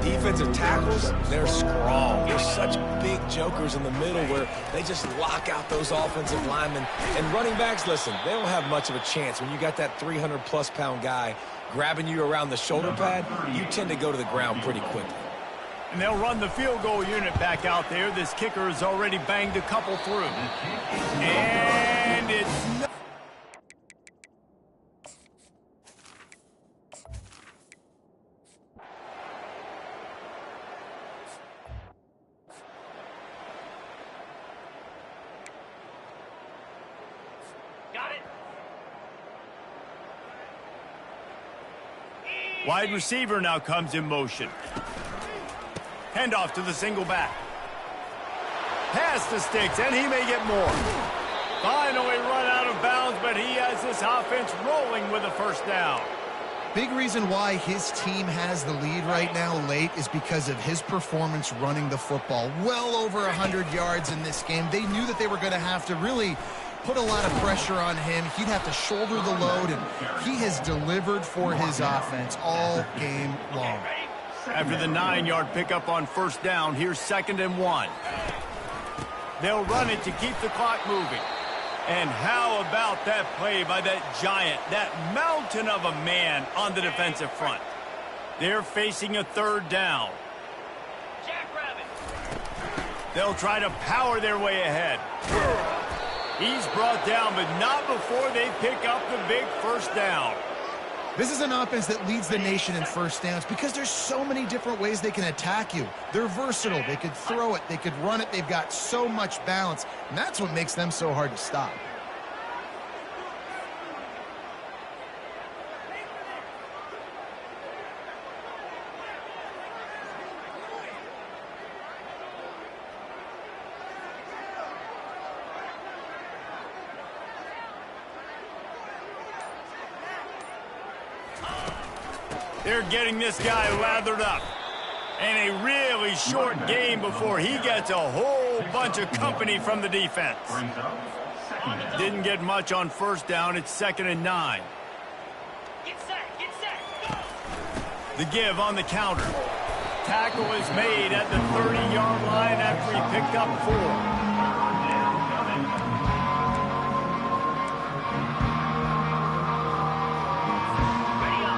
Defensive tackles, they're strong. They're such big jokers in the middle where they just lock out those offensive linemen. And running backs, listen, they don't have much of a chance. When you got that 300-plus pound guy grabbing you around the shoulder pad, you tend to go to the ground pretty quickly. And they'll run the field goal unit back out there. This kicker has already banged a couple through. And it's not. Got it. Wide receiver now comes in motion. Handoff to the single back. Pass to Sticks, and he may get more. Finally run out of bounds, but he has this offense rolling with a first down. Big reason why his team has the lead right now late is because of his performance running the football. Well over 100 yards in this game. They knew that they were going to have to really put a lot of pressure on him. He'd have to shoulder the load, and he has delivered for his offense all game long. After the 9-yard pickup on first down, here's 2nd and 1. They'll run it to keep the clock moving. And how about that play by that giant, that mountain of a man on the defensive front? They're facing a 3rd down. Jackrabbit. They'll try to power their way ahead. He's brought down, but not before they pick up the big first down. This is an offense that leads the nation in first downs because there's so many different ways they can attack you. They're versatile. They could throw it. They could run it. They've got so much balance, and that's what makes them so hard to stop. They're getting this guy lathered up. And a really short game before he gets a whole bunch of company from the defense. Brings up Didn't get much on first down. It's 2nd and 9. Get set, go! The give on the counter. Tackle is made at the 30-yard line after he picked up 4.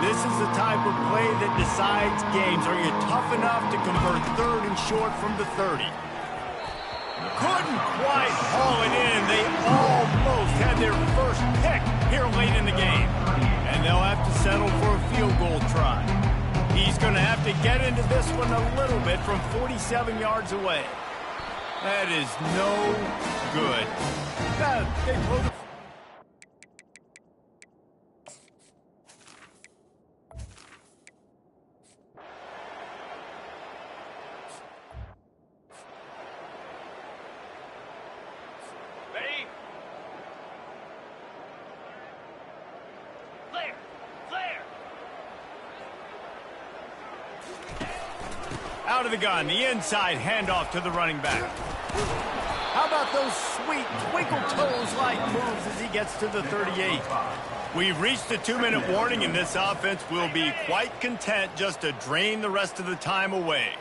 This is the type of play that decides games. Are you tough enough to convert 3rd and short from the 30? Couldn't quite haul it in. They almost had their first pick here late in the game. And they'll have to settle for a field goal try. He's going to have to get into this one a little bit from 47 yards away. That is no good. They blew the... Ready? Flare! Out of the gun, the inside handoff to the running back. How about those sweet twinkle toes-like moves as he gets to the 38? We've reached the 2-minute warning, and this offense will be quite content just to drain the rest of the time away.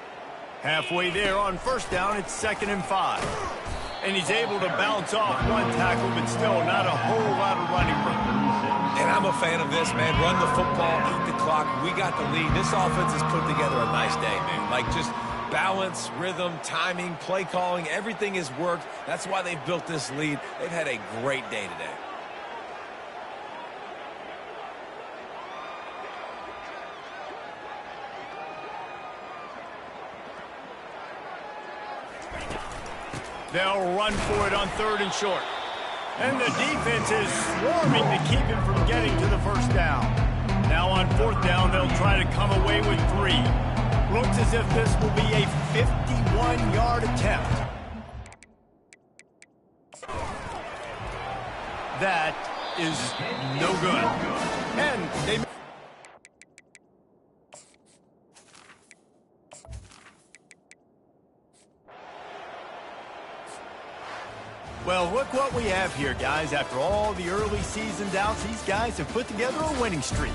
Halfway there on first down, it's 2nd and 5. And he's able to bounce off one tackle, but still not a whole lot of running room. And I'm a fan of this, man. Run the football, eat the clock. We got the lead. This offense has put together a nice day, man. Like, just balance, rhythm, timing, play calling, everything has worked. That's why they've built this lead. They've had a great day today. They'll run for it on 3rd and short. And the defense is swarming to keep him from getting to the first down. Now on 4th down, they'll try to come away with 3. Looks as if this will be a 51-yard attempt. That is no good. And they... Well, look what we have here, guys. After all the early season doubts, these guys have put together a winning streak.